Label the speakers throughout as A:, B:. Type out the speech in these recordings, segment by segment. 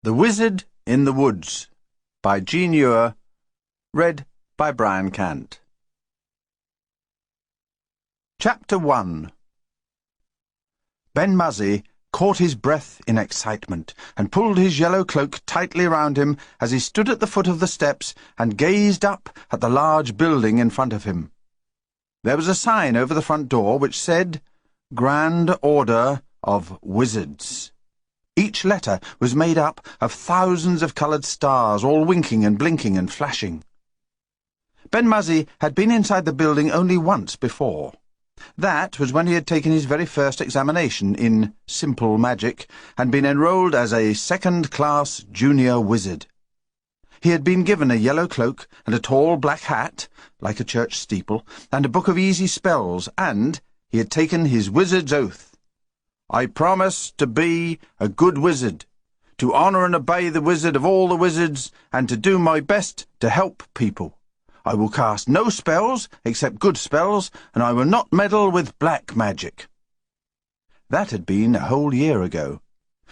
A: The Wizard in the Woods by Jean Ewer, read by Brian Cant. Chapter 1. Ben-Muzzy caught his breath in excitement and pulled his yellow cloak tightly round him as he stood at the foot of the steps and gazed up at the large building in front of him. There was a sign over the front door which said, "Grand Order of Wizards." Each letter was made up of thousands of coloured stars, all winking and blinking and flashing. Ben-Muzzy had been inside the building only once before. That was when he had taken his very first examination in simple magic and been enrolled as a second-class junior wizard. He had been given a yellow cloak and a tall black hat, like a church steeple, and a book of easy spells, and he had taken his wizard's oath. "I promise to be a good wizard, to honour and obey the wizard of all the wizards, and to do my best to help people. I will cast no spells except good spells, and I will not meddle with black magic." That had been a whole year ago.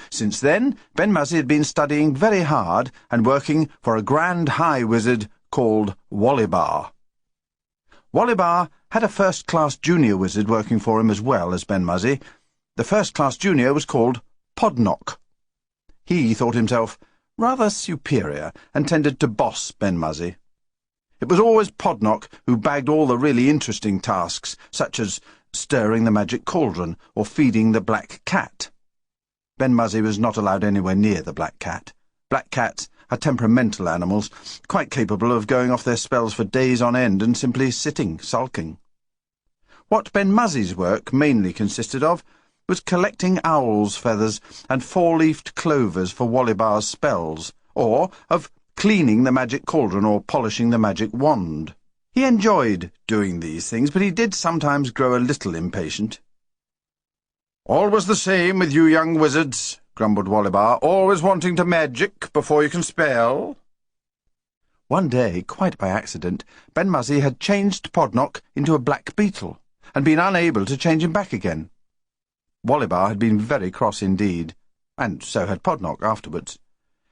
A: Since then, Ben-Muzzy had been studying very hard and working for a grand high wizard called Wollibar. Wollibar had a first-class junior wizard working for him as well as Ben-Muzzy. The first-class junior was called Podnock. He thought himself rather superior and tended to boss Ben-Muzzy. It was always Podnock who bagged all the really interesting tasks, such as stirring the magic cauldron or feeding the black cat. Ben-Muzzy was not allowed anywhere near the black cat. Black cats are temperamental animals, quite capable of going off their spells for days on end and simply sitting, sulking. What Ben-Muzzy's work mainly consisted of was collecting owls' feathers and four-leafed clovers for Wollibar's spells, or of cleaning the magic cauldron or polishing the magic wand. He enjoyed doing these things, but he did sometimes grow a little impatient. "Always the same with you young wizards," grumbled Wollibar, "always wanting to magic before you can spell." One day, quite by accident, Ben-Muzzy had changed Podnock into a black beetle, and been unable to change him back again. Wollibar had been very cross indeed, and so had Podnock afterwards.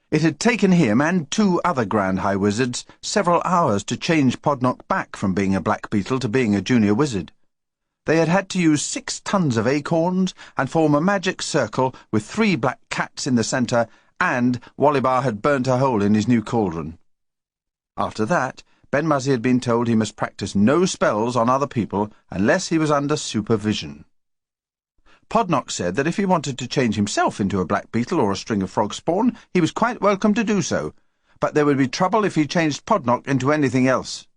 A: It had taken him and two other grand high wizards several hours to change Podnock back from being a black beetle to being a junior wizard. They had had to use 6 tons of acorns and form a magic circle with 3 black cats in the centre, and Wollibar had burnt a hole in his new cauldron. After that, Ben-Muzzy had been told he must practice no spells on other people unless he was under supervision. Podnock said that if he wanted to change himself into a black beetle or a string of frog spawn, he was quite welcome to do so, but there would be trouble if he changed Podnock into anything else.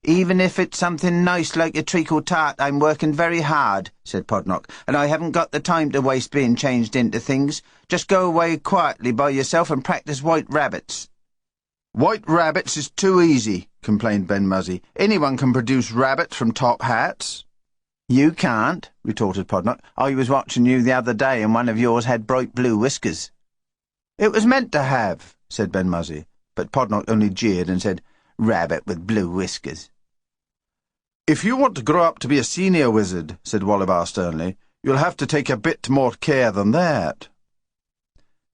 A: "Even if it's something nice like a treacle tart, I'm working very hard," said Podnock, "and I haven't got the time to waste being changed into things. Just go away quietly by yourself and practice white rabbits." "White rabbits is too easy," complained Ben-Muzzy. "Anyone can produce rabbits from top hats." "You can't," retorted Podnock. "I was watching you the other day, and one of yours had bright blue whiskers." "It was meant to have," said Ben-Muzzy, but Podnock only jeered and said, "Rabbit with blue whiskers." "If you want to grow up to be a senior wizard," said Wollibar sternly, "you'll have to take a bit more care than that."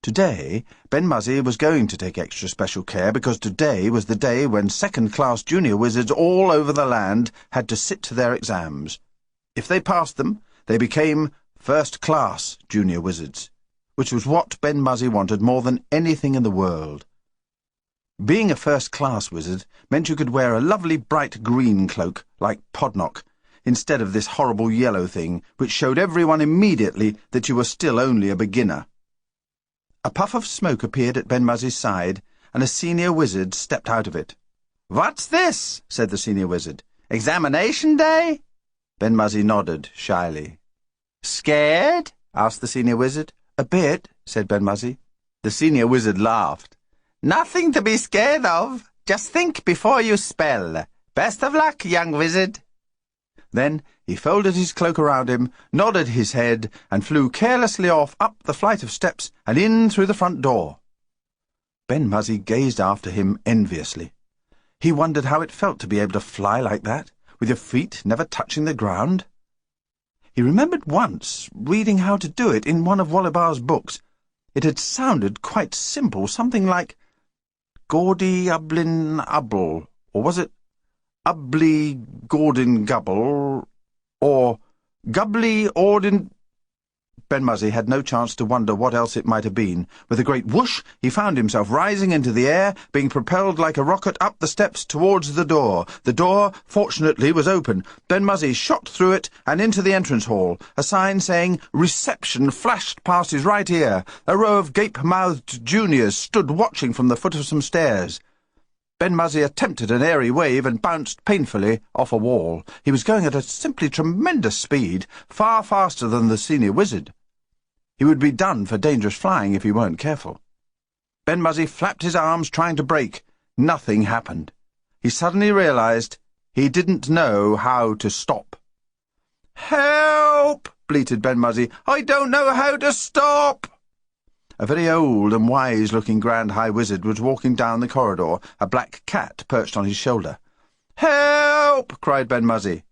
A: Today, Ben-Muzzy was going to take extra special care because today was the day when second-class junior wizards all over the land had to sit to their exams. If they passed them, they became first-class junior wizards, which was what Ben-Muzzy wanted more than anything in the world. Being a first-class wizard meant you could wear a lovely bright green cloak, like Podnock, instead of this horrible yellow thing, which showed everyone immediately that you were still only a beginner. A puff of smoke appeared at Ben-Muzzy's side, and a senior wizard stepped out of it. "What's this?" said the senior wizard. "Examination day?" Ben-Muzzy nodded shyly. "Scared?" asked the senior wizard. "A bit," said Ben-Muzzy. The senior wizard laughed. "Nothing to be scared of. Just think before you spell. Best of luck, young wizard." Then he folded his cloak around him, nodded his head, and flew carelessly off up the flight of steps and in through the front door. Ben-Muzzy gazed after him enviously. He wondered how it felt to be able to fly like that, with your feet never touching the ground. He remembered once reading how to do it in one of Wollibar's books, It had sounded quite simple, something like Gaudy Ublin Ubble, or was it Ubly Gordon Gubble, or Gubbly Ordin... Ben-Muzzy had no chance to wonder what else it might have been. With a great whoosh, he found himself rising into the air, being propelled like a rocket up the steps towards the door. The door, fortunately, was open. Ben-Muzzy shot through it and into the entrance hall. A sign saying "Reception" flashed past his right ear. A row of gape-mouthed juniors stood watching from the foot of some stairs. Ben-Muzzy attempted an airy wave and bounced painfully off a wall. He was going at a simply tremendous speed, far faster than the senior wizard. He would be done for dangerous flying if he weren't careful. Ben-Muzzy flapped his arms, trying to brake. Nothing happened. He suddenly realized he didn't know how to stop. "Help!" bleated Ben-Muzzy. "I don't know how to stop!" A very old and wise-looking Grand High Wizard was walking down the corridor, a black cat perched on his shoulder. "Help!" cried Ben-Muzzy.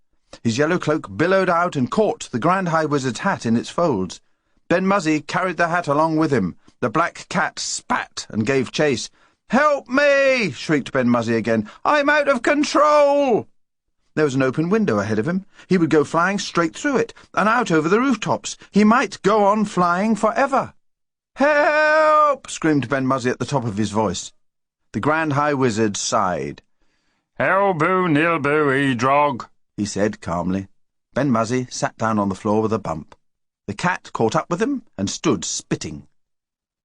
A: His yellow cloak billowed out and caught the Grand High Wizard's hat in its folds. Ben-Muzzy carried the hat along with him. The black cat spat and gave chase. "Help me!" shrieked Ben-Muzzy again. "I'm out of control!" There was an open window ahead of him. He would go flying straight through it, and out over the rooftops. He might go on flying forever. "Help!" screamed Ben-Muzzy at the top of his voice. The Grand High Wizard sighed.
B: "Elboo, nilboo, e-drog,"
A: he said calmly. Ben-Muzzy sat down on the floor with a bump. The cat caught up with him and stood spitting.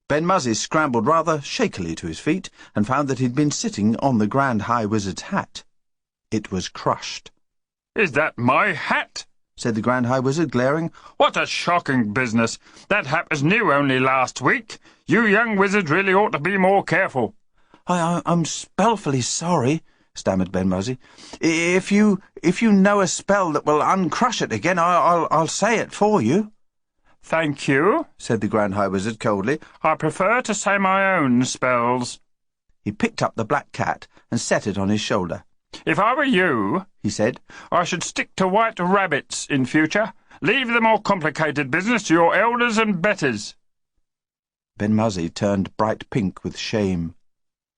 A: Ben-Muzzy scrambled rather shakily to his feet and found that he'd been sitting on the Grand High Wizard's hat. It was crushed.
B: "Is that my hat?"
A: said the Grand High Wizard, glaring.
B: "What a shocking business! That hat was new only last week. You young wizards really ought to be more careful."
A: I'm spellfully sorry," stammered Ben-Muzzy. If you know a spell that will uncrush it again, I'll say it for you."
B: "Thank you," said the Grand High Wizard coldly. "I prefer to say my own spells."
A: He picked up the black cat and set it on his shoulder.
B: "If I were you," he said, "I should stick to white rabbits in future. Leave the more complicated business to your elders and betters."
A: Ben-Muzzy turned bright pink with shame.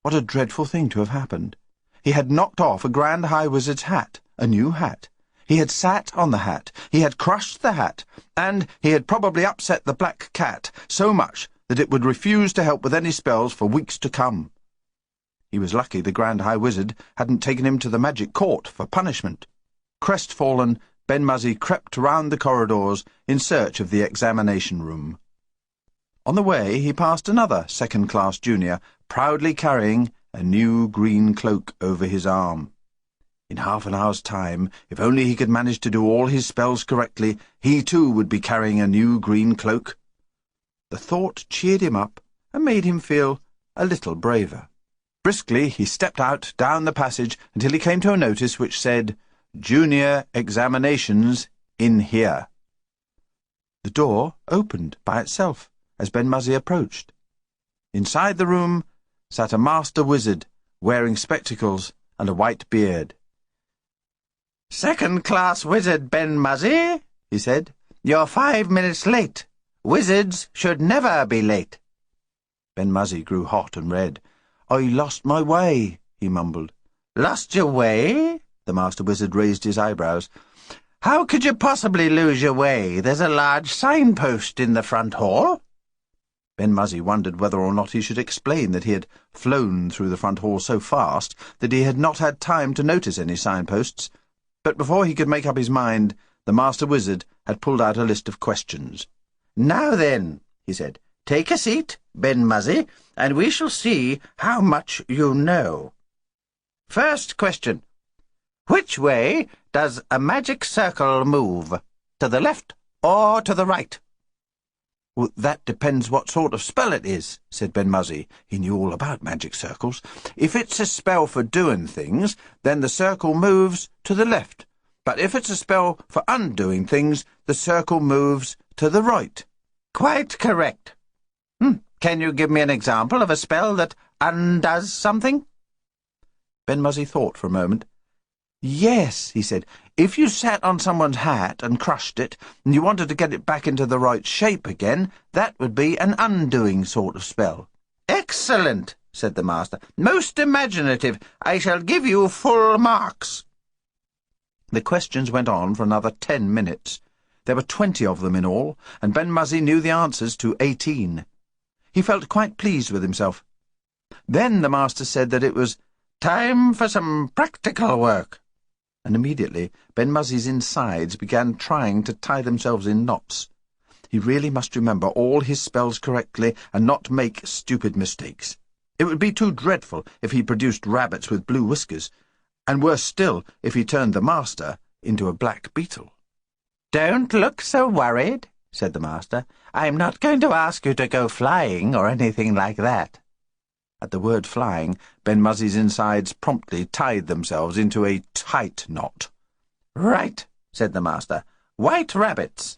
A: What a dreadful thing to have happened. He had knocked off a Grand High Wizard's hat, a new hat. He had sat on the hat, he had crushed the hat, and he had probably upset the black cat so much that it would refuse to help with any spells for weeks to come. He was lucky the Grand High Wizard hadn't taken him to the magic court for punishment. Crestfallen, Ben-Muzzy crept round the corridors in search of the examination room. On the way he passed another second-class junior, proudly carrying a new green cloak over his arm. In half an hour's time, if only he could manage to do all his spells correctly, he too would be carrying a new green cloak. The thought cheered him up and made him feel a little braver. Briskly he stepped out down the passage until he came to a notice which said, "Junior Examinations in here." The door opened by itself as Ben-Muzzy approached. Inside the room sat a master wizard wearing spectacles and a white beard. "Second-class wizard Ben-Muzzy," he said. "You're 5 minutes late. Wizards should never be late." Ben-Muzzy grew hot and red. "I lost my way," he mumbled. "Lost your way?" The master wizard raised his eyebrows. "How could you possibly lose your way? There's a large signpost in the front hall." Ben-Muzzy wondered whether or not he should explain that he had flown through the front hall so fast that he had not had time to notice any signposts. But before he could make up his mind, the master wizard had pulled out a list of questions. "Now then," he said, "take a seat, Ben-Muzzy, and we shall see how much you know. First question. Which way does a magic circle move? To the left or to the right?" "Well, that depends what sort of spell it is," said Ben-Muzzy. He knew all about magic circles. "If it's a spell for doing things, then the circle moves to the left. But if it's a spell for undoing things, the circle moves to the right." "Quite correct. Can you give me an example of a spell that undoes something?" Ben-Muzzy thought for a moment. "Yes," he said. If you sat on someone's hat and crushed it, and you wanted to get it back into the right shape again, that would be an undoing sort of spell." "Excellent," said the master. "Most imaginative. I shall give you full marks." The questions went on for another 10 minutes. There were 20 of them in all, and Ben-Muzzy knew the answers to 18. He felt quite pleased with himself. Then the master said that it was time for some practical work, and immediately Ben-Muzzy's insides began trying to tie themselves in knots. He really must remember all his spells correctly and not make stupid mistakes. It would be too dreadful if he produced rabbits with blue whiskers, and worse still if he turned the master into a black beetle. "Don't look so worried," said the master. "I'm not going to ask you to go flying or anything like that." At the word flying, Ben-Muzzy's insides promptly tied themselves into a tight knot. "Right," said the master. "White rabbits."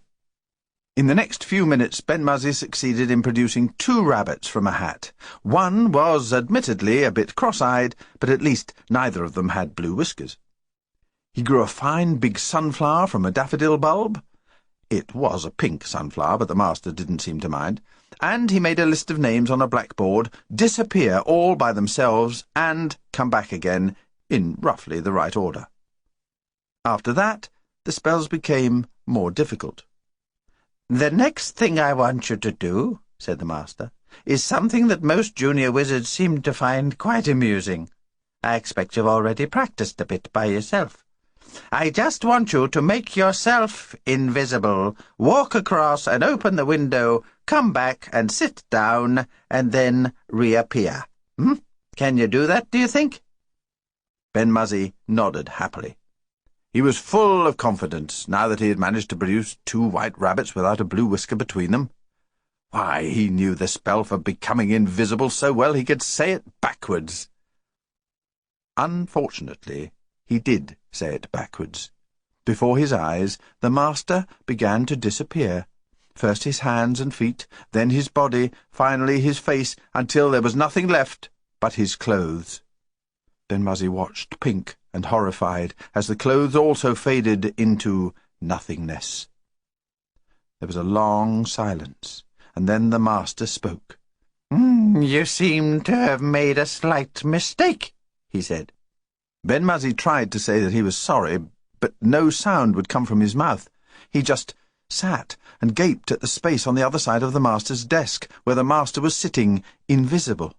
A: In the next few minutes, Ben-Muzzy succeeded in producing 2 rabbits from a hat. One was admittedly a bit cross-eyed, but at least neither of them had blue whiskers. He grew a fine big sunflower from a daffodil bulb. It was a pink sunflower, but the master didn't seem to mind. And he made a list of names on a blackboard, disappear all by themselves, and come back again in roughly the right order. After that, the spells became more difficult. "The next thing I want you to do," said the master, "is something that most junior wizards seem to find quite amusing. I expect you've already practiced a bit by yourself. I just want you to make yourself invisible, walk across and open the window, come back and sit down, and then reappear. Can you do that, do you think?" Ben-Muzzy nodded happily. He was full of confidence now that he had managed to produce 2 white rabbits without a blue whisker between them. Why, he knew the spell for becoming invisible so well he could say it backwards. Unfortunately, he did say it backwards. Before his eyes, the master began to disappear. First his hands and feet, then his body, finally his face, until there was nothing left but his clothes. Ben-Muzzy watched, pink and horrified, as the clothes also faded into nothingness. There was a long silence, and then the master spoke. "You seem to have made a slight mistake," he said. Ben-Muzzy tried to say that he was sorry, but no sound would come from his mouth. He just sat and gaped at the space on the other side of the master's desk, where the master was sitting, invisible.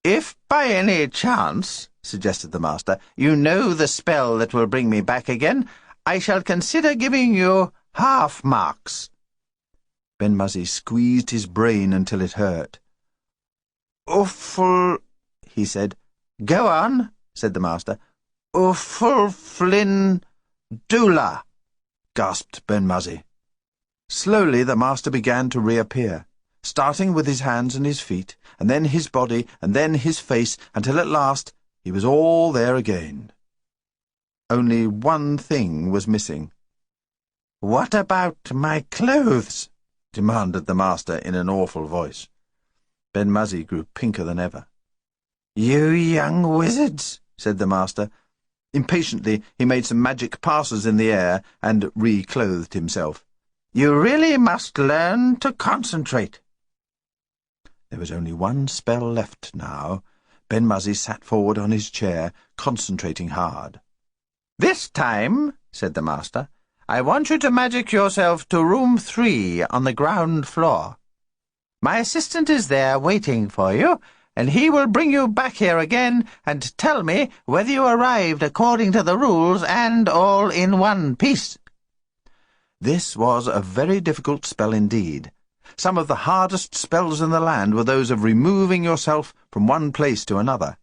A: "If by any chance," suggested the master, "you know the spell that will bring me back again, I shall consider giving you half marks." Ben-Muzzy squeezed his brain until it hurt. "Awful," he said. "Go on," said the master. "Awful Flynn Doola," gasped Ben-Muzzy. Slowly the master began to reappear, starting with his hands and his feet, and then his body, and then his face, until at last he was all there again. Only one thing was missing. "What about my clothes?" demanded the master in an awful voice. Ben-Muzzy grew pinker than ever. "You young wizards," said the master. Impatiently he made some magic passes in the air and reclothed himself. "You really must learn to concentrate." There was only one spell left now. Ben-Muzzy sat forward on his chair, concentrating hard. "This time," said the master, "I want you to magic yourself to room 3 on the ground floor. My assistant is there waiting for you, and he will bring you back here again and tell me whether you arrived according to the rules and all in one piece." This was a very difficult spell indeed. Some of the hardest spells in the land were those of removing yourself from one place to another.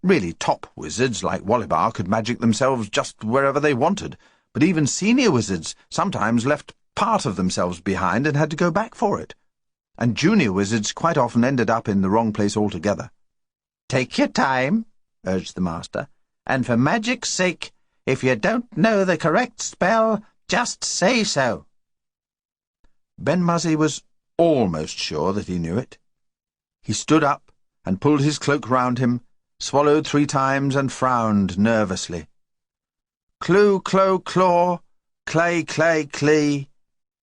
A: Really top wizards like Wollibar could magic themselves just wherever they wanted, but even senior wizards sometimes left part of themselves behind and had to go back for it. And junior wizards quite often ended up in the wrong place altogether. "Take your time," urged the master, "and for magic's sake, if you don't know the correct spell, just say so." Ben-Muzzy was almost sure that he knew it. He stood up and pulled his cloak round him, swallowed 3 times and frowned nervously. Cloo, clo, claw, clay, clay, clee.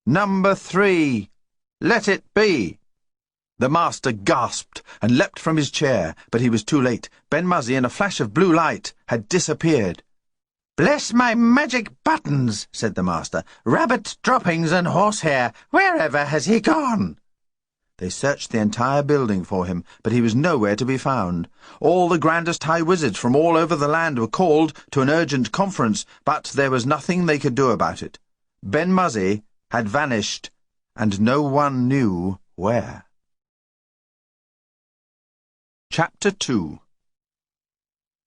A: Number 3. Let it be. The master gasped and leapt from his chair, but he was too late. Ben-Muzzy, in a flash of blue light, had disappeared. "Bless my magic buttons," said the master. "Rabbit droppings and horsehair. Wherever has he gone?" They searched the entire building for him, but he was nowhere to be found. All the grandest high wizards from all over the land were called to an urgent conference, but there was nothing they could do about it. Ben-Muzzy had vanished, and no one knew where. Chapter 2.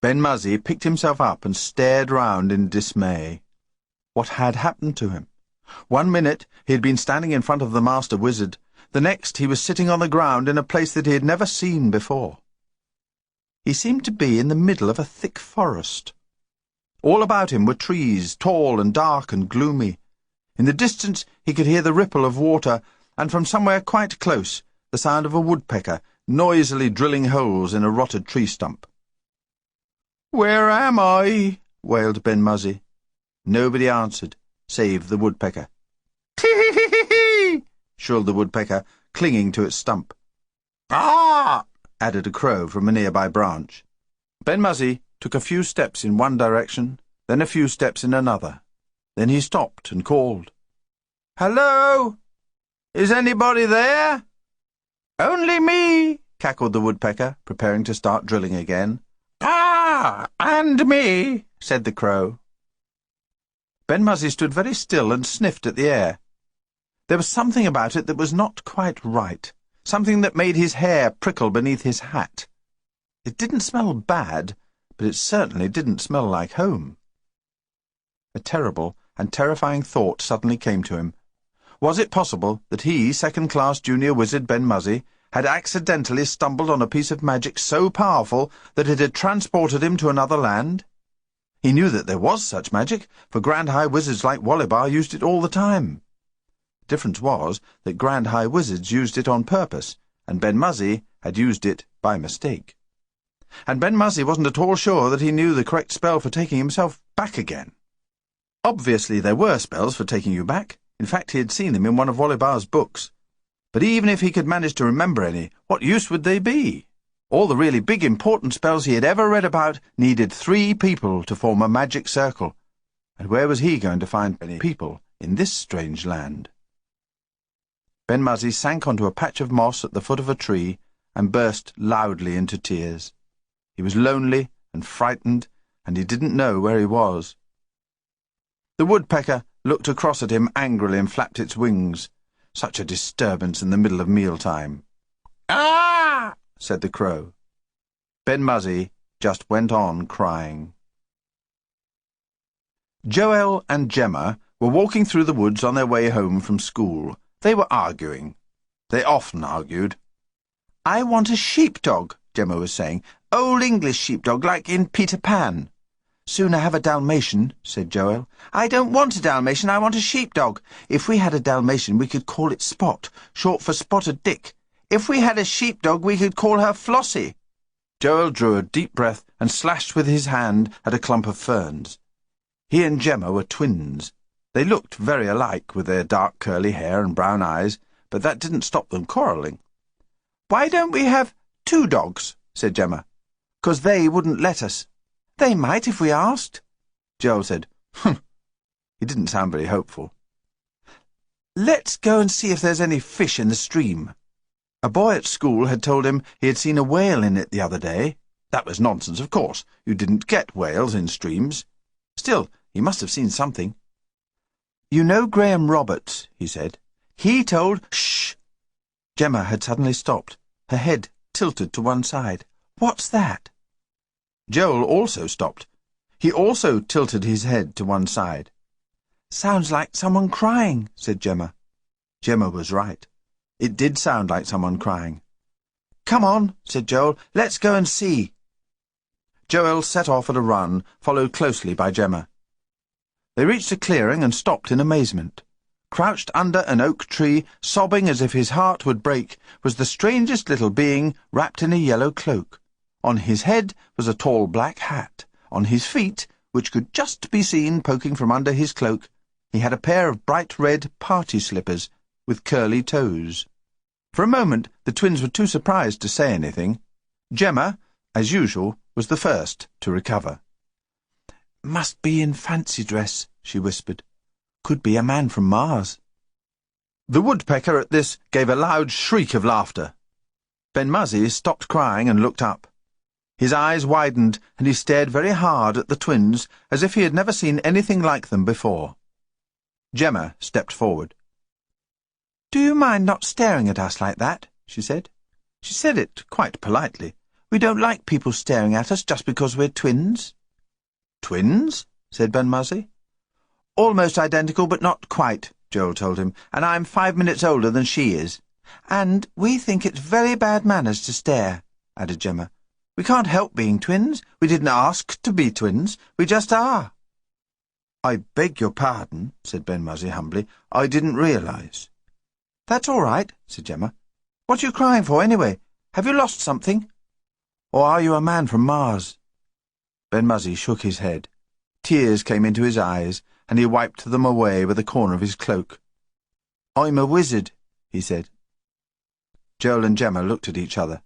A: Ben-Muzzy picked himself up and stared round in dismay. What had happened to him? 1 minute he had been standing in front of the master wizard. The next he was sitting on the ground in a place that he had never seen before. He seemed to be in the middle of a thick forest. All about him were trees, tall and dark and gloomy. In the distance he could hear the ripple of water, and from somewhere quite close the sound of a woodpecker noisily drilling holes in a rotted tree stump. "Where am I?" wailed Ben-Muzzy. Nobody answered, save the woodpecker. "Tee-hee-hee-hee!" shrilled the woodpecker, clinging to its stump. "Ah!" added a crow from a nearby branch. Ben-Muzzy took a few steps in one direction, then a few steps in another. Then he stopped and called. "Hello? Is anybody there?" "Only me," cackled the woodpecker, preparing to start drilling again. "Ah, and me," said the crow. Ben-Muzzy stood very still and sniffed at the air. There was something about it that was not quite right, something that made his hair prickle beneath his hat. It didn't smell bad, but it certainly didn't smell like home. A terrible and terrifying thought suddenly came to him. Was it possible that he, second-class junior wizard Ben-Muzzy, had accidentally stumbled on a piece of magic so powerful that it had transported him to another land? He knew that there was such magic, for Grand High Wizards like Wollibar used it all the time. The difference was that Grand High Wizards used it on purpose, and Ben-Muzzy had used it by mistake. And Ben-Muzzy wasn't at all sure that he knew the correct spell for taking himself back again. Obviously there were spells for taking you back. In fact, he had seen them in one of Wollibar's books. But even if he could manage to remember any, what use would they be? All the really big important spells he had ever read about needed 3 people to form a magic circle. And where was he going to find any people in this strange land? Ben-Muzzy sank onto a patch of moss at the foot of a tree and burst loudly into tears. He was lonely and frightened, and he didn't know where he was. The woodpecker looked across at him angrily and flapped its wings. Such a disturbance in the middle of mealtime. "Ah!" said the crow. Ben-Muzzy just went on crying. Joel and Gemma were walking through the woods on their way home from school. They were arguing. They often argued. "I want a sheepdog," Gemma was saying. "Old English sheepdog, like in Peter Pan." "Sooner have a Dalmatian," said Joel. "I don't want a Dalmatian, I want a sheepdog. If we had a Dalmatian, we could call it Spot, short for Spotted Dick. If we had a sheepdog, we could call her Flossie." Joel drew a deep breath and slashed with his hand at a clump of ferns. He and Gemma were twins. They looked very alike, with their dark curly hair and brown eyes, but that didn't stop them quarrelling. "Why don't we have 2 dogs?" said Gemma. "'Cause they wouldn't let us." "They might if we asked." Joel said, "Humph." He didn't sound very hopeful. "Let's go and see if there's any fish in the stream." A boy at school had told him he had seen a whale in it the other day. That was nonsense, of course. You didn't get whales in streams. Still, he must have seen something. "You know Graham Roberts," he said. "He told—" "Shh!" Gemma had suddenly stopped, her head tilted to one side. "What's that?" Joel also stopped. He also tilted his head to one side. "Sounds like someone crying," said Gemma. Gemma was right. It did sound like someone crying. "Come on," said Joel. "Let's go and see." Joel set off at a run, followed closely by Gemma. They reached a clearing and stopped in amazement. Crouched under an oak tree, sobbing as if his heart would break, was the strangest little being wrapped in a yellow cloak. On his head was a tall black hat. On his feet which could just be seen poking from under his cloak, he had a pair of bright red party slippers with curly toes. For a moment the twins were too surprised to say anything. Gemma, as usual, was the first to recover. "Must be in fancy dress," she whispered. "Could be a man from Mars." The woodpecker at this gave a loud shriek of laughter. Ben-Muzzy stopped crying and looked up. His eyes widened, and he stared very hard at the twins, as if he had never seen anything like them before. Gemma stepped forward. "Do you mind not staring at us like that?" she said. She said it quite politely. "We don't like people staring at us just because we're twins." "Twins?" said Ben-Muzzy. "Almost identical, but not quite," Joel told him, "and I'm 5 minutes older than she is. And we think it's very bad manners to stare," added Gemma. "We can't help being twins. We didn't ask to be twins. We just are." "I beg your pardon," said Ben-Muzzy humbly. "I didn't realise." "That's all right," said Gemma. "What are you crying for, anyway? Have you lost something? Or are you a man from Mars?" Ben-Muzzy shook his head. Tears came into his eyes, and he wiped them away with a corner of his cloak. "I'm a wizard," he said. Joel and Gemma looked at each other.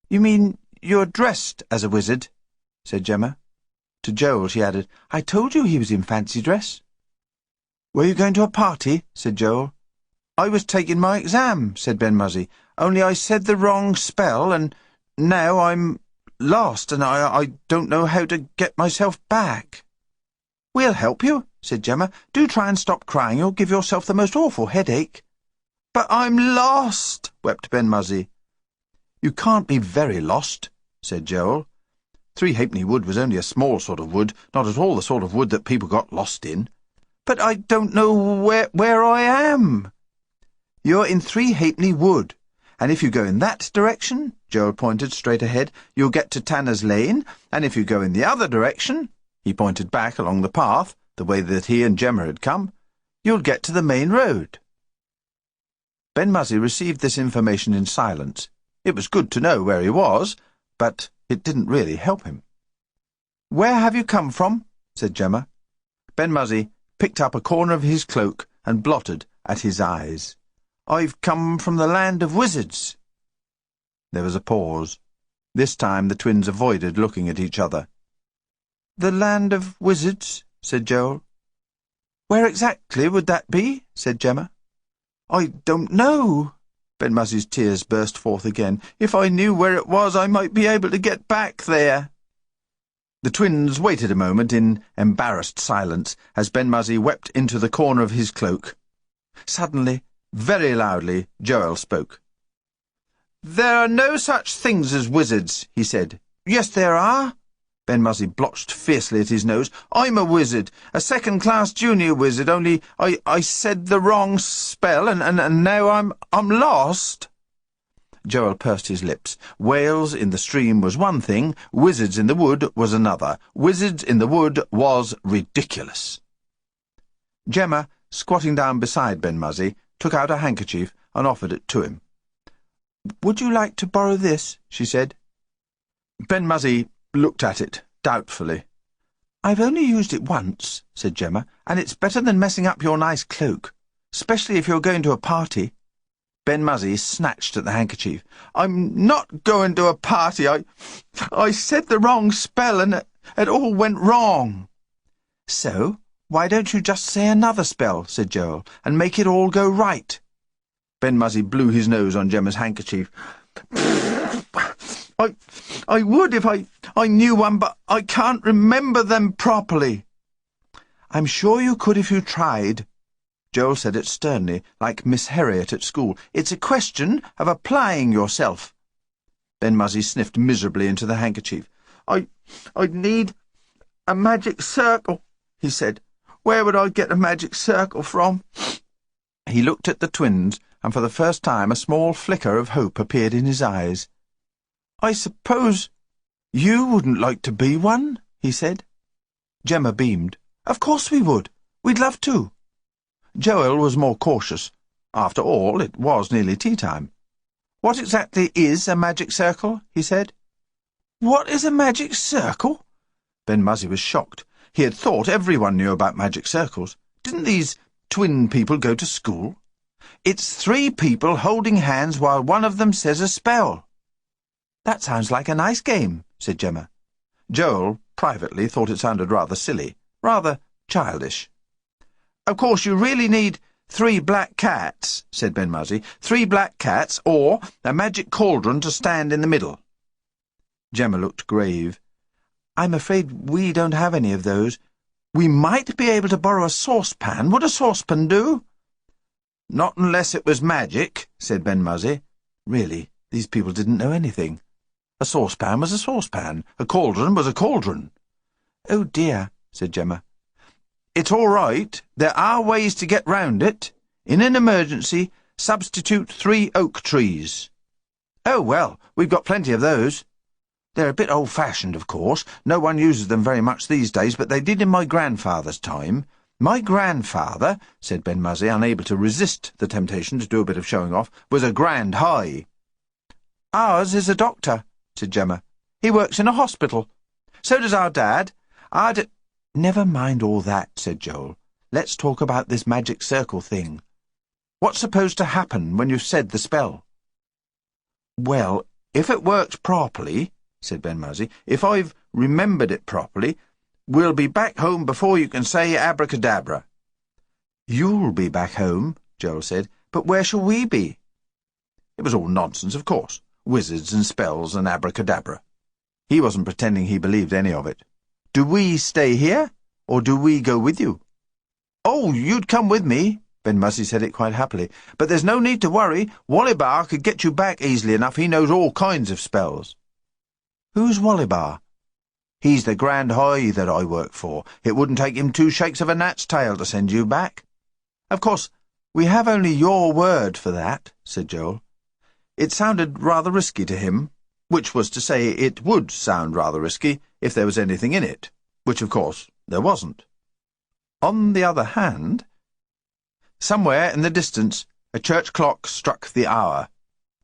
A: "You mean you're dressed as a wizard?" said Gemma. To Joel she added, "I told you he was in fancy dress." "Were you going to a party?" said Joel. "I was taking my exam," said Ben-Muzzy, "only I said the wrong spell, and now I'm lost, and I don't know how to get myself back." "We'll help you," said Gemma. "Do try and stop crying. You'll give yourself the most awful headache." "But I'm lost," wept Ben-Muzzy. "You can't be very lost," said Joel. 3 Halfpenny Wood was only a small sort of wood, not at all the sort of wood that people got lost in. "But I don't know where I am." "You're in 3 Halfpenny Wood, and if you go in that direction," Joel pointed straight ahead, "you'll get to Tanner's Lane, and if you go in the other direction," he pointed back along the path, the way that he and Gemma had come, "you'll get to the main road." Ben-Muzzy received this information in silence. It was good to know where he was, but it didn't really help him. "Where have you come from?" said Gemma. Ben-Muzzy picked up a corner of his cloak and blotted at his eyes. "I've come from the land of wizards." There was a pause. This time the twins avoided looking at each other. "The land of wizards," said Joel. "Where exactly would that be?" said Gemma. "I don't know." Ben-Muzzy's tears burst forth again. "If I knew where it was, I might be able to get back there." The twins waited a moment in embarrassed silence as Ben-Muzzy wept into the corner of his cloak. Suddenly, very loudly, Joel spoke. "There are no such things as wizards," he said. "Yes, there are." Ben-Muzzy blotched fiercely at his nose. "I'm a wizard, a second-class junior wizard, only I said the wrong spell, and now I'm lost." Joel pursed his lips. Whales in the stream was one thing, wizards in the wood was another. Wizards in the wood was ridiculous. Gemma, squatting down beside Ben-Muzzy, took out a handkerchief and offered it to him. "Would you like to borrow this?" she said. Ben-Muzzy looked at it doubtfully. "I've only used it once," said Gemma, "and it's better than messing up your nice cloak, especially if you're going to a party." Ben-Muzzy snatched at the handkerchief. "I'm not going to a party. I said the wrong spell, and it all went wrong." "So, why don't you just say another spell," said Joel, "and make it all go right?" Ben-Muzzy blew his nose on Gemma's handkerchief. I would if I knew one, but I can't remember them properly." "I'm sure you could if you tried." Joel said it sternly, like Miss Harriet at school. "It's a question of applying yourself." Ben-Muzzy sniffed miserably into the handkerchief. I'd need a magic circle," he said. "Where would I get a magic circle from?" He looked at the twins, and for the first time a small flicker of hope appeared in his eyes. "I suppose you wouldn't like to be one?" he said. Gemma beamed. "Of course we would. We'd love to." Joel was more cautious. After all, it was nearly tea-time. "What exactly is a magic circle?" he said. "What is a magic circle?" Ben-Muzzy was shocked. He had thought everyone knew about magic circles. Didn't these twin people go to school? It's 3 people holding hands while one of them says a spell. That sounds like a nice game, said Gemma. Joel, privately, thought it sounded rather silly, rather childish. Of course, you really need 3 black cats, said Ben-Muzzy. 3 black cats, or a magic cauldron to stand in the middle. Gemma looked grave. I'm afraid we don't have any of those. We might be able to borrow a saucepan. Would a saucepan do? Not unless it was magic, said Ben-Muzzy. Really, these people didn't know anything. A saucepan was a saucepan. A cauldron was a cauldron. Oh dear, said Gemma. It's all right. There are ways to get round it. In an emergency, substitute 3 oak trees. Oh, well, we've got plenty of those. They're a bit old-fashioned, of course. No one uses them very much these days, but they did in my grandfather's time. My grandfather, said Ben-Muzzy, unable to resist the temptation to do a bit of showing off, was a grand high. Ours is a doctor, said Gemma. He works in a hospital. So does our dad. Never mind all that, said Joel. Let's talk about this magic circle thing. What's supposed to happen when you've said the spell? Well, if it works properly, said Ben-Muzzy, if I've remembered it properly, we'll be back home before you can say abracadabra. You'll be back home, Joel said, but where shall we be? It was all nonsense, of course. Wizards and spells and abracadabra. He wasn't pretending he believed any of it. Do we stay here, or do we go with you? Oh, you'd come with me, Ben-Muzzy said it quite happily. But there's no need to worry. Wollibar could get you back easily enough. He knows all kinds of spells. Who's Wollibar? He's the grand high that I work for. It wouldn't take him 2 shakes of a gnat's tail to send you back. Of course, we have only your word for that, said Joel. It sounded rather risky to him, which was to say it would sound rather risky if there was anything in it, which, of course, there wasn't. On the other hand, somewhere in the distance, a church clock struck the hour.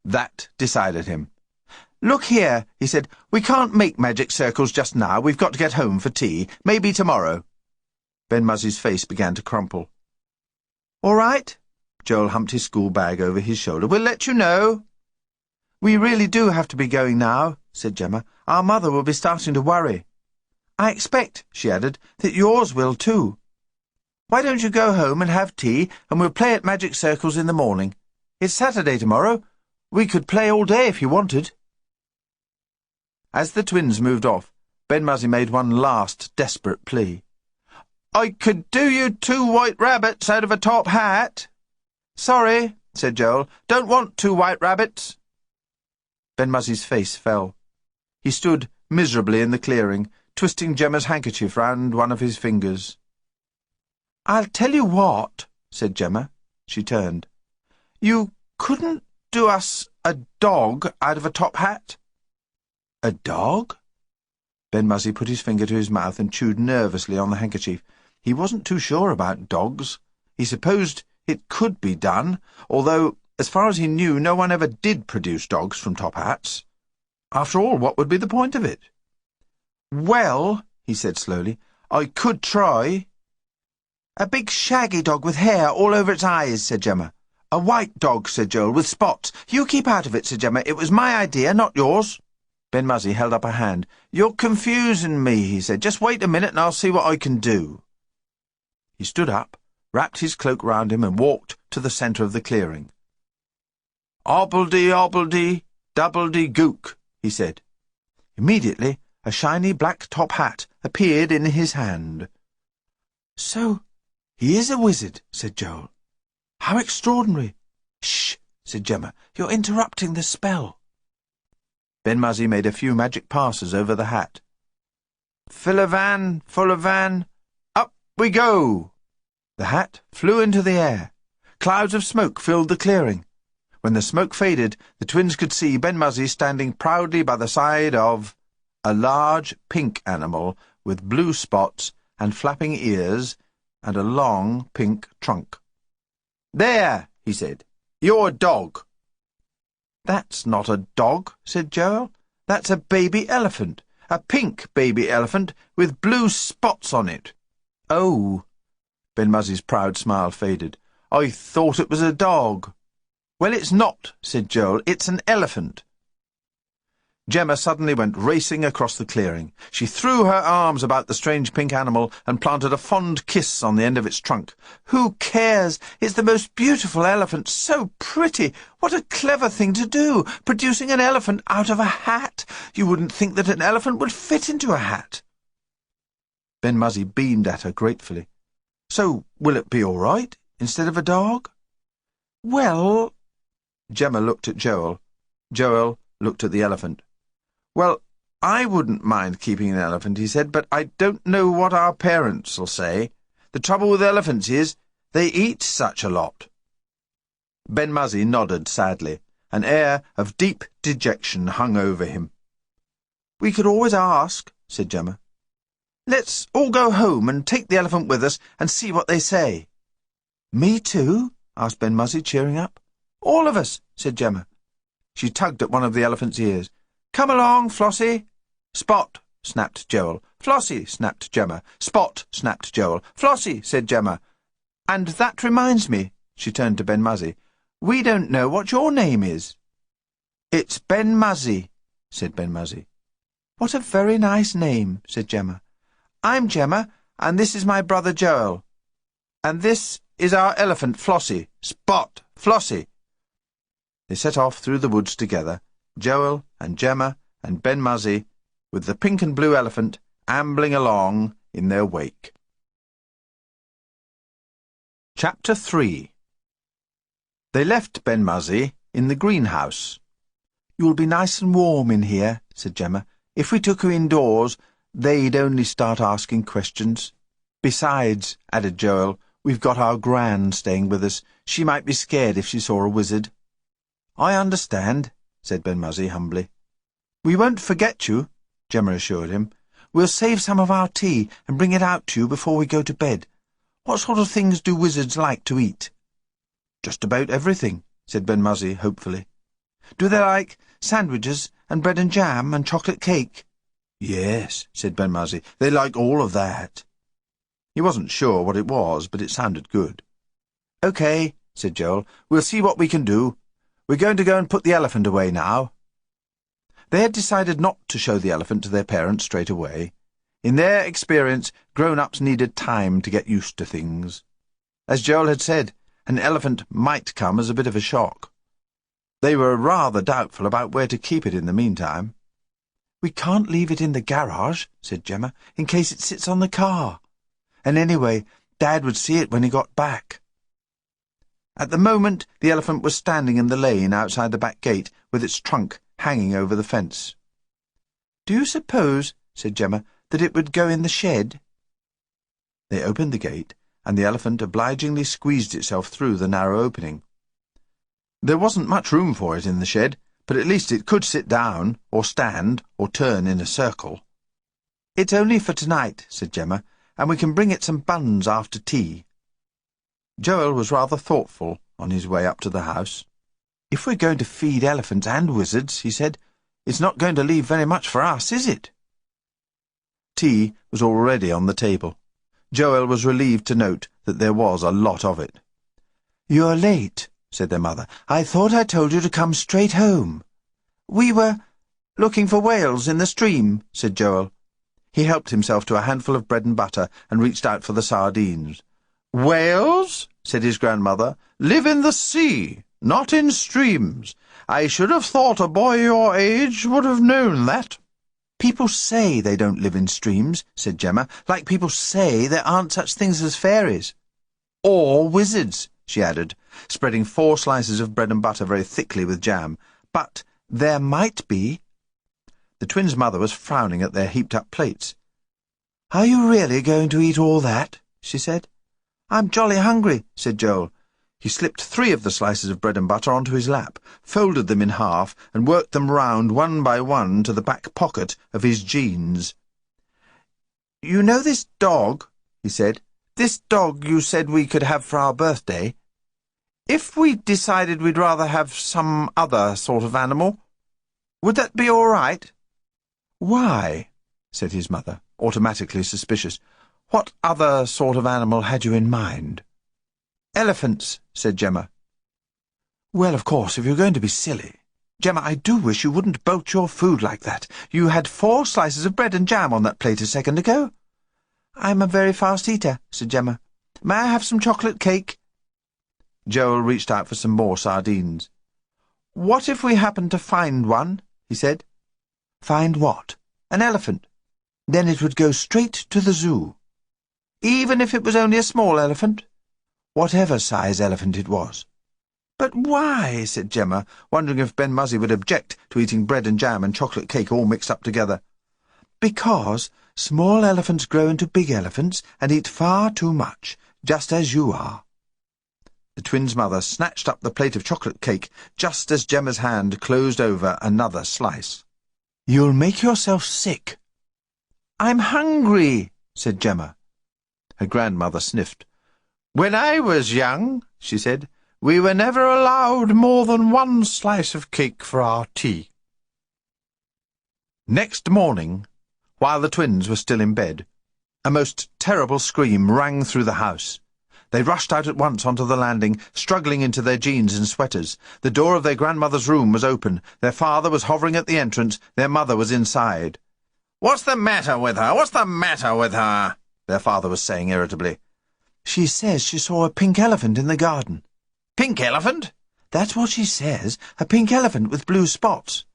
A: That decided him. Look here, he said, we can't make magic circles just now. We've got to get home for tea. Maybe tomorrow. Ben-Muzzy's face began to crumple. All right. Joel humped his school bag over his shoulder. We'll let you know. We really do have to be going now, said Gemma. Our mother will be starting to worry. I expect, she added, that yours will too. Why don't you go home and have tea, and we'll play at magic circles in the morning? It's Saturday tomorrow. We could play all day if you wanted. As the twins moved off, Ben-Muzzy made one last desperate plea. I could do you 2 white rabbits out of a top hat. Sorry, said Joel. Don't want 2 white rabbits. Ben-Muzzy's face fell. He stood miserably in the clearing, twisting Gemma's handkerchief round one of his fingers. I'll tell you what, said Gemma. She turned. You couldn't do us a dog out of a top hat? A dog? Ben-Muzzy put his finger to his mouth and chewed nervously on the handkerchief. He wasn't too sure about dogs. He supposed it could be done, although, as far as he knew, no one ever did produce dogs from top hats. After all, what would be the point of it? Well, he said slowly, I could try. A big shaggy dog with hair all over its eyes, said Gemma. A white dog, said Joel, with spots. You keep out of it, said Gemma. It was my idea, not yours. Ben-Muzzy held up a hand. You're confusing me, he said. Just wait a minute and I'll see what I can do. He stood up, wrapped his cloak round him and walked to the centre of the clearing. Obbledy, doubledy-gook, he said. Immediately, a shiny black top hat appeared in his hand. So, he is a wizard, said Joel. How extraordinary. Shh, said Gemma. You're interrupting the spell. Ben-Muzzy made a few magic passes over the hat. Fill-a-van, full-a-van, up we go! The hat flew into the air. Clouds of smoke filled the clearing. When the smoke faded, the twins could see Ben-Muzzy standing proudly by the side of a large pink animal with blue spots and flapping ears and a long pink trunk. There, he said, you're a dog. That's not a dog, said Joel. That's a baby elephant. a pink baby elephant with blue spots on it." "Oh." Ben-Muzzy's proud smile faded. "I thought it was a dog." "Well, it's not," said Joel. "It's an elephant." Gemma suddenly went racing across the clearing. She threw her arms about the strange pink animal and planted a fond kiss on the end of its trunk. "Who cares? It's the most beautiful elephant, so pretty. What a clever thing to do, producing an elephant out of a hat. You wouldn't think that an elephant would fit into a hat." Ben-Muzzy beamed at her gratefully. "So will it be all right, instead of a dog?" "Well—" Gemma looked at Joel. Joel looked at the elephant. "Well, I wouldn't mind keeping an elephant," he said, "but I don't know what our parents'll say. The trouble with elephants is they eat such a lot." Ben-Muzzy nodded sadly. An air of deep dejection hung over him. "We could always ask," said Gemma. "Let's all go home and take the elephant with us and see what they say." "Me too?" asked Ben-Muzzy, cheering up. "All of us," said Gemma. She tugged at one of the elephant's ears. "Come along, Flossie." "Spot," snapped Joel. "Flossie," snapped Gemma. "Spot," snapped Joel. "Flossie," said Gemma. "And that reminds me," she turned to Ben-Muzzy, "we don't know what your name is." "It's Ben-Muzzy," said Ben-Muzzy. "What a very nice name," said Gemma. "I'm Gemma, and this is my brother Joel. And this is our elephant, Flossie. Spot, Flossie." They set off through the woods together, Joel and Gemma and Ben-Muzzy, with the pink and blue elephant ambling along in their wake. Chapter 3. They left Ben-Muzzy in the greenhouse. "You'll be nice and warm in here," said Gemma. "If we took you indoors, they'd only start asking questions. Besides," added Joel, "we've got our Gran staying with us. She might be scared if she saw a wizard." "I understand," said Ben-Muzzy humbly. "We won't forget you," Gemma assured him. "We'll save some of our tea and bring it out to you before we go to bed. What sort of things do wizards like to eat?" "Just about everything," said Ben-Muzzy hopefully. "Do they like sandwiches and bread and jam and chocolate cake?" "Yes," said Ben-Muzzy, "they like all of that." He wasn't sure what it was, but it sounded good. "OK," said Joel, "we'll see what we can do. We're going to go and put the elephant away now." They had decided not to show the elephant to their parents straight away. In their experience, grown-ups needed time to get used to things. As Joel had said, an elephant might come as a bit of a shock. They were rather doubtful about where to keep it in the meantime. "We can't leave it in the garage," said Gemma, "in case it sits on the car. And anyway, Dad would see it when he got back." At the moment, the elephant was standing in the lane outside the back gate, with its trunk hanging over the fence. "Do you suppose," said Gemma, "that it would go in the shed?" They opened the gate, and the elephant obligingly squeezed itself through the narrow opening. There wasn't much room for it in the shed, but at least it could sit down, or stand, or turn in a circle. "It's only for tonight," said Gemma, "and we can bring it some buns after tea." Joel was rather thoughtful on his way up to the house. "If we're going to feed elephants and wizards," he said, "it's not going to leave very much for us, is it?" Tea was already on the table. Joel was relieved to note that there was a lot of it. "You're late," said their mother. "I thought I told you to come straight home." "We were looking for whales in the stream," said Joel. He helped himself to a handful of bread and butter and reached out for the sardines. "Whales," said his grandmother, "live in the sea, not in streams. I should have thought a boy your age would have known that." "People say they don't live in streams," said Gemma, "like people say there aren't such things as fairies." "Or wizards," she added, spreading 4 slices of bread and butter very thickly with jam. "But there might be." The twins' mother was frowning at their heaped-up plates. "Are you really going to eat all that?" she said. "I'm jolly hungry," said Joel. He slipped 3 of the slices of bread and butter onto his lap, folded them in half, and worked them round one by one to the back pocket of his jeans. "You know this dog," he said, "this dog you said we could have for our birthday? If we decided we'd rather have some other sort of animal, would that be all right?" "Why?" said his mother, automatically suspicious. "What other sort of animal had you in mind?" "Elephants," said Gemma. "Well, of course, if you're going to be silly. Gemma, I do wish you wouldn't bolt your food like that. You had 4 slices of bread and jam on that plate a second ago." "I'm a very fast eater," said Gemma. "May I have some chocolate cake?" Joel reached out for some more sardines. "What if we happened to find one?" he said. "Find what?" "An elephant. Then it would go straight to the zoo. Even if it was only a small elephant? Whatever size elephant it was." "But why?" said Gemma, wondering if Ben-Muzzy would object to eating bread and jam and chocolate cake all mixed up together. "Because small elephants grow into big elephants and eat far too much, just as you are." The twins' mother snatched up the plate of chocolate cake just as Gemma's hand closed over another slice. "You'll make yourself sick." "I'm hungry," said Gemma. Her grandmother sniffed. "When I was young," she said, "we were never allowed more than 1 slice of cake for our tea." Next morning, while the twins were still in bed, a most terrible scream rang through the house. They rushed out at once onto the landing, struggling into their jeans and sweaters. The door of their grandmother's room was open. Their father was hovering at the entrance. Their mother was inside. "What's the matter with her? What's the matter with her?" their father was saying irritably. "She says she saw a pink elephant in the garden." "Pink elephant?" "That's what she says. A pink elephant with blue spots."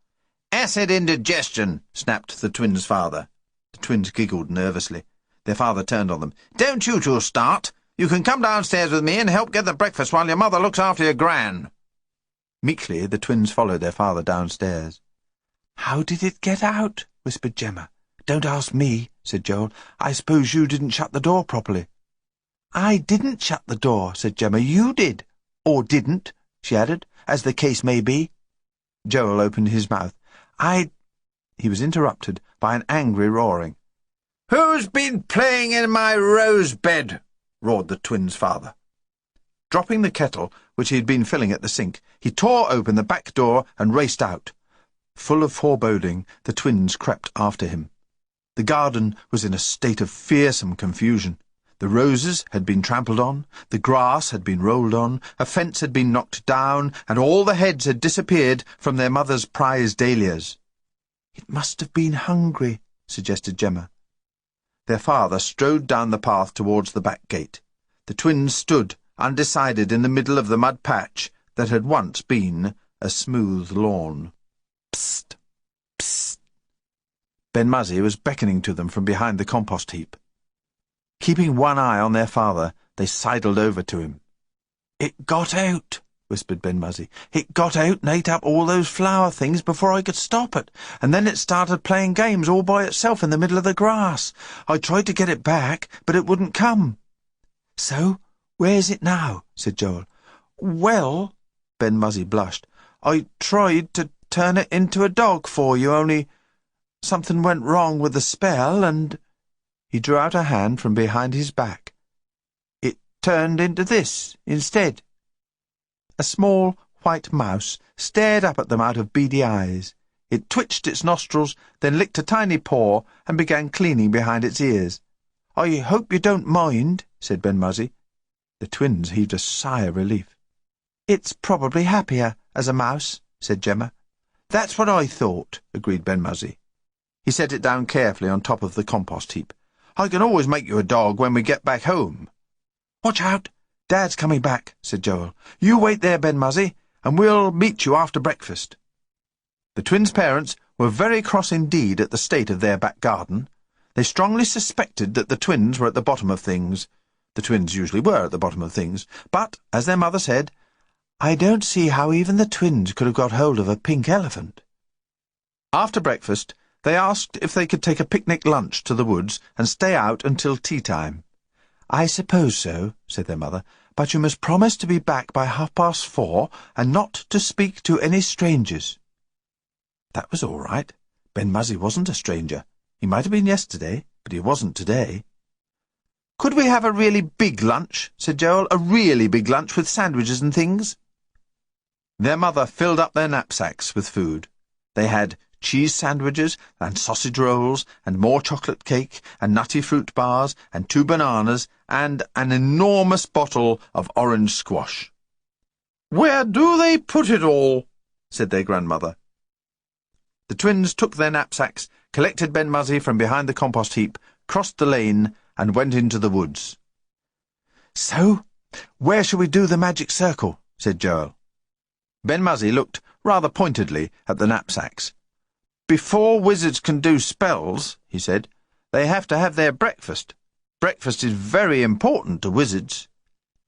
A: "Acid indigestion," snapped the twins' father. The twins giggled nervously. Their father turned on them. "Don't you two start. You can come downstairs with me and help get the breakfast while your mother looks after your gran." Meekly, the twins followed their father downstairs. "How did it get out?" whispered Gemma. "Don't ask me," said Joel. "I suppose you didn't shut the door properly." "I didn't shut the door," said Gemma. "You did. Or didn't," she added, "as the case may be." Joel opened his mouth. He was interrupted by an angry roaring. "Who's been playing in my rose bed?" roared the twins' father. Dropping the kettle, which he had been filling at the sink, he tore open the back door and raced out. Full of foreboding, the twins crept after him. The garden was in a state of fearsome confusion. The roses had been trampled on, the grass had been rolled on, a fence had been knocked down, and all the heads had disappeared from their mother's prize dahlias. "It must have been hungry," suggested Gemma. Their father strode down the path towards the back gate. The twins stood, undecided, in the middle of the mud patch that had once been a smooth lawn. "Psst! Psst!" Ben-Muzzy was beckoning to them from behind the compost heap. Keeping one eye on their father, they sidled over to him. "It got out," whispered Ben-Muzzy. "It got out and ate up all those flower things before I could stop it, and then it started playing games all by itself in the middle of the grass. I tried to get it back, but it wouldn't come." "So, where's it now?" said Joel. "Well," Ben-Muzzy blushed, "I tried to turn it into a dog for you, only something went wrong with the spell, and—" He drew out a hand from behind his back. "It turned into this instead." A small white mouse stared up at them out of beady eyes. It twitched its nostrils, then licked a tiny paw and began cleaning behind its ears. "I hope you don't mind," said Ben-Muzzy. The twins heaved a sigh of relief. "It's probably happier as a mouse," said Gemma. "That's what I thought," agreed Ben-Muzzy. He set it down carefully on top of the compost heap. "I can always make you a dog when we get back home." "Watch out! Dad's coming back," said Joel. "You wait there, Ben-Muzzy, and we'll meet you after breakfast." The twins' parents were very cross indeed at the state of their back garden. They strongly suspected that the twins were at the bottom of things. The twins usually were at the bottom of things, but, as their mother said, "I don't see how even the twins could have got hold of a pink elephant." After breakfast, they asked if they could take a picnic lunch to the woods and stay out until tea-time. "I suppose so," said their mother, "but you must promise to be back by 4:30 and not to speak to any strangers." That was all right. Ben-Muzzy wasn't a stranger. He might have been yesterday, but he wasn't today. "Could we have a really big lunch?" said Joel. "A really big lunch with sandwiches and things?" Their mother filled up their knapsacks with food. They had cheese sandwiches, and sausage rolls, and more chocolate cake, and nutty fruit bars, and 2 bananas, and an enormous bottle of orange squash. "Where do they put it all?" said their grandmother. The twins took their knapsacks, collected Ben-Muzzy from behind the compost heap, crossed the lane, and went into the woods. "So, where shall we do the magic circle?" said Joel. Ben-Muzzy looked rather pointedly at the knapsacks. "Before wizards can do spells," he said, "they have to have their breakfast. Breakfast is very important to wizards."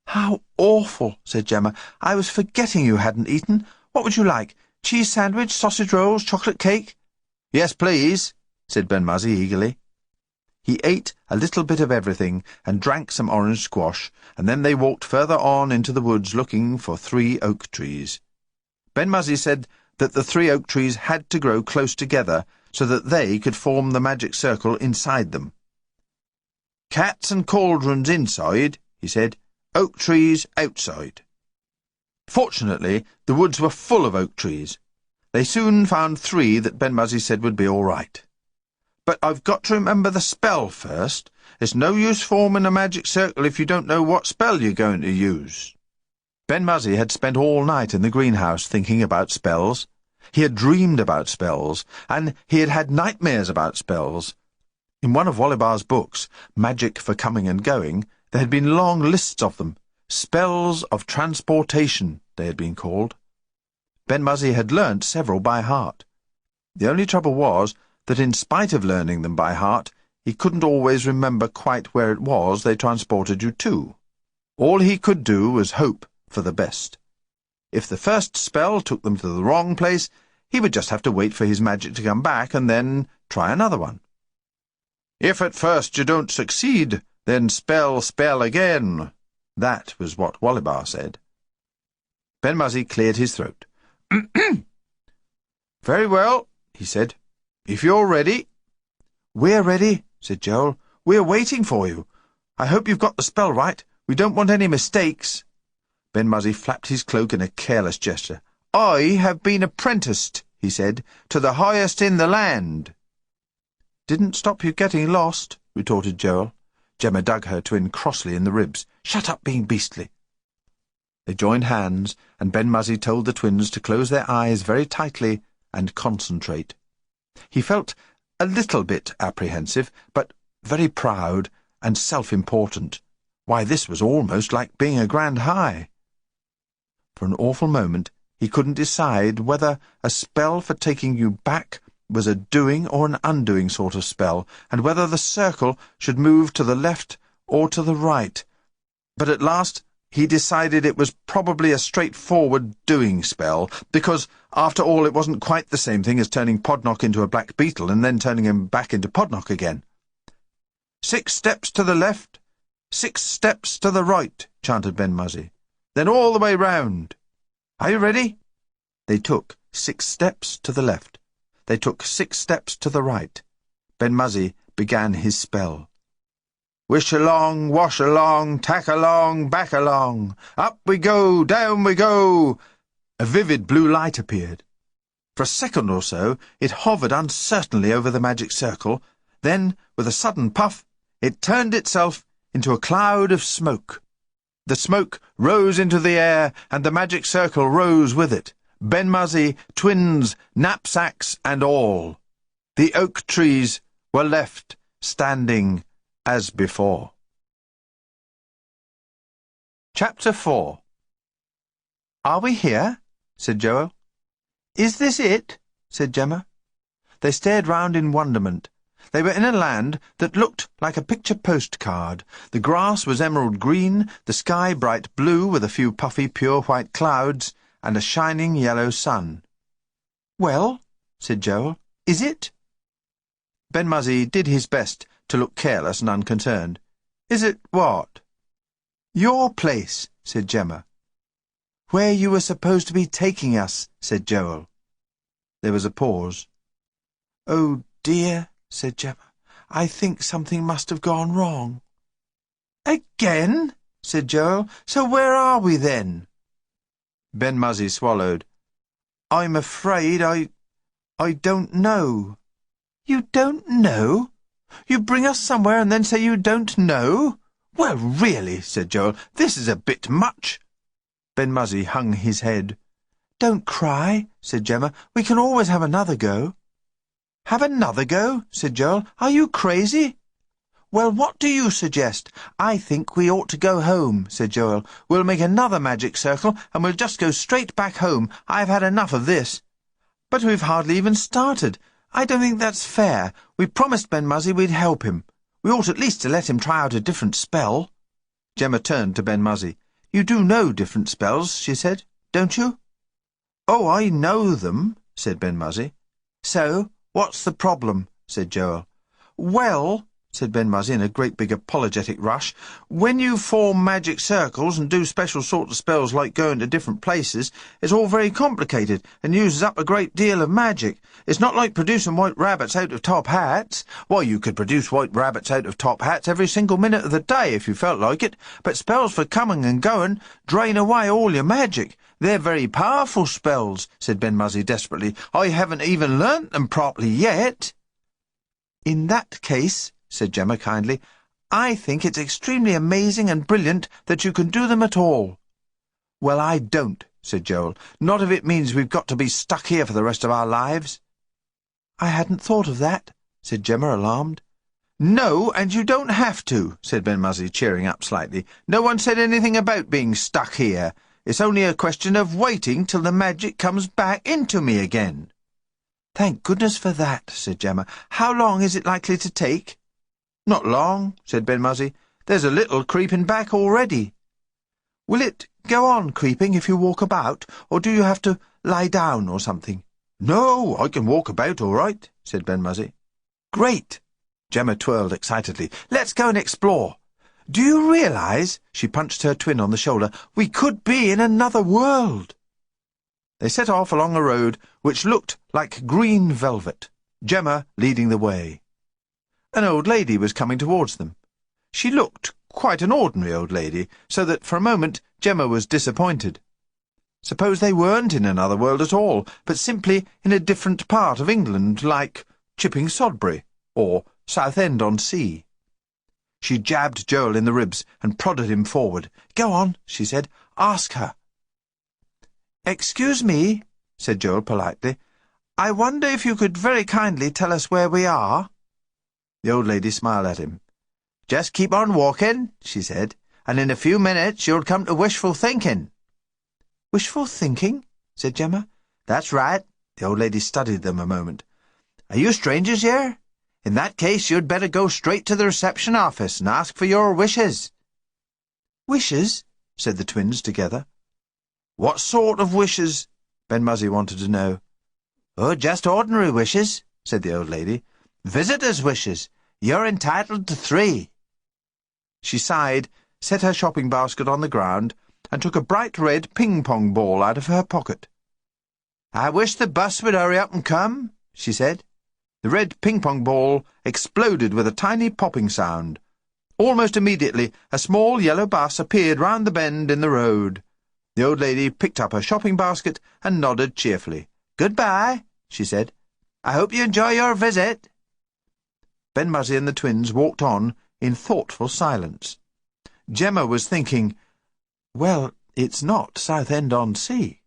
A: "How awful," said Gemma. "I was forgetting you hadn't eaten. What would you like? Cheese sandwich, sausage rolls, chocolate cake?" "Yes, please," said Ben-Muzzy eagerly. He ate a little bit of everything and drank some orange squash, and then they walked further on into the woods looking for 3 oak trees. Ben-Muzzy said that the 3 oak trees had to grow close together so that they could form the magic circle inside them. "Cats and cauldrons inside," he said, "oak trees outside." Fortunately, the woods were full of oak trees. They soon found 3 that Ben-Muzzy said would be all right. "But I've got to remember the spell first. It's no use forming a magic circle if you don't know what spell you're going to use." Ben-Muzzy had spent all night in the greenhouse thinking about spells. He had dreamed about spells, and he had had nightmares about spells. In one of Wollibar's books, Magic for Coming and Going, there had been long lists of them. Spells of transportation, they had been called. Ben-Muzzy had learnt several by heart. The only trouble was that in spite of learning them by heart, he couldn't always remember quite where it was they transported you to. All he could do was hope for the best. If the first spell took them to the wrong place, he would just have to wait for his magic to come back and then try another one. "If at first you don't succeed, then spell again." That was what Wollibar said. Ben-Muzzy cleared his throat. "Very well," he said. "If you're ready." "We're ready," said Joel. "We're waiting for you. I hope you've got the spell right. We don't want any mistakes." Ben-Muzzy flapped his cloak in a careless gesture. "I have been apprenticed," he said, "to the highest in the land." "Didn't stop you getting lost," retorted Joel. Gemma dug her twin crossly in the ribs. "Shut up being beastly." They joined hands, and Ben-Muzzy told the twins to close their eyes very tightly and concentrate. He felt a little bit apprehensive, but very proud and self-important. Why, this was almost like being a grand high. For an awful moment he couldn't decide whether a spell for taking you back was a doing or an undoing sort of spell, and whether the circle should move to the left or to the right. But at last he decided it was probably a straightforward doing spell, because, after all, it wasn't quite the same thing as turning Podnock into a black beetle and then turning him back into Podnock again. 6 steps to the left, 6 steps to the right, chanted Ben-Muzzy. Then all the way round. Are you ready? They took 6 steps to the left. They took 6 steps to the right. Ben-Muzzy began his spell. Wish along, wash along, tack along, back along. Up we go, down we go. A vivid blue light appeared. For a second or so it hovered uncertainly over the magic circle. Then, with a sudden puff, it turned itself into a cloud of smoke. The smoke rose into the air, and the magic circle rose with it. Ben-Muzzy, twins, knapsacks, and all. The oak trees were left standing as before. Chapter 4. "Are we here?" said Joel. "Is this it?" said Gemma. They stared round in wonderment. They were in a land that looked like a picture postcard. The grass was emerald green, the sky bright blue with a few puffy pure white clouds, and a shining yellow sun. "Well," said Joel, "is it?" Ben-Muzzy did his best to look careless and unconcerned. "Is it what?" "Your place," said Gemma. "Where you were supposed to be taking us," said Joel. There was a pause. "Oh, dear," said Gemma. "I think something must have gone wrong." "Again?" said Joel. "So where are we then?" Ben-Muzzy swallowed. "I'm afraid I don't know. You don't know? You bring us somewhere and then say you don't know? Well, really, said Joel, this is a bit much. Ben-Muzzy hung his head. Don't cry, said Gemma. We can always have another go. Have another go, said Joel. Are you crazy? Well, what do you suggest? I think we ought to go home, said Joel. We'll make another magic circle and we'll just go straight back home. I've had enough of this. But we've hardly even started. I don't think that's fair. We promised Ben-Muzzy we'd help him. We ought at least to let him try out a different spell. Gemma turned to Ben-Muzzy. You do know different spells, she said, don't you? Oh, I know them, said Ben-Muzzy. So, what's the problem? Said Joel. Well, said Ben-Muzzy in a great big apologetic rush, when you form magic circles and do special sorts of spells like going to different places, it's all very complicated and uses up a great deal of magic. It's not like producing white rabbits out of top hats. Why, you could produce white rabbits out of top hats every single minute of the day if you felt like it, but spells for coming and going drain away all your magic. They're very powerful spells, said Ben-Muzzy desperately. I haven't even learnt them properly yet. In that case, said Gemma kindly, I think it's extremely amazing and brilliant that you can do them at all. Well, I don't, said Joel. Not if it means we've got to be stuck here for the rest of our lives. I hadn't thought of that, said Gemma, alarmed. No, and you don't have to, said Ben-Muzzy, cheering up slightly. No one said anything about being stuck here. It's only a question of waiting till the magic comes back into me again. Thank goodness for that, said Gemma. How long is it likely to take? Not long, said Ben-Muzzy. There's a little creeping back already. Will it go on creeping if you walk about, or do you have to lie down or something? No, I can walk about all right, said Ben-Muzzy. Great! Gemma twirled excitedly. Let's go and explore. Do you realise, she punched her twin on the shoulder, we could be in another world? They set off along a road which looked like green velvet, Gemma leading the way. An old lady was coming towards them. She looked quite an ordinary old lady, so that for a moment Gemma was disappointed. Suppose they weren't in another world at all, but simply in a different part of England, like Chipping Sodbury or Southend-on-Sea. She jabbed Joel in the ribs and prodded him forward. Go on, she said. Ask her. Excuse me, said Joel politely. I wonder if you could very kindly tell us where we are? The old lady smiled at him. Just keep on walking, she said, and in a few minutes you'll come to wishful thinking. Wishful thinking? Said Gemma. That's right. The old lady studied them a moment. Are you strangers here? In that case you'd better go straight to the reception office and ask for your wishes. Wishes? Said the twins together. What sort of wishes? Ben-Muzzy wanted to know. Oh, just ordinary wishes, said the old lady. Visitors' wishes. You're entitled to 3. She sighed, set her shopping basket on the ground, and took a bright red ping-pong ball out of her pocket. I wish the bus would hurry up and come, she said. The red ping-pong ball exploded with a tiny popping sound. Almost immediately, a small yellow bus appeared round the bend in the road. The old lady picked up her shopping basket and nodded cheerfully. Goodbye, she said. I hope you enjoy your visit. Ben-Muzzy and the twins walked on in thoughtful silence. Gemma was thinking, well, it's not Southend-on-Sea.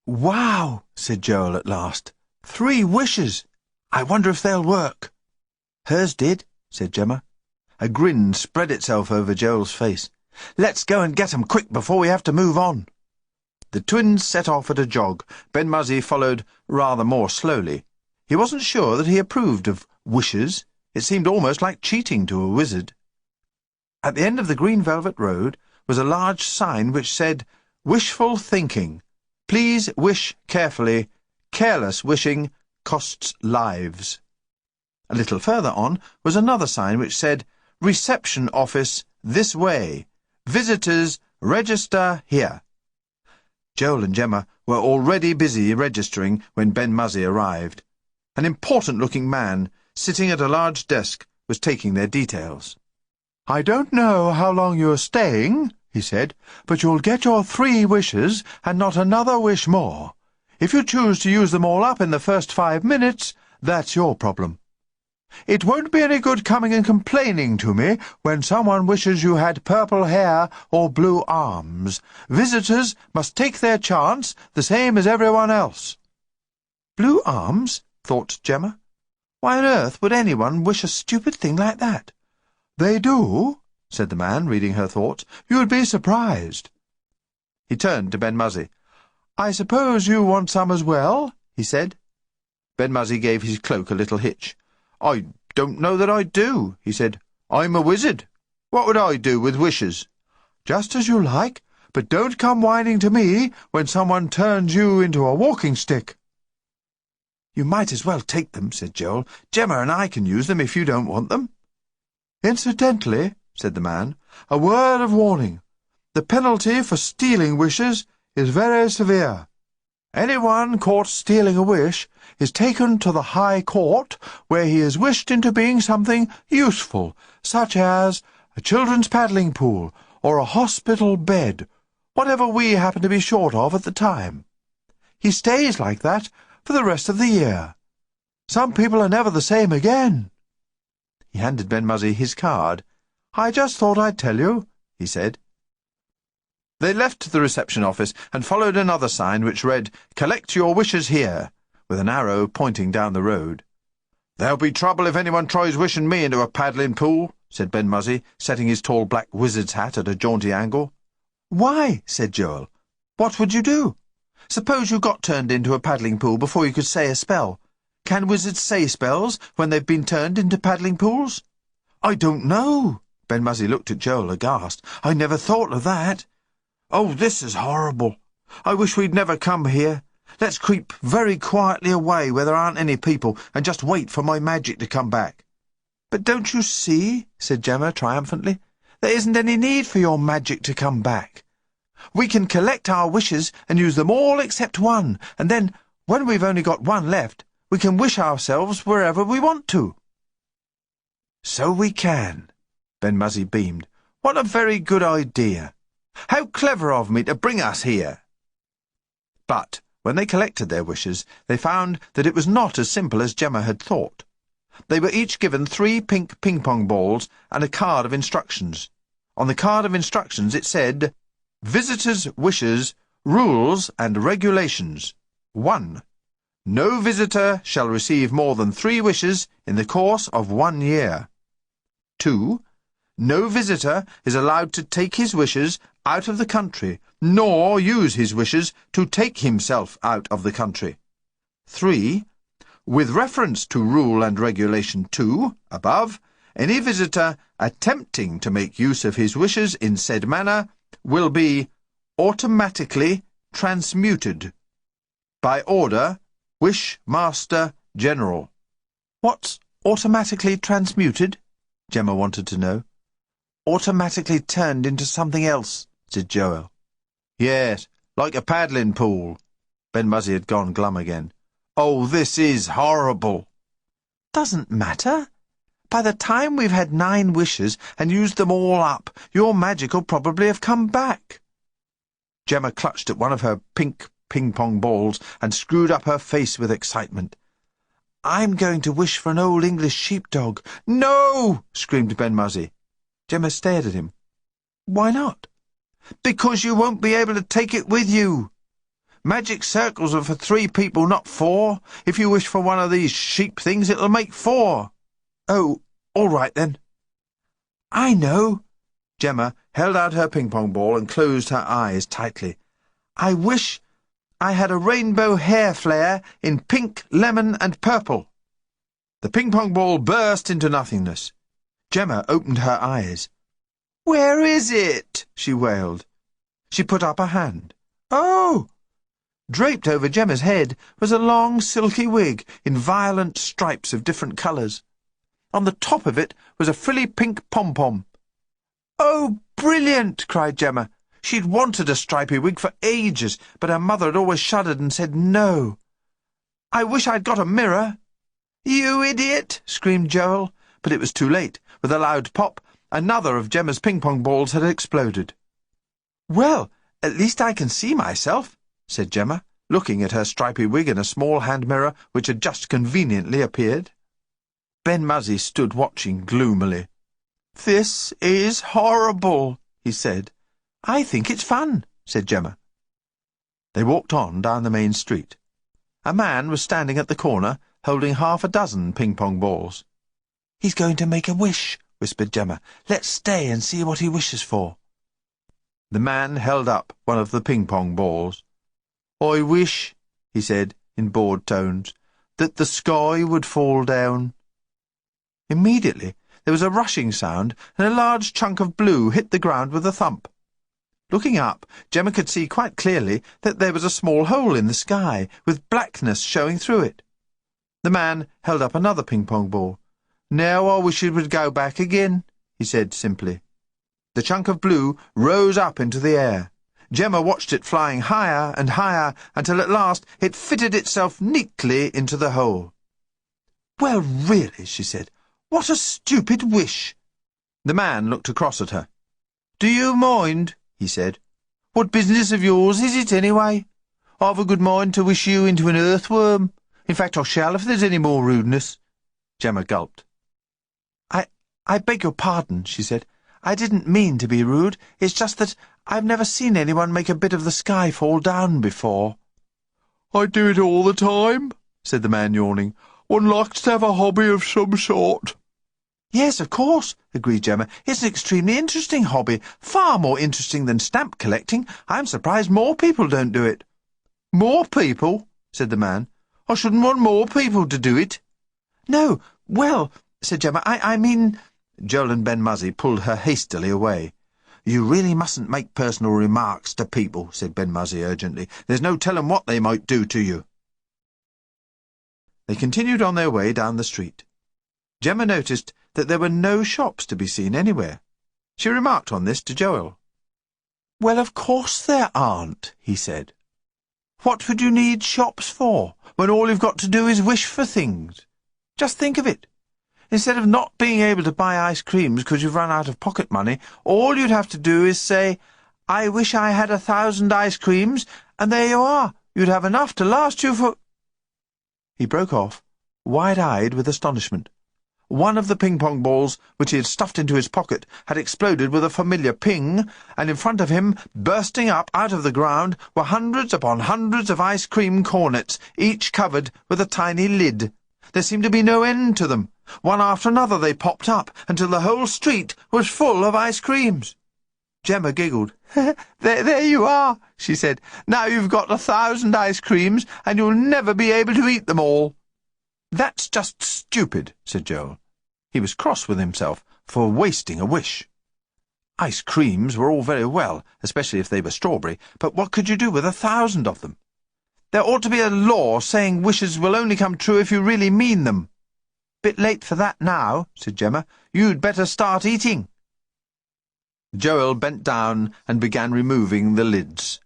A: Wow, said Joel at last. 3 wishes. I wonder if they'll work. Hers did, said Gemma. A grin spread itself over Joel's face. Let's go and get 'em quick before we have to move on. The twins set off at a jog. Ben-Muzzy followed rather more slowly. He wasn't sure that he approved of wishes. It seemed almost like cheating to a wizard. At the end of the green velvet road was a large sign which said, Wishful thinking. Please wish carefully. Careless wishing costs lives. A little further on was another sign which said, Reception office this way. Visitors register here. Joel and Gemma were already busy registering when Ben-Muzzy arrived. An important-looking man, sitting at a large desk, was taking their details. I don't know how long you're staying, he said, but you'll get your 3 wishes and not another wish more. If you choose to use them all up in the first 5 minutes, that's your problem. It won't be any good coming and complaining to me when someone wishes you had purple hair or blue arms. Visitors must take their chance, the same as everyone else. Blue arms? Thought Gemma. Why on earth would anyone wish a stupid thing like that? They do, said the man, reading her thoughts. You'd be surprised. He turned to Ben-Muzzy. I suppose you want some as well? He said. Ben-Muzzy gave his cloak a little hitch. I don't know that I do, he said. I'm a wizard. What would I do with wishes? Just as you like, but don't come whining to me when someone turns you into a walking stick. You might as well take them, said Joel. Gemma and I can use them if you don't want them. Incidentally, said the man, a word of warning. The penalty for stealing wishes is very severe. Anyone caught stealing a wish is taken to the High Court, where he is wished into being something useful, such as a children's paddling pool or a hospital bed, whatever we happen to be short of at the time. He stays like that for the rest of the year. Some people are never the same again. He handed Ben-Muzzy his card. I just thought I'd tell you, he said. They left the reception office and followed another sign which read, Collect your wishes here, with an arrow pointing down the road. There'll be trouble if anyone tries wishing me into a paddling pool, said Ben-Muzzy, setting his tall black wizard's hat at a jaunty angle. Why? Said Joel. What would you do? Suppose you got turned into a paddling pool before you could say a spell. Can wizards say spells when they've been turned into paddling pools? I don't know. Ben-Muzzy looked at Joel aghast. I never thought of that. Oh, this is horrible. I wish we'd never come here. Let's creep very quietly away where there aren't any people and just wait for my magic to come back. But don't you see, said Gemma triumphantly, there isn't any need for your magic to come back. We can collect our wishes and use them all except one, and then, when we've only got one left, we can wish ourselves wherever we want to. So we can. Ben-Muzzy beamed. What a very good idea. How clever of me to bring us here. But when they collected their wishes, they found that it was not as simple as Gemma had thought. They were each given 3 pink ping-pong balls and a card of instructions. On the card of instructions it said, Visitors' wishes, rules and regulations. 1. No visitor shall receive more than 3 wishes in the course of 1 year. 2. No visitor is allowed to take his wishes out of the country, nor use his wishes to take himself out of the country. 3. With reference to Rule and Regulation 2, above, any visitor attempting to make use of his wishes in said manner will be automatically transmuted. By order, Wish Master General. What's automatically transmuted? Gemma wanted to know. Automatically turned into something else, said Joel. Yes, like a paddling pool. Ben-Muzzy had gone glum again. Oh, this is horrible. Doesn't matter. By the time we've had 9 wishes and used them all up, your magic'll probably have come back. Gemma clutched at one of her pink ping-pong balls and screwed up her face with excitement. I'm going to wish for an old English sheepdog. No! Screamed Ben-Muzzy. Gemma stared at him. Why not? Because you won't be able to take it with you. Magic circles are for 3 people, not 4. If you wish for one of these sheep things, it'll make 4. Oh, all right then. I know. Gemma held out her ping-pong ball and closed her eyes tightly. I wish I had a rainbow hair flare in pink, lemon and purple. The ping-pong ball burst into nothingness. Gemma opened her eyes. Where is it? She wailed. She put up a hand. Oh! Draped over Gemma's head was a long, silky wig in violent stripes of different colours. On the top of it was a frilly pink pom-pom. Oh, brilliant! Cried Gemma. She'd wanted a stripy wig for ages, but her mother had always shuddered and said no. I wish I'd got a mirror. You idiot! Screamed Joel, but it was too late. With a loud pop, another of Gemma's ping-pong balls had exploded. Well, at least I can see myself, said Gemma. looking at her stripy wig in a small hand mirror which had just conveniently appeared. Ben-Muzzy stood watching gloomily. "This is horrible," he said. "I think it's fun," said Gemma. They walked on down the main street. A man was standing at the corner, holding half a dozen ping-pong balls. "He's going to make a wish," whispered Gemma. "Let's stay and see what he wishes for." The man held up one of the ping-pong balls. "I wish," he said in bored tones, "that the sky would fall down." Immediately there was a rushing sound, and a large chunk of blue hit the ground with a thump. Looking up, Gemma could see quite clearly that there was a small hole in the sky, with blackness showing through it. The man held up another ping-pong ball. "Now I wish it would go back again," he said simply. The chunk of blue rose up into the air. Gemma watched it flying higher and higher until at last it fitted itself neatly into the hole. "Well, really," she said, "what a stupid wish!" The man looked across at her. "Do you mind?" he said. "What business of yours is it, anyway? I've a good mind to wish you into an earthworm. In fact, I shall if there's any more rudeness." Gemma gulped. I beg your pardon," she said. "I didn't mean to be rude. It's just that I've never seen anyone make a bit of the sky fall down before." "I do it all the time," said the man, yawning. "One likes to have a hobby of some sort." "Yes, of course," agreed Gemma. "It's an extremely interesting hobby, far more interesting than stamp collecting. I'm surprised more people don't do it." "More people?" said the man. "I shouldn't want more people to do it." "No, well," said Gemma, I mean—" Joel and Ben-Muzzy pulled her hastily away. "You really mustn't make personal remarks to people," said Ben-Muzzy urgently. "There's no telling what they might do to you." They continued on their way down the street. Gemma noticed that there were no shops to be seen anywhere. She remarked on this to Joel. "Well, of course there aren't," he said. "What would you need shops for, when all you've got to do is wish for things? Just think of it. Instead of not being able to buy ice creams because you've run out of pocket money, all you'd have to do is say, 'I wish I had 1,000 ice creams,' and there you are. You'd have enough to last you for—" He broke off, wide-eyed with astonishment. One of the ping-pong balls, which he had stuffed into his pocket, had exploded with a familiar ping, and in front of him, bursting up out of the ground, were hundreds upon hundreds of ice cream cornets, each covered with a tiny lid. There seemed to be no end to them. One after another they popped up, until the whole street was full of ice creams. Gemma giggled. There you are," she said. "Now you've got 1,000 ice creams, and you'll never be able to eat them all." "That's just stupid," said Joel. He was cross with himself for wasting a wish. Ice creams were all very well, especially if they were strawberry, but what could you do with 1,000 of them? There ought to be a law saying wishes will only come true if you really mean them. "Bit late for that now," said Gemma. "You'd better start eating." Joel bent down and began removing the lids.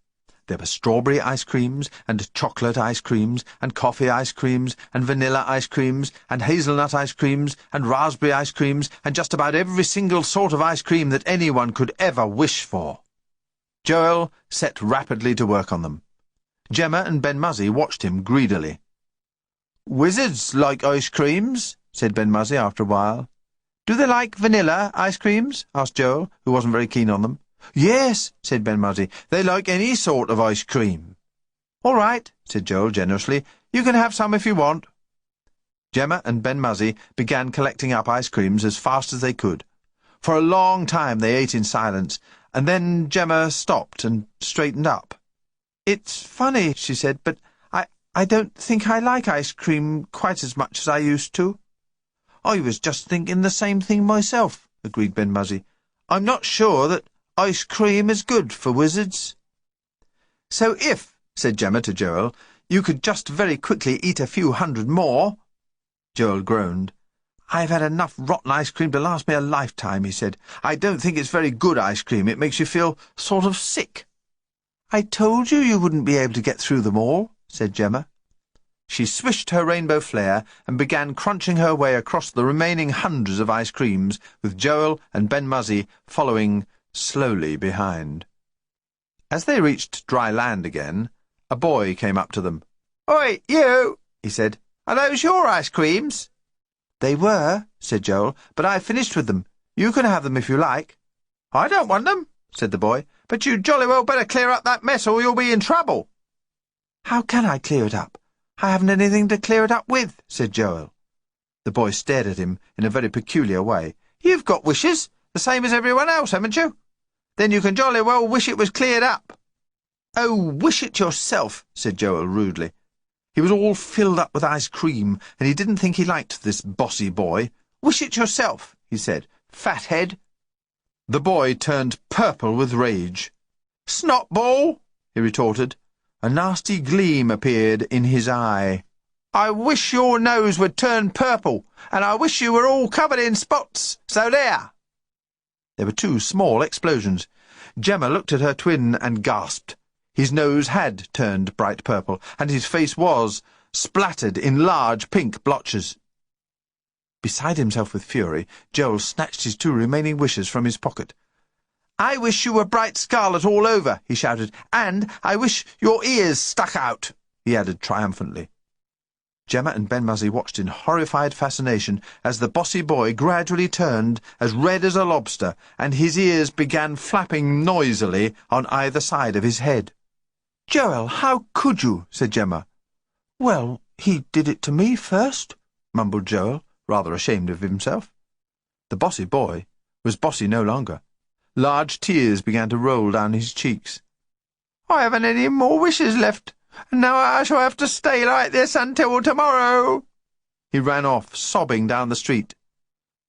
A: There were strawberry ice creams, and chocolate ice creams, and coffee ice creams, and vanilla ice creams, and hazelnut ice creams, and raspberry ice creams, and just about every single sort of ice cream that anyone could ever wish for. Joel set rapidly to work on them. Gemma and Ben-Muzzy watched him greedily. "Wizards like ice creams," said Ben-Muzzy after a while. "Do they like vanilla ice creams?" asked Joel, who wasn't very keen on them. "Yes," said Ben-Muzzy. "They like any sort of ice cream." "All right," said Joel generously. "You can have some if you want." Gemma and Ben-Muzzy began collecting up ice creams as fast as they could. For a long time they ate in silence, and then Gemma stopped and straightened up. "It's funny," she said, "but I don't think I like ice cream quite as much as I used to." "I was just thinking the same thing myself," agreed Ben-Muzzy. "I'm not sure that ice cream is good for wizards." "So if," said Gemma to Joel, "you could just very quickly eat a few hundred more—" Joel groaned. "I've had enough rotten ice cream to last me a lifetime," he said. "I don't think it's very good ice cream. It makes you feel sort of sick." "I told you wouldn't be able to get through them all," said Gemma. She swished her rainbow flare and began crunching her way across the remaining hundreds of ice creams, with Joel and Ben-Muzzy following slowly behind. As they reached dry land again, A boy came up to them. "Oi, you," he said. "Are those your ice creams?" "They were," said Joel, "but I've finished with them. You can have them if you like." "I don't want them," said the boy, "but you jolly well better clear up that mess or you'll be in trouble." "How can I clear it up? I haven't anything to clear it up with," said Joel. The boy stared at him in a very peculiar way. "You've got wishes, the same as everyone else, haven't you? Then you can jolly well wish it was cleared up." "Oh, wish it yourself," said Joel rudely. He was all filled up with ice cream, and he didn't think he liked this bossy boy. "Wish it yourself," he said, "fathead." The boy turned purple with rage. "Snotball," he retorted. A nasty gleam appeared in his eye. "I wish your nose would turn purple, and I wish you were all covered in spots, so there!" There were two small explosions. Gemma looked at her twin and gasped. His nose had turned bright purple, and his face was splattered in large pink blotches. Beside himself with fury, Joel snatched his two remaining wishes from his pocket. "I wish you were bright scarlet all over," he shouted, "and I wish your ears stuck out," he added triumphantly. Gemma and Ben-Muzzy watched in horrified fascination as the bossy boy gradually turned as red as a lobster, and his ears began flapping noisily on either side of his head. "Joel, how could you?" said Gemma. "Well, he did it to me first," mumbled Joel, rather ashamed of himself. The bossy boy was bossy no longer. Large tears began to roll down his cheeks. "I haven't any more wishes left, and now I shall have to stay like this until tomorrow." He ran off, sobbing down the street.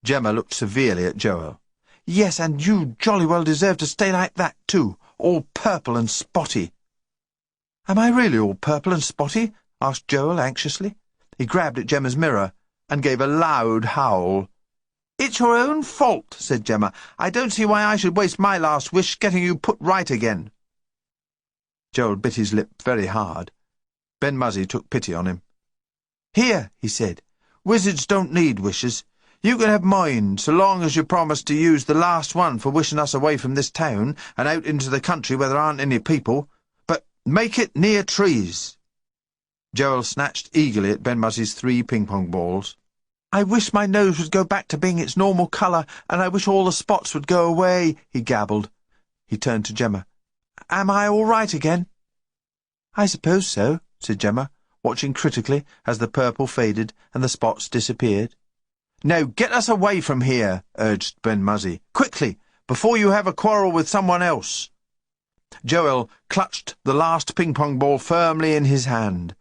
A: Gemma looked severely at Joel. "Yes, and you jolly well deserve to stay like that too, all purple and spotty." "Am I really all purple and spotty?" asked Joel anxiously. He grabbed at Gemma's mirror and gave a loud howl. "It's your own fault," said Gemma. "I don't see why I should waste my last wish getting you put right again." Joel bit his lip very hard. Ben-Muzzy took pity on him. "Here," he said, "wizards don't need wishes. You can have mine, so long as you promise to use the last one for wishing us away from this town and out into the country where there aren't any people. But make it near trees." Joel snatched eagerly at Ben-Muzzy's 3 ping-pong balls. "I wish my nose would go back to being its normal colour, and I wish all the spots would go away," he gabbled. He turned to Gemma. "Am I all right again?" "I suppose so," said Gemma, watching critically as the purple faded and the spots disappeared. "Now get us away from here," urged Ben-Muzzy. "Quickly, before you have a quarrel with someone else." Joel clutched the last ping-pong ball firmly in his hand.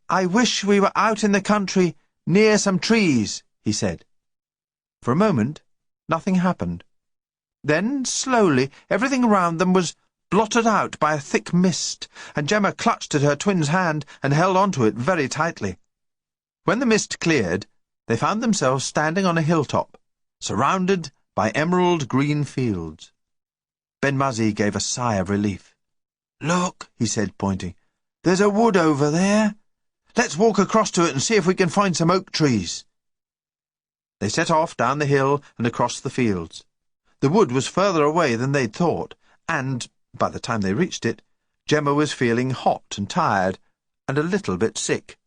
A: "I wish we were out in the country, near some trees," he said. For a moment, nothing happened. Then, slowly, everything around them was blotted out by a thick mist, and Gemma clutched at her twin's hand and held on to it very tightly. When the mist cleared, they found themselves standing on a hilltop, surrounded by emerald-green fields. Ben-Muzzy gave a sigh of relief. "Look," he said, pointing. "There's a wood over there. Let's walk across to it and see if we can find some oak trees." They set off down the hill and across the fields. The wood was further away than they'd thought, and, by the time they reached it, Gemma was feeling hot and tired and a little bit sick.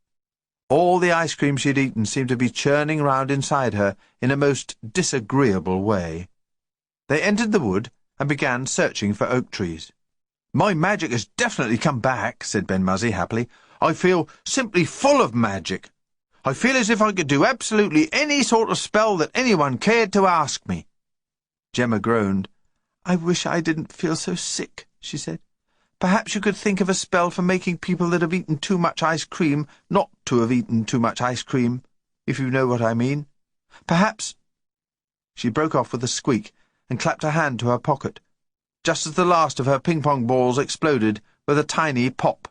A: All the ice cream she'd eaten seemed to be churning round inside her in a most disagreeable way. They entered the wood and began searching for oak trees. "My magic has definitely come back," said Ben-Muzzy happily. "I feel simply full of magic. I feel as if I could do absolutely any sort of spell that anyone cared to ask me." Gemma groaned. "I wish I didn't feel so sick," she said. "Perhaps you could think of a spell for making people that have eaten too much ice cream not to have eaten too much ice cream, if you know what I mean. Perhaps—" She broke off with a squeak and clapped her hand to her pocket, just as the last of her ping-pong balls exploded with a tiny pop.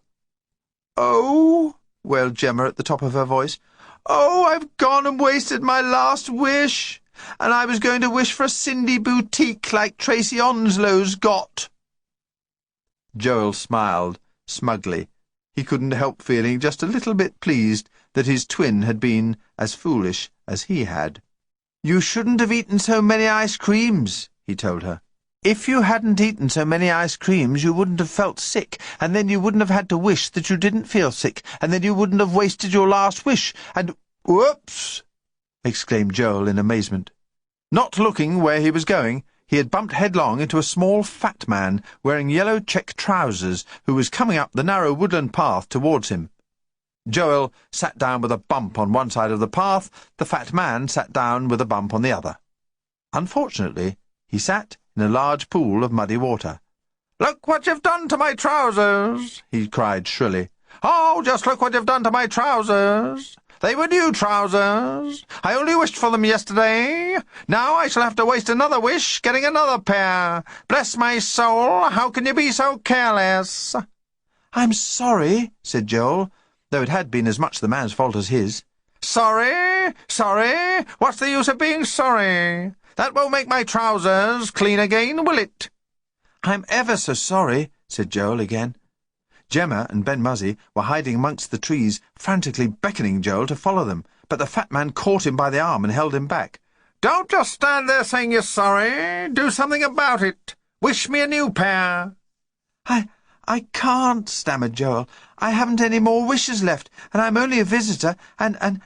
A: "Oh," wailed Gemma at the top of her voice. "Oh, I've gone and wasted my last wish, and I was going to wish for a Cindy boutique like Tracy Onslow's got." Joel smiled smugly. He couldn't help feeling just a little bit pleased that his twin had been as foolish as he had. "You shouldn't have eaten so many ice creams," he told her. If you hadn't eaten so many ice creams, you wouldn't have felt sick, and then you wouldn't have had to wish that you didn't feel sick, and then you wouldn't have wasted your last wish, and— "Whoops!" exclaimed Joel in amazement. Not looking where he was going, he had bumped headlong into a small fat man wearing yellow check trousers who was coming up the narrow woodland path towards him. Joel sat down with a bump on one side of the path. The fat man sat down with a bump on the other. Unfortunately, he sat in a large pool of muddy water. "Look what you've done to my trousers!" he cried shrilly. "Oh, just look what you've done to my trousers! They were new trousers. I only wished for them yesterday. Now I shall have to waste another wish getting another pair. Bless my soul, how can you be so careless?" "I'm sorry," said Joel, though it had been as much the man's fault as his. "Sorry? Sorry? What's the use of being sorry? That won't make my trousers clean again, will it?" "I'm ever so sorry," said Joel again. Gemma and Ben-Muzzy were hiding amongst the trees, frantically beckoning Joel to follow them, but the fat man caught him by the arm and held him back. "Don't just stand there saying you're sorry. Do something about it. Wish me a new pair." I can't," stammered Joel. "I haven't any more wishes left, and I'm only a visitor, and—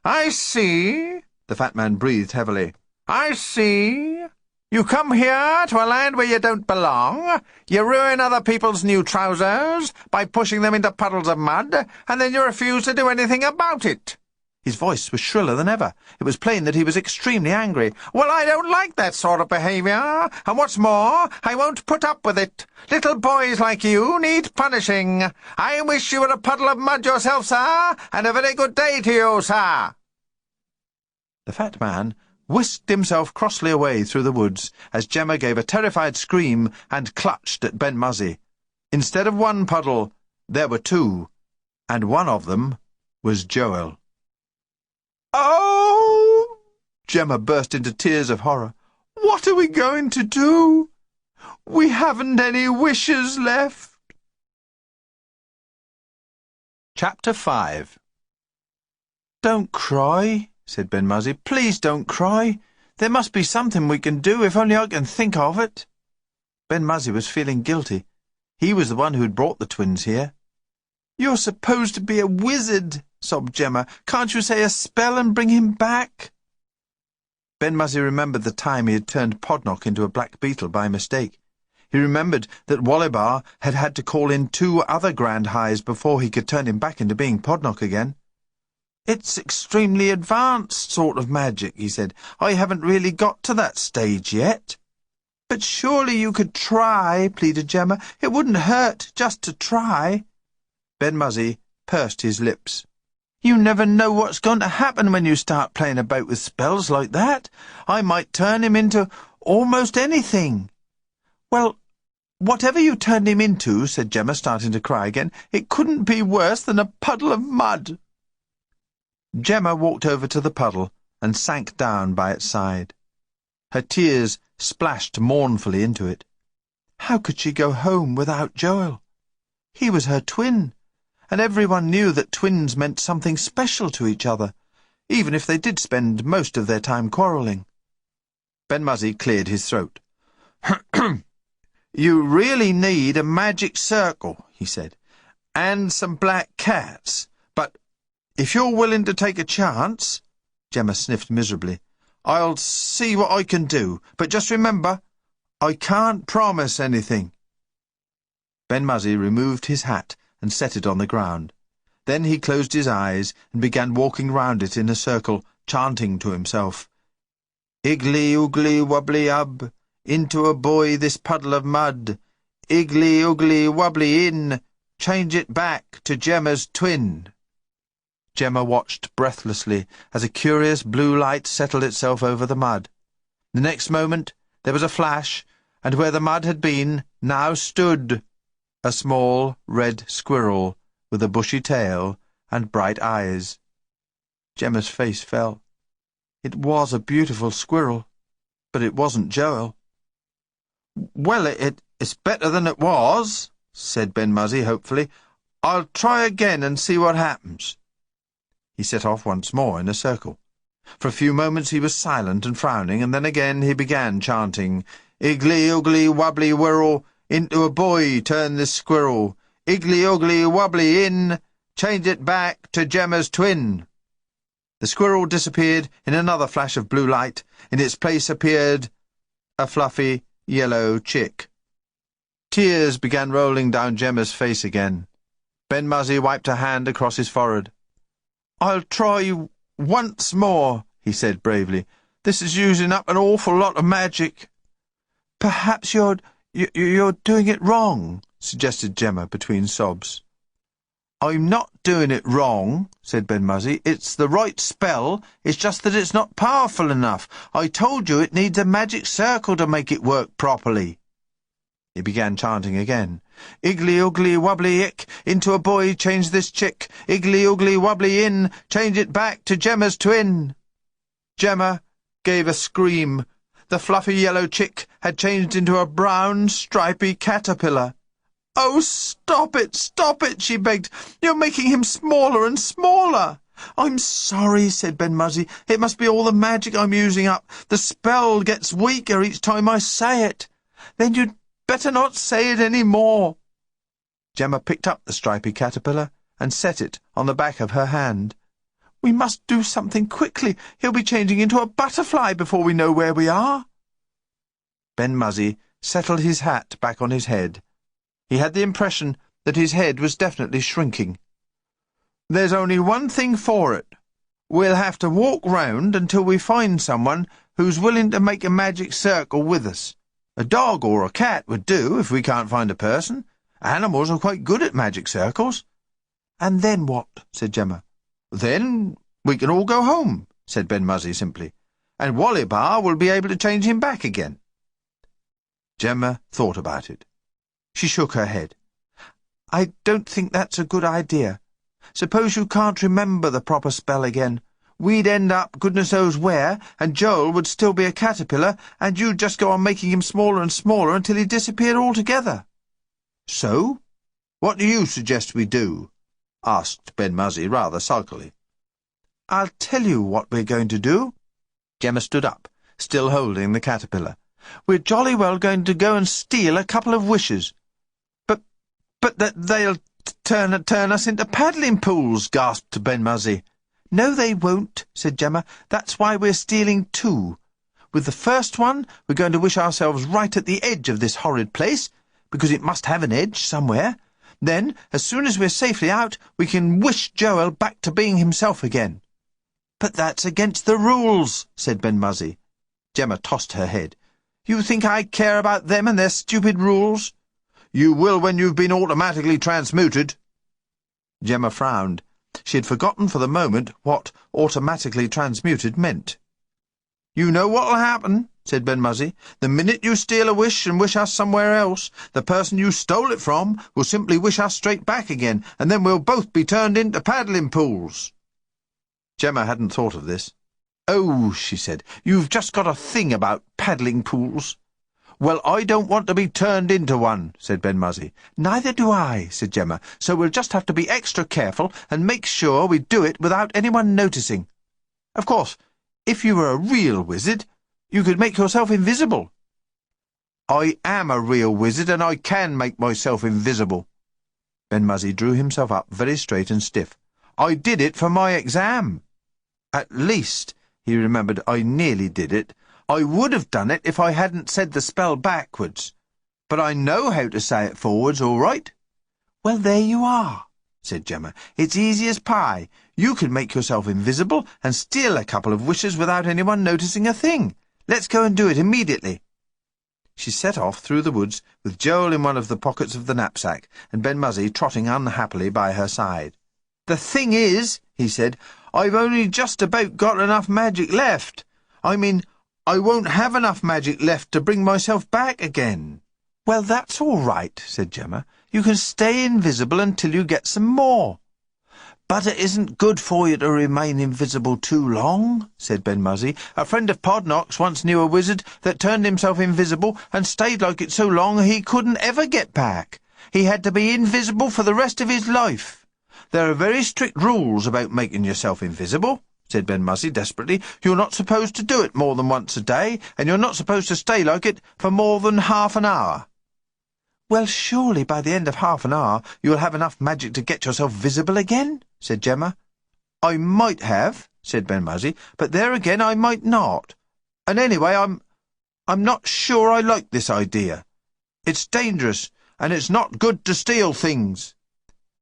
A: "I see," the fat man breathed heavily. "I see. You come here to a land where you don't belong, you ruin other people's new trousers by pushing them into puddles of mud, and then you refuse to do anything about it." His voice was shriller than ever. It was plain that he was extremely angry. "Well, I don't like that sort of behaviour, and what's more, I won't put up with it. Little boys like you need punishing. I wish you were a puddle of mud yourself, sir, and a very good day to you, sir." The fat man whisked himself crossly away through the woods as Gemma gave a terrified scream and clutched at Ben-Muzzy. Instead of one puddle, there were two, and one of them was Joel. "Oh!" Gemma burst into tears of horror. "What are we going to do? We haven't any wishes left." Chapter 5. "Don't cry," said Ben-Muzzy. "Please don't cry. There must be something we can do, if only I can think of it." Ben-Muzzy was feeling guilty. He was the one who had brought the twins here. "You're supposed to be a wizard," sobbed Gemma. "Can't you say a spell and bring him back?" Ben-Muzzy remembered the time he had turned Podnock into a black beetle by mistake. He remembered that Wollibar had had to call in 2 other grand highs before he could turn him back into being Podnock again. "It's extremely advanced sort of magic," he said. "I haven't really got to that stage yet." "But surely you could try," pleaded Gemma. "It wouldn't hurt just to try." Ben-Muzzy pursed his lips. "You never know what's going to happen when you start playing about with spells like that. I might turn him into almost anything." "Well, whatever you turned him into," said Gemma, starting to cry again, "it couldn't be worse than a puddle of mud." Gemma walked over to the puddle and sank down by its side. Her tears splashed mournfully into it. How could she go home without Joel? He was her twin, and everyone knew that twins meant something special to each other, even if they did spend most of their time quarrelling. Ben-Muzzy cleared his throat. "You really need a magic circle," he said, "and some black cats. But if you're willing to take a chance—" Gemma sniffed miserably. "I'll see what I can do, but just remember, I can't promise anything." Ben-Muzzy removed his hat and set it on the ground. Then he closed his eyes and began walking round it in a circle, chanting to himself. "Iggly, oogly, wobbly, ub, into a boy this puddle of mud. Iggly, oogly, wobbly in, change it back to Gemma's twin." Gemma watched breathlessly as a curious blue light settled itself over the mud. The next moment there was a flash, and where the mud had been now stood a small red squirrel with a bushy tail and bright eyes. Gemma's face fell. It was a beautiful squirrel, but it wasn't Joel. "Well, it's better than it was," said Ben-Muzzy hopefully. "I'll try again and see what happens." He set off once more in a circle. For a few moments he was silent and frowning, and then again he began chanting, Iggly oogly wobbly whirl, into a boy turn this squirrel. Iggly oogly wobbly in, change it back to Gemma's twin. The squirrel disappeared in another flash of blue light. In its place appeared a fluffy yellow chick. Tears began rolling down Gemma's face again. Ben-Muzzy wiped a hand across his forehead. "I'll try once more," he said bravely. "This is using up an awful lot of magic." "Perhaps you're doing it wrong," suggested Gemma between sobs. "I'm not doing it wrong," said Ben-Muzzy. "It's the right spell. It's just that it's not powerful enough. I told you it needs a magic circle to make it work properly." He began chanting again. "Iggly oogly wobbly ick, into a boy change this chick. Iggly oogly wobbly in, change it back to Gemma's twin." Gemma gave a scream. The fluffy yellow chick had changed into a brown, stripy caterpillar. "Oh, stop it, she begged. "You're making him smaller and smaller." "I'm sorry," said Ben-Muzzy. "It must be all the magic I'm using up. The spell gets weaker each time I say it." "Then you'd better not say it any more." Gemma picked up the stripy caterpillar and set it on the back of her hand. "We must do something quickly. He'll be changing into a butterfly before we know where we are." Ben-Muzzy settled his hat back on his head. He had the impression that his head was definitely shrinking. "There's only one thing for it. We'll have to walk round until we find someone who's willing to make a magic circle with us. A dog or a cat would do if we can't find a person. Animals are quite good at magic circles." "And then what?" said Gemma. "Then we can all go home," said Ben-Muzzy simply, "and Wollibar will be able to change him back again." Gemma thought about it. She shook her head. "I don't think that's a good idea. Suppose you can't remember the proper spell again. We'd end up goodness knows where, and Joel would still be a caterpillar, and you'd just go on making him smaller and smaller until he disappeared altogether." "So? What do you suggest we do?" asked Ben-Muzzy rather sulkily. "I'll tell you what we're going to do." Gemma stood up, still holding the caterpillar. "We're jolly well going to go and steal a couple of wishes." But they'll turn us into paddling pools," gasped Ben-Muzzy. "No, they won't," said Gemma. "That's why we're stealing two. With the first one, we're going to wish ourselves right at the edge of this horrid place, because it must have an edge somewhere. Then, as soon as we're safely out, we can wish Joel back to being himself again." "But that's against the rules," said Ben-Muzzy. Gemma tossed her head. "You think I care about them and their stupid rules?" "You will when you've been automatically transmuted." Gemma frowned. She had forgotten for the moment what automatically transmuted meant. "You know what'll happen," said Ben-Muzzy. "The minute you steal a wish and wish us somewhere else, the person you stole it from will simply wish us straight back again, and then we'll both be turned into paddling pools." Gemma hadn't thought of this. "Oh," she said, "you've just got a thing about paddling pools." "Well, I don't want to be turned into one," said Ben-Muzzy. "Neither do I," said Gemma, "so we'll just have to be extra careful and make sure we do it without anyone noticing. Of course, if you were a real wizard, you could make yourself invisible." "I am a real wizard, and I can make myself invisible." Ben-Muzzy drew himself up very straight and stiff. "I did it for my exam. At least," he remembered, "I nearly did it. I would have done it if I hadn't said the spell backwards. But I know how to say it forwards, all right." "Well, there you are," said Gemma. "It's easy as pie. You can make yourself invisible and steal a couple of wishes without anyone noticing a thing. Let's go and do it immediately." She set off through the woods with Joel in one of the pockets of the knapsack and Ben-Muzzy trotting unhappily by her side. "The thing is," he said, "I've only just about got enough magic left. I won't have enough magic left to bring myself back again." "Well, that's all right," said Gemma. "You can stay invisible until you get some more." "But it isn't good for you to remain invisible too long," said Ben-Muzzy. "A friend of Podnock's once knew a wizard that turned himself invisible and stayed like it so long he couldn't ever get back. He had to be invisible for the rest of his life. There are very strict rules about making yourself invisible," said Ben-Muzzy desperately. "You're not supposed to do it more than once a day, and you're not supposed to stay like it for more than half an hour." "Well, surely by the end of half an hour you'll have enough magic to get yourself visible again," said Gemma. "I might have," said Ben-Muzzy, "but there again I might not. And anyway, I'm not sure I like this idea. It's dangerous, and it's not good to steal things."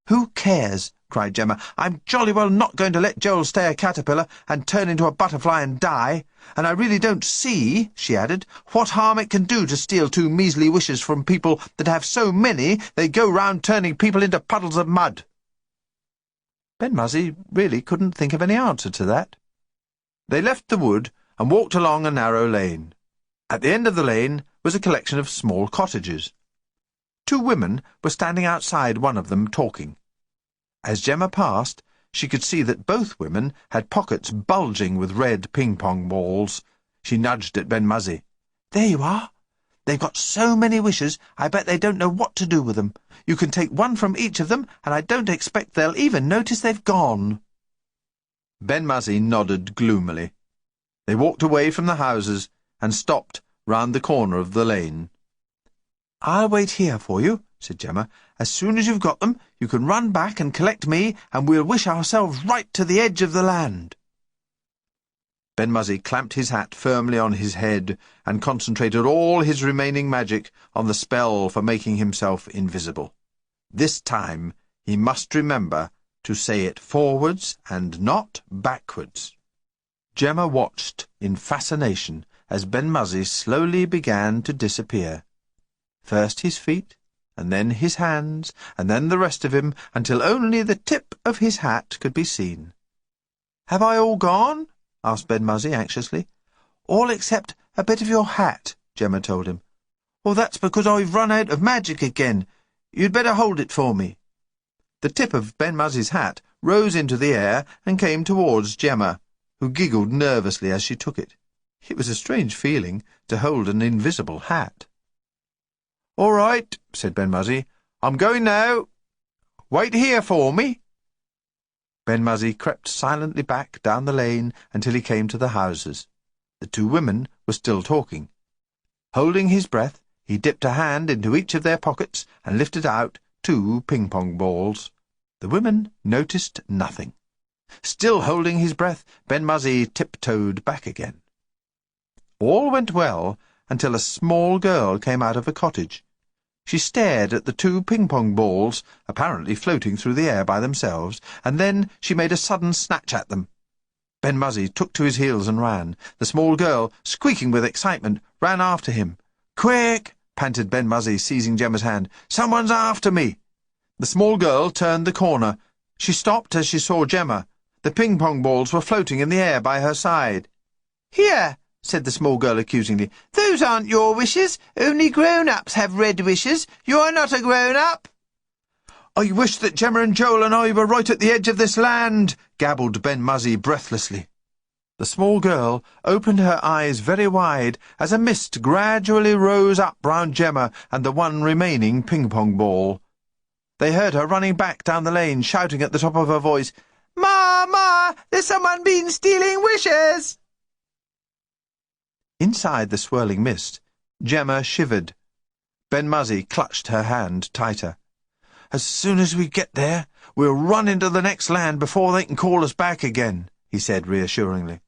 A: "Who cares?" cried Gemma. "I'm jolly well not going to let Joel stay a caterpillar and turn into a butterfly and die. And I really don't see," she added, "what harm it can do to steal 2 measly wishes from people that have so many they go round turning people into puddles of mud." Ben-Muzzy really couldn't think of any answer to that. They left the wood and walked along a narrow lane. At the end of the lane was a collection of small cottages. 2 women were standing outside one of them talking. As Gemma passed, she could see that both women had pockets bulging with red ping-pong balls. She nudged at Ben-Muzzy. "There you are. They've got so many wishes, I bet they don't know what to do with them. You can take one from each of them, and I don't expect they'll even notice they've gone." Ben-Muzzy nodded gloomily. They walked away from the houses and stopped round the corner of the lane. "I'll wait here for you," said Gemma. "As soon as you've got them, you can run back and collect me, and we'll wish ourselves right to the edge of the land." Ben-Muzzy clamped his hat firmly on his head and concentrated all his remaining magic on the spell for making himself invisible. This time he must remember to say it forwards and not backwards. Gemma watched in fascination as Ben-Muzzy slowly began to disappear. First his feet, and then his hands, and then the rest of him, until only the tip of his hat could be seen. "Have I all gone?" asked Ben-Muzzy anxiously. "All except a bit of your hat," Gemma told him. "Well, that's because I've run out of magic again. You'd better hold it for me." The tip of Ben-Muzzy's hat rose into the air and came towards Gemma, who giggled nervously as she took it. It was a strange feeling to hold an invisible hat. "All right," said Ben-Muzzy. "I'm going now. Wait here for me." Ben-Muzzy crept silently back down the lane until he came to the houses. The 2 women were still talking. Holding his breath, he dipped a hand into each of their pockets and lifted out 2 ping-pong balls. The women noticed nothing. Still holding his breath, Ben-Muzzy tiptoed back again. All went well until a small girl came out of a cottage. She stared at the 2 ping-pong balls, apparently floating through the air by themselves, and then she made a sudden snatch at them. Ben-Muzzy took to his heels and ran. The small girl, squeaking with excitement, ran after him. "Quick!" panted Ben-Muzzy, seizing Gemma's hand. "Someone's after me!" The small girl turned the corner. She stopped as she saw Gemma. The ping-pong balls were floating in the air by her side. "Here!" said the small girl accusingly. "Those aren't your wishes. Only grown-ups have red wishes. You're not a grown-up." "I wish that Gemma and Joel and I were right at the edge of this land," gabbled Ben-Muzzy breathlessly. The small girl opened her eyes very wide as a mist gradually rose up round Gemma and the one remaining ping-pong ball. They heard her running back down the lane, shouting at the top of her voice, "Ma, Ma, there's someone been stealing wishes!" Inside the swirling mist, Gemma shivered. Ben-Muzzy clutched her hand tighter. "As soon as we get there, we'll run into the next land before they can call us back again," he said reassuringly.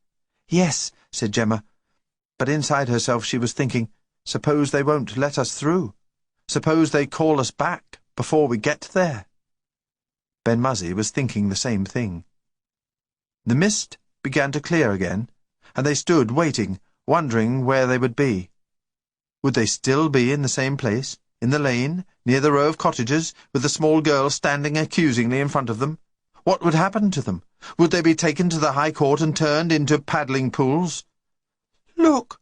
A: "Yes," said Gemma, but inside herself she was thinking, suppose they won't let us through? Suppose they call us back before we get there? Ben-Muzzy was thinking the same thing. The mist began to clear again, and they stood waiting, wondering where they would be. Would they still be in the same place, in the lane, near the row of cottages, with the small girl standing accusingly in front of them? What would happen to them? Would they be taken to the High Court and turned into paddling pools? "Look!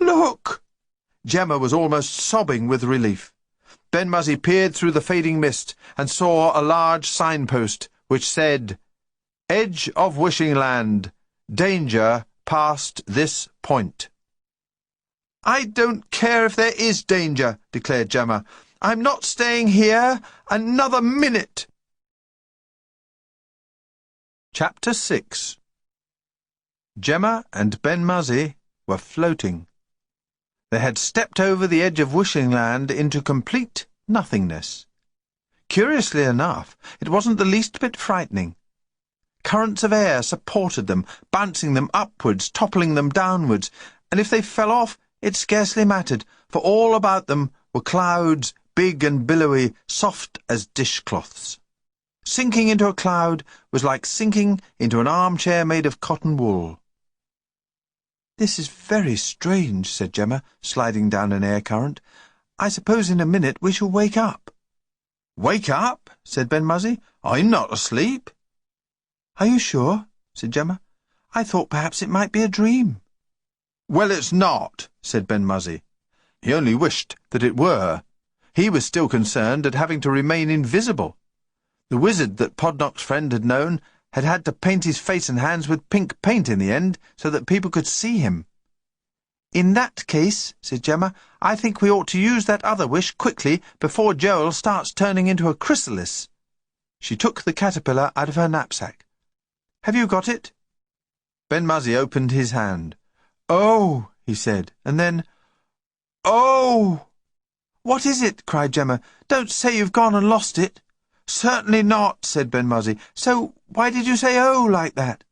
A: Look!" Gemma was almost sobbing with relief. Ben-Muzzy peered through the fading mist and saw a large signpost which said, "Edge of Wishing Land. Danger past this point." "I don't care if there is danger," declared Gemma. "I'm not staying here another minute." Chapter 6. Gemma and Ben-Muzzy were floating. They had stepped over the edge of Wishing Land into complete nothingness. Curiously enough, it wasn't the least bit frightening. Currents of air supported them, bouncing them upwards, toppling them downwards, and if they fell off, it scarcely mattered, for all about them were clouds, big and billowy, soft as dishcloths. Sinking into a cloud was like sinking into an armchair made of cotton wool. "This is very strange," said Gemma, sliding down an air current. "I suppose in a minute we shall wake up." "Wake up?" said Ben-Muzzy. "I'm not asleep." "Are you sure?" said Gemma. "I thought perhaps it might be a dream." "Well, it's not," said Ben-Muzzy. He only wished that it were. He was still concerned at having to remain invisible. The wizard that Podnock's friend had known had had to paint his face and hands with pink paint in the end, so that people could see him. "In that case," said Gemma, "I think we ought to use that other wish quickly before Joel starts turning into a chrysalis." She took the caterpillar out of her knapsack. "Have you got it?" Ben-Muzzy opened his hand. "Oh," he said, and then, "Oh!" "What is it?" cried Gemma. "Don't say you've gone and lost it." "Certainly not," said Ben-Muzzy. "So why did you say 'oh' like that?"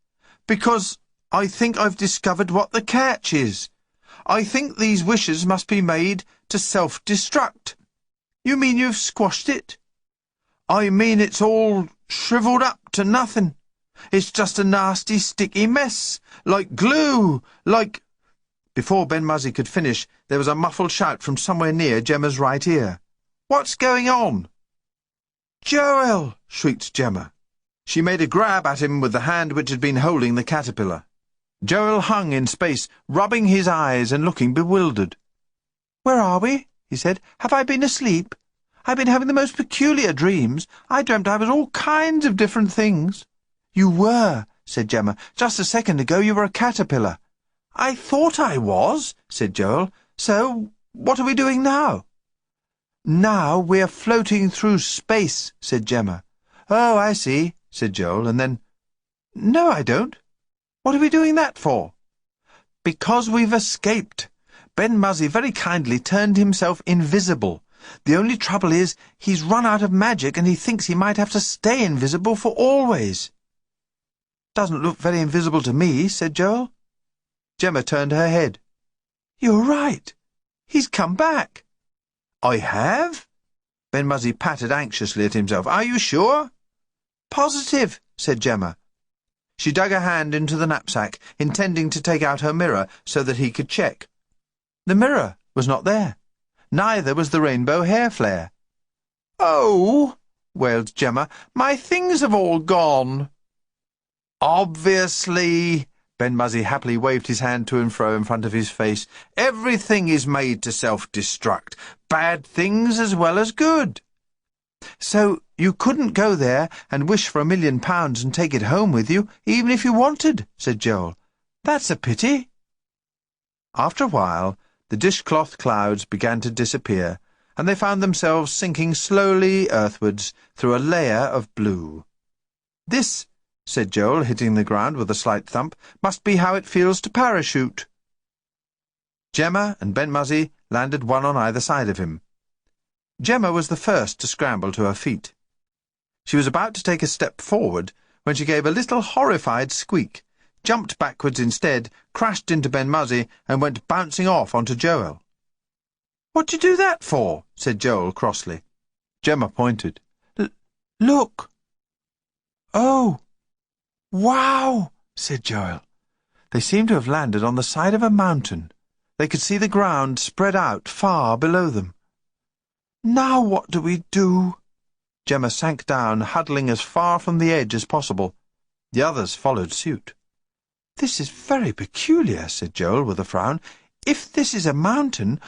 A: "Because I think I've discovered what the catch is. I think these wishes must be made to self-destruct." "You mean you've squashed it?" "I mean it's all shriveled up to nothing. It's just a nasty sticky mess, like glue, like—" Before Ben-Muzzy could finish, there was a muffled shout from somewhere near Gemma's right ear. "What's going on?" "Joel!" shrieked Gemma. She made a grab at him with the hand which had been holding the caterpillar. Joel hung in space, rubbing his eyes and looking bewildered. "Where are we?" he said. "Have I been asleep? I've been having the most peculiar dreams. I dreamt I was all kinds of different things." "You were," said Gemma. "Just a second ago you were a caterpillar." "I thought I was," said Joel. "So what are we doing now?" "Now we're floating through space," said Gemma. "Oh, I see," said Joel, and then, "No, I don't. What are we doing that for?" "Because we've escaped. Ben-Muzzy very kindly turned himself invisible. The only trouble is he's run out of magic and he thinks he might have to stay invisible for always." "Doesn't look very invisible to me," said Joel. Gemma turned her head. "You're right. He's come back." "I have?" Ben-Muzzy patted anxiously at himself. "Are you sure?" "Positive," said Gemma. She dug her hand into the knapsack, intending to take out her mirror so that he could check. The mirror was not there. Neither was the rainbow hair flare. "Oh," wailed Gemma, "my things have all gone." "Obviously," Ben-Muzzy happily waved his hand to and fro in front of his face. "Everything is made to self-destruct, bad things as well as good." "So you couldn't go there and wish for £1,000,000 and take it home with you, even if you wanted," said Joel. "That's a pity." After a while, the dishcloth clouds began to disappear, and they found themselves sinking slowly earthwards through a layer of blue. "This," said Joel, hitting the ground with a slight thump, "must be how it feels to parachute." Gemma and Ben-Muzzy landed one on either side of him. Gemma was the first to scramble to her feet. She was about to take a step forward when she gave a little horrified squeak, jumped backwards instead, crashed into Ben-Muzzy, and went bouncing off onto Joel. "What'd you do that for?" said Joel crossly. Gemma pointed. "Look." "Oh, wow," said Joel. They seemed to have landed on the side of a mountain. They could see the ground spread out far below them. "Now what do we do?" Gemma sank down, huddling as far from the edge as possible. The others followed suit. "This is very peculiar," said Joel with a frown. "If this is a mountain,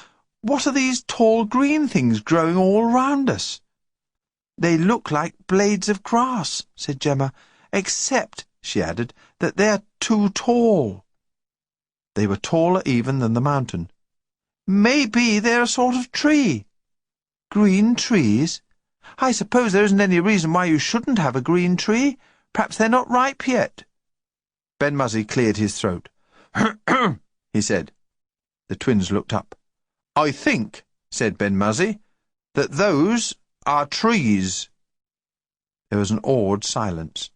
A: what are these tall green things growing all round us?" "They look like blades of grass," said Gemma, "except," she added, "that they're too tall." They were taller even than the mountain. "Maybe they're a sort of tree." "Green trees? I suppose there isn't any reason why you shouldn't have a green tree. Perhaps they're not ripe yet." Ben-Muzzy cleared his throat. he said. The twins looked up. "I think," said Ben-Muzzy, "that those are trees." There was an awed silence.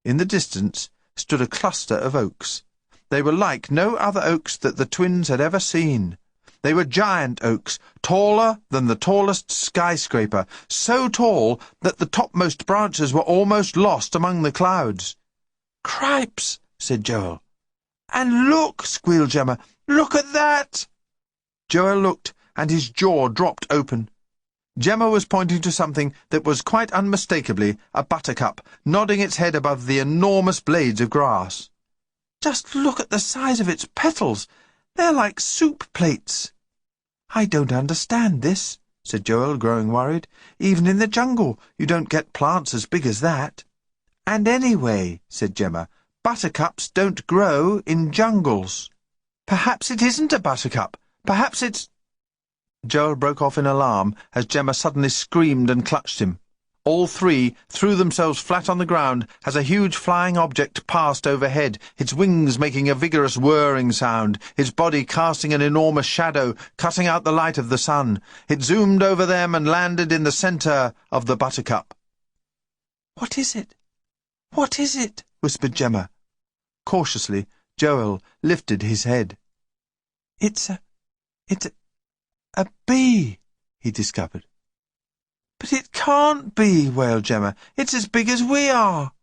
A: In the distance stood a cluster of oaks. They were like no other oaks that the twins had ever seen. They were giant oaks, taller than the tallest skyscraper, so tall that the topmost branches were almost lost among the clouds. "Cripes!" said Joel. "And look!" squealed Gemma. "Look at that!" Joel looked, and his jaw dropped open. Gemma was pointing to something that was quite unmistakably a buttercup, nodding its head above the enormous blades of grass. "Just look at the size of its petals! They're like soup plates." "I don't understand this," said Joel, growing worried. "Even in the jungle you don't get plants as big as that." "And anyway," said Gemma, "buttercups don't grow in jungles." "Perhaps it isn't a buttercup. Perhaps it's—" Joel broke off in alarm as Gemma suddenly screamed and clutched him. All three threw themselves flat on the ground as a huge flying object passed overhead, its wings making a vigorous whirring sound, its body casting an enormous shadow, cutting out the light of the sun. It zoomed over them and landed in the centre of the buttercup. "What is it? What is it?" whispered Gemma. Cautiously, Joel lifted his head. It's a bee," he discovered. "But it can't be," wailed Gemma. "It's as big as we are."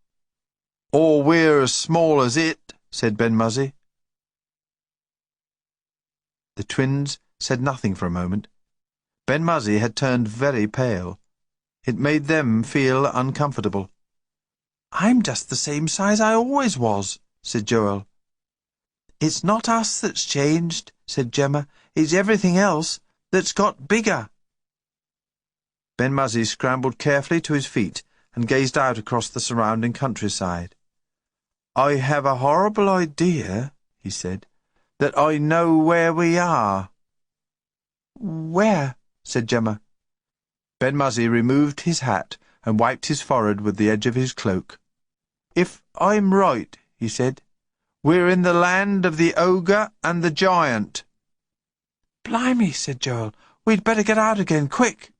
A: "Or we're as small as it," said Ben-Muzzy. The twins said nothing for a moment. Ben-Muzzy had turned very pale. It made them feel uncomfortable. "I'm just the same size I always was," said Joel. "It's not us that's changed," said Gemma. "It's everything else that's got bigger." Ben-Muzzy scrambled carefully to his feet and gazed out across the surrounding countryside. "I have a horrible idea," he said, "that I know where we are." "Where?" said Gemma. Ben-Muzzy removed his hat and wiped his forehead with the edge of his cloak. "If I'm right," he said, "we're in the land of the ogre and the giant." "Blimey," said Joel, "we'd better get out again, quick."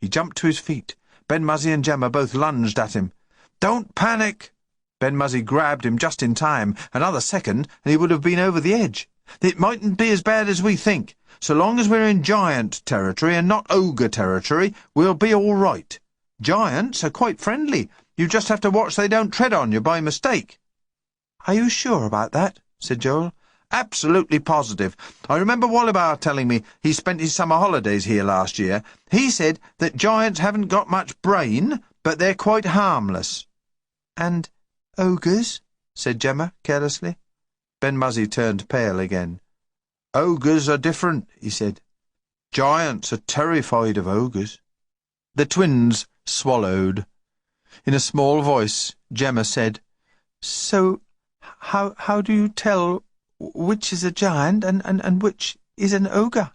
A: He jumped to his feet. Ben-Muzzy and Gemma both lunged at him. "Don't panic!" Ben-Muzzy grabbed him just in time. Another second, and he would have been over the edge. "It mightn't be as bad as we think. So long as we're in giant territory and not ogre territory, we'll be all right. Giants are quite friendly. You just have to watch they don't tread on you by mistake." "Are you sure about that?" said Joel. "Absolutely positive. I remember Wollibar telling me he spent his summer holidays here last year. He said that giants haven't got much brain, but they're quite harmless." "And ogres?" said Gemma carelessly. Ben-Muzzy turned pale again. "Ogres are different," he said. "Giants are terrified of ogres." The twins swallowed. In a small voice, Gemma said, "So how do you tell which is a giant and which is an ogre?"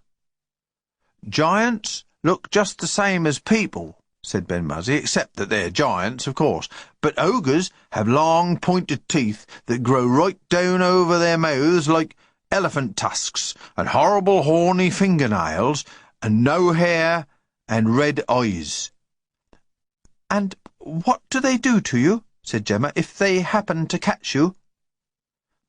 A: "Giants look just the same as people," said Ben-Muzzy, "except that they're giants, of course. But ogres have long, pointed teeth that grow right down over their mouths like elephant tusks, and horrible horny fingernails, and no hair, and red eyes." "And what do they do to you," said Gemma, "if they happen to catch you?"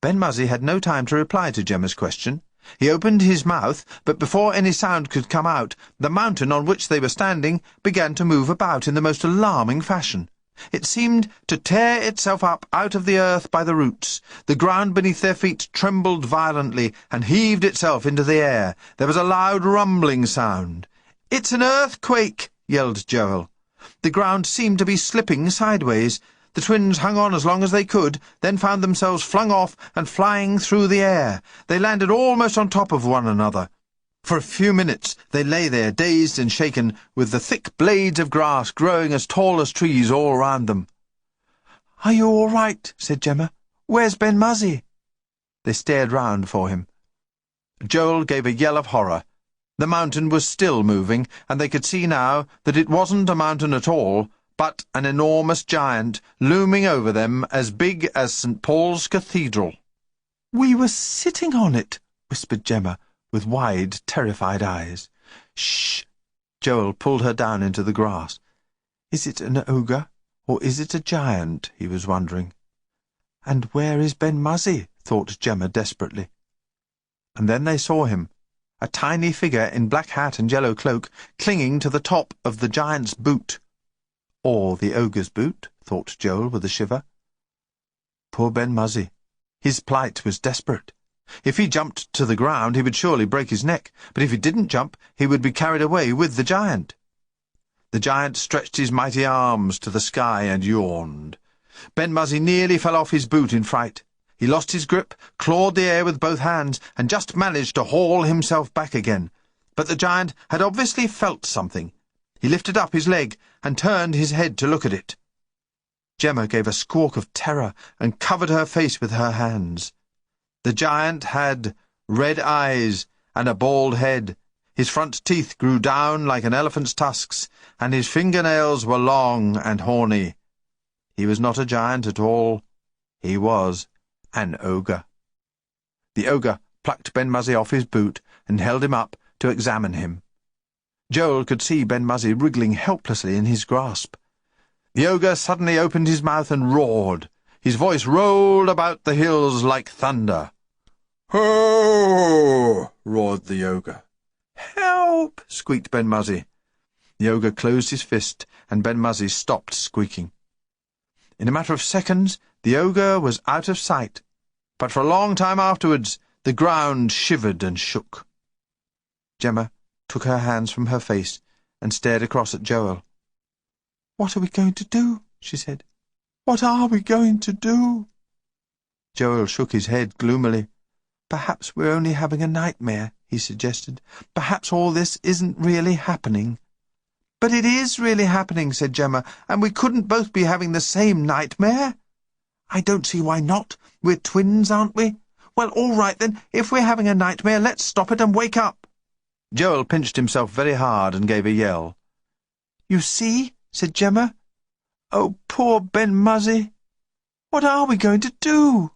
A: Ben-Muzzy had no time to reply to Gemma's question. He opened his mouth, but before any sound could come out, the mountain on which they were standing began to move about in the most alarming fashion. It seemed to tear itself up out of the earth by the roots. The ground beneath their feet trembled violently and heaved itself into the air. There was a loud rumbling sound. "It's an earthquake!" yelled Joel. The ground seemed to be slipping sideways. The twins hung on as long as they could, then found themselves flung off and flying through the air. They landed almost on top of one another. For a few minutes they lay there, dazed and shaken, with the thick blades of grass growing as tall as trees all round them. "Are you all right?" said Gemma. "Where's Ben-Muzzy?" They stared round for him. Joel gave a yell of horror. The mountain was still moving, and they could see now that it wasn't a mountain at all, but an enormous giant looming over them as big as St. Paul's Cathedral. "We were sitting on it," whispered Gemma, with wide, terrified eyes. "Shh!" Joel pulled her down into the grass. "Is it an ogre, or is it a giant?" he was wondering. "And where is Ben-Muzzy?" thought Gemma desperately. And then they saw him, a tiny figure in black hat and yellow cloak, clinging to the top of the giant's boot. Or the ogre's boot, thought Joel with a shiver. Poor Ben-Muzzy. His plight was desperate. If he jumped to the ground, he would surely break his neck, but if he didn't jump, he would be carried away with the giant. The giant stretched his mighty arms to the sky and yawned. Ben-Muzzy nearly fell off his boot in fright. He lost his grip, clawed the air with both hands, and just managed to haul himself back again. But the giant had obviously felt something. He lifted up his leg and turned his head to look at it. Gemma gave a squawk of terror and covered her face with her hands. The giant had red eyes and a bald head. His front teeth grew down like an elephant's tusks, and his fingernails were long and horny. He was not a giant at all. He was an ogre. The ogre plucked Ben-Muzzy off his boot and held him up to examine him. Joel could see Ben-Muzzy wriggling helplessly in his grasp. The ogre suddenly opened his mouth and roared. His voice rolled about the hills like thunder. "Ho!" roared the ogre. "Help!" squeaked Ben-Muzzy. The ogre closed his fist, and Ben-Muzzy stopped squeaking. In a matter of seconds, the ogre was out of sight, but for a long time afterwards the ground shivered and shook. Gemma took her hands from her face and stared across at Joel. "What are we going to do?" she said. "What are we going to do?" Joel shook his head gloomily. "Perhaps we're only having a nightmare," he suggested. "Perhaps all this isn't really happening." "But it is really happening," said Gemma, "and we couldn't both be having the same nightmare." "I don't see why not. We're twins, aren't we? Well, all right then. If we're having a nightmare, let's stop it and wake up." Joel pinched himself very hard and gave a yell. "You see?" said Gemma. "Oh, poor Ben-Muzzy. What are we going to do?"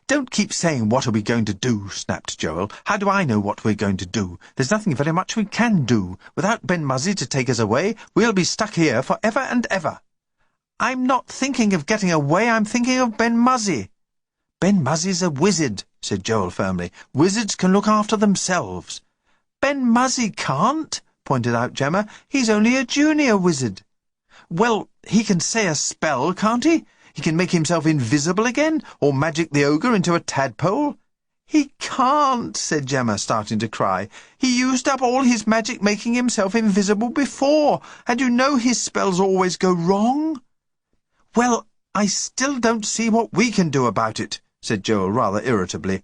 A: "Don't keep saying, 'What are we going to do?'" snapped Joel. "How do I know what we're going to do? There's nothing very much we can do. Without Ben-Muzzy to take us away, we'll be stuck here for ever and ever." "I'm not thinking of getting away. I'm thinking of Ben-Muzzy." "Ben-Muzzy's a wizard," said Joel firmly. "Wizards can look after themselves." "Ben-Muzzy can't," pointed out Gemma. "He's only a junior wizard." "Well, he can say a spell, can't he? He can make himself invisible again, or magic the ogre into a tadpole." "He can't," said Gemma, starting to cry. "He used up all his magic making himself invisible before, and you know his spells always go wrong." "Well, I still don't see what we can do about it," said Joel rather irritably.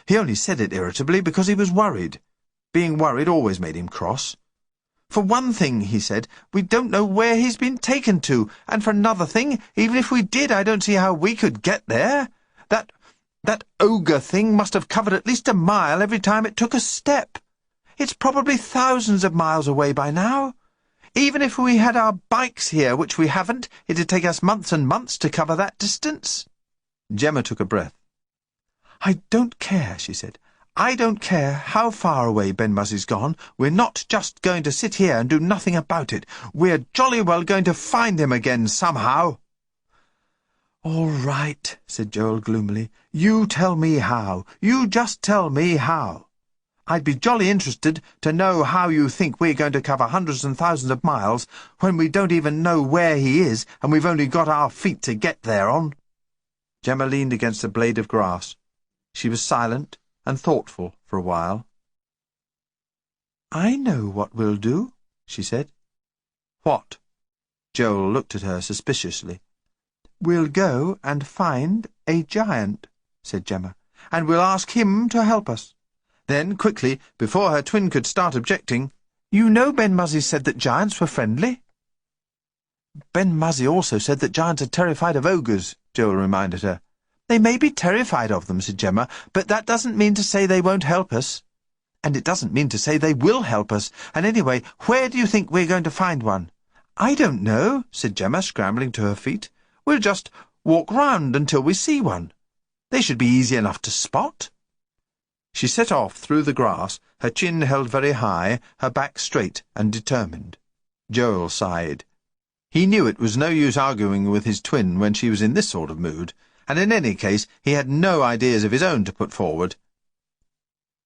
A: He only said it irritably because he was worried. Being worried always made him cross. "For one thing," he said, "we don't know where he's been taken to, and for another thing, even if we did, I don't see how we could get there. That ogre thing must have covered at least a mile every time it took a step. It's probably thousands of miles away by now. Even if we had our bikes here, which we haven't, it'd take us months and months to cover that distance." Gemma took a breath. "I don't care," she said. "I don't care how far away Ben-Muzzy's gone. We're not just going to sit here and do nothing about it. We're jolly well going to find him again somehow." "All right," said Joel gloomily. "You tell me how. You just tell me how. I'd be jolly interested to know how you think we're going to cover hundreds and thousands of miles when we don't even know where he is and we've only got our feet to get there on." Gemma leaned against a blade of grass. She was silent and thoughtful for a while. "I know what we'll do," she said. "What?" Joel looked at her suspiciously. "We'll go and find a giant," said Gemma, "and we'll ask him to help us." Then, quickly, before her twin could start objecting, "You know Ben-Muzzy said that giants were friendly." "Ben-Muzzy also said that giants are terrified of ogres," Joel reminded her. "They may be terrified of them," said Gemma, "but that doesn't mean to say they won't help us. And it doesn't mean to say they will help us. And anyway, where do you think we're going to find one?" "I don't know," said Gemma, scrambling to her feet. "We'll just walk round until we see one. They should be easy enough to spot." She set off through the grass, her chin held very high, her back straight and determined. Joel sighed. He knew it was no use arguing with his twin when she was in this sort of mood, and in any case he had no ideas of his own to put forward.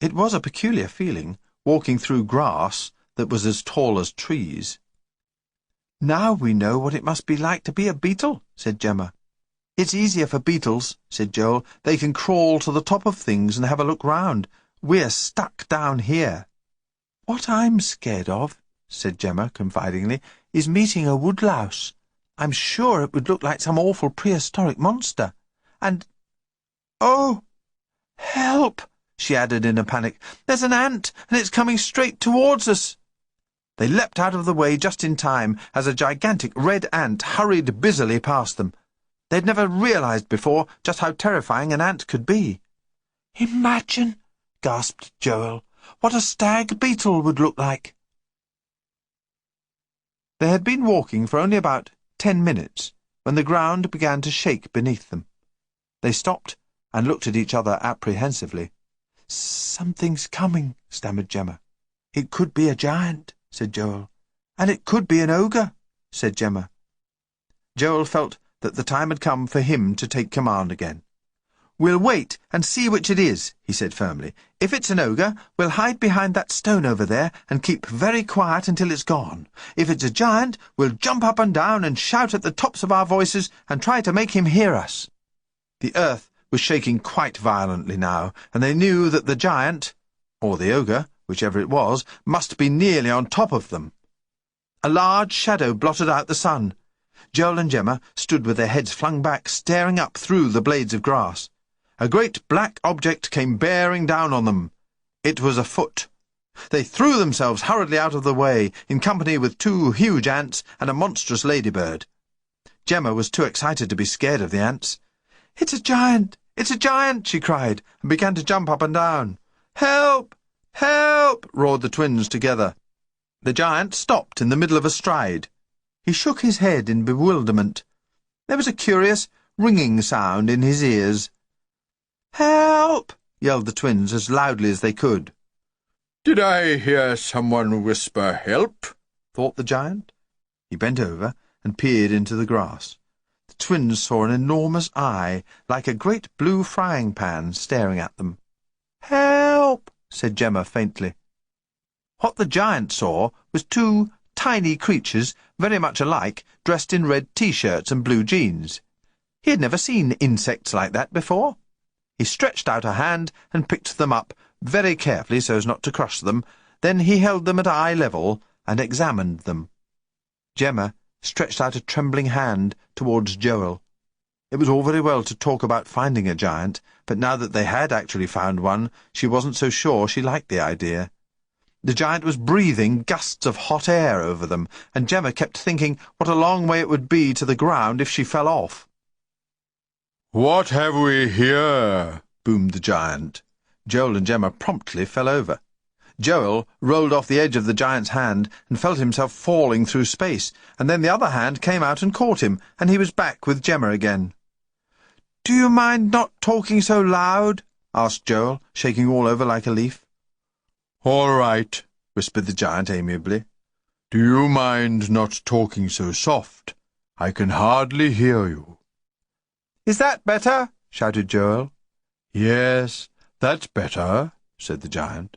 A: It was a peculiar feeling, walking through grass that was as tall as trees. "Now we know what it must be like to be a beetle," said Gemma. "It's easier for beetles," said Joel. "They can crawl to the top of things and have a look round. We're stuck down here." "What I'm scared of," said Gemma confidingly, "is meeting a woodlouse. I'm sure it would look like some awful prehistoric monster. And... oh! Help!" she added in a panic. "There's an ant, and it's coming straight towards us." They leapt out of the way just in time as a gigantic red ant hurried busily past them. They'd never realized before just how terrifying an ant could be. "Imagine," gasped Joel, "what a stag beetle would look like." They had been walking for only about 10 minutes when the ground began to shake beneath them. They stopped and looked at each other apprehensively. "Something's coming," stammered Gemma. "It could be a giant," said Joel. "And it could be an ogre," said Gemma. Joel felt that the time had come for him to take command again. "We'll wait and see which it is," he said firmly. "If it's an ogre, we'll hide behind that stone over there and keep very quiet until it's gone. If it's a giant, we'll jump up and down and shout at the tops of our voices and try to make him hear us." The earth was shaking quite violently now, and they knew that the giant, or the ogre, whichever it was, must be nearly on top of them. A large shadow blotted out the sun. Joel and Gemma stood with their heads flung back, staring up through the blades of grass. A great black object came bearing down on them. It was a foot. They threw themselves hurriedly out of the way, in company with 2 huge ants and a monstrous ladybird. Gemma was too excited to be scared of the ants. "It's a giant! It's a giant!" she cried, and began to jump up and down. "Help! Help!" roared the twins together. The giant stopped in the middle of a stride. He shook his head in bewilderment. There was a curious ringing sound in his ears. "Help!" yelled the twins as loudly as they could.
C: "Did I hear someone whisper help?"
A: thought the giant. He bent over and peered into the grass. The twins saw an enormous eye, like a great blue frying pan, staring at them. "Help!" said Gemma faintly. What the giant saw was 2 tiny creatures, very much alike, dressed in red T-shirts and blue jeans. He had never seen insects like that before. He stretched out a hand and picked them up, very carefully so as not to crush them. Then he held them at eye level and examined them. Gemma stretched out a trembling hand towards Joel. It was all very well to talk about finding a giant, but now that they had actually found one, she wasn't so sure she liked the idea. The giant was breathing gusts of hot air over them, and Gemma kept thinking what a long way it would be to the ground if she fell off.
C: "What have we here?"
A: boomed the giant. Joel and Gemma promptly fell over. Joel rolled off the edge of the giant's hand and felt himself falling through space, and then the other hand came out and caught him, and he was back with Gemma again. "Do you mind not talking so loud?" asked Joel, shaking all over like a leaf.
C: "All right," whispered the giant amiably. "Do you mind not talking so soft? I can hardly hear you."
A: "Is that better?" shouted Joel.
C: "Yes, that's better," said the giant.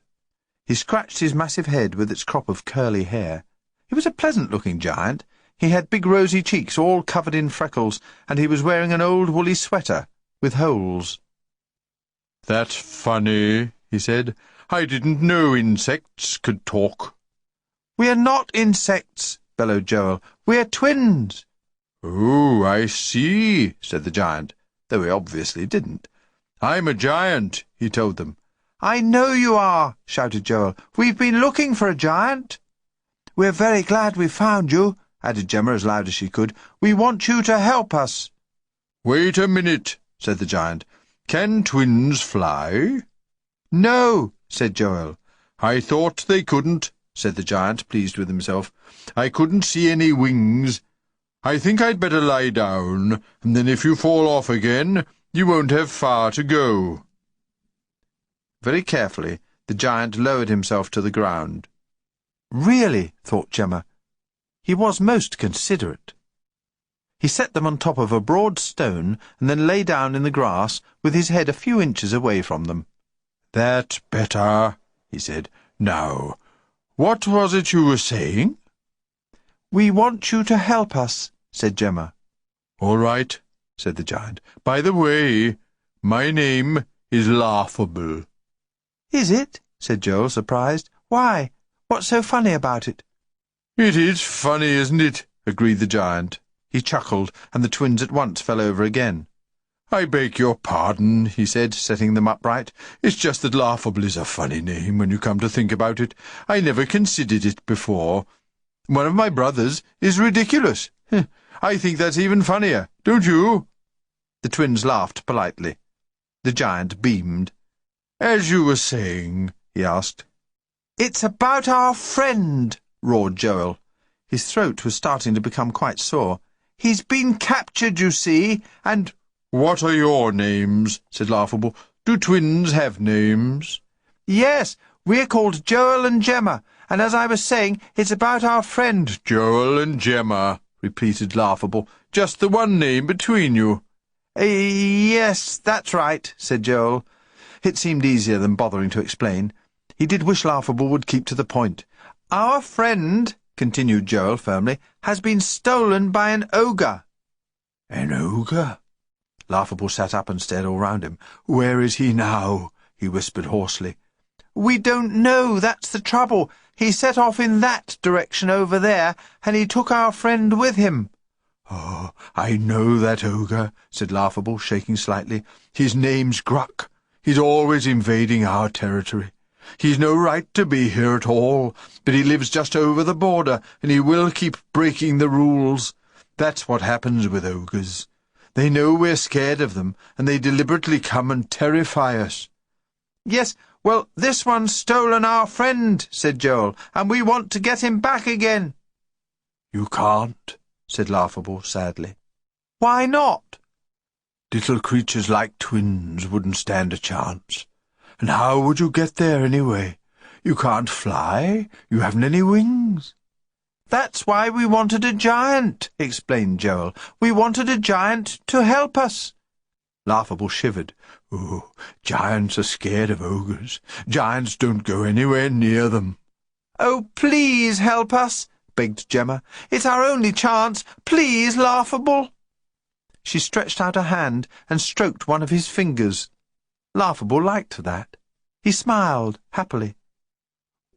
A: He scratched his massive head with its crop of curly hair. He was a pleasant-looking giant. He had big rosy cheeks all covered in freckles, and he was wearing an old woolly sweater with holes.
C: "That's funny," he said. "I didn't know insects could talk."
A: "We're not insects," bellowed Joel. "We're twins."
C: "Oh, I see," said the giant, though he obviously didn't. "I'm a giant," he told them.
A: "I know you are," shouted Joel. "We've been looking for a giant." "We're very glad we found you," added Gemma as loud as she could. "We want you to help us."
C: "Wait a minute," said the giant. "Can twins fly?"
A: "No," said Joel.
C: "I thought they couldn't," said the giant, pleased with himself. "I couldn't see any wings. I think I'd better lie down, and then if you fall off again, you won't have far to go." Very carefully, the giant lowered himself to the ground. Really, thought Gemma, he was most considerate. He set them on top of a broad stone and then lay down in the grass with his head a few inches away from them. "That's better," he said. "Now, what was it you were saying?" "We want you to help us," said Gemma. "All right," said the giant. "By the way, my name is Laughable." "Is it?" said Joel, surprised. "Why? What's so funny about it?" "It is funny, isn't it?" agreed the giant. He chuckled, and the twins at once fell over again. "I beg your pardon," he said, setting them upright. "It's just that Laughable is a funny name when you come to think about it. I never considered it before. One of my brothers is Ridiculous. I think that's even funnier, don't you?" The twins laughed politely. The giant beamed. "As you were saying," he asked. "It's about our friend," roared Joel. His throat was starting to become quite sore. "He's been captured, you see, and—" "What are your names?" said Laughable. "Do twins have names?" "Yes, we're called Joel and Gemma, and as I was saying, it's about our friend." "Joel and Gemma," repeated Laughable. "Just the one name between you." "Yes, that's right," said Joel. It seemed easier than bothering to explain. He did wish Laughable would keep to the point. "Our friend," continued Joel firmly, "has been stolen by an ogre." "An ogre?" Laughable sat up and stared all round him. "Where is he now?" he whispered hoarsely. "We don't know, that's the trouble. He set off in that direction over there, and he took our friend with him." "Oh, I know that ogre," said Laughable, shaking slightly. "His name's Gruck. He's always invading our territory. He's no right to be here at all, but he lives just over the border, and he will keep breaking the rules. That's what happens with ogres. They know we're scared of them, and they deliberately come and terrify us." "Yes, well, this one's stolen our friend," said Joel, "and we want to get him back again." "You can't," said Laughable sadly. "Why not?" "Little creatures like twins wouldn't stand a chance. And how would you get there, anyway? You can't fly. You haven't any wings." "That's why we wanted a giant," explained Joel. "We wanted a giant to help us." Laughable shivered. "Oh, giants are scared of ogres. Giants don't go anywhere near them." "Oh, please help us," begged Gemma. "It's our only chance. Please, Laughable." She stretched out a hand and stroked one of his fingers. Laughable liked that. He smiled happily.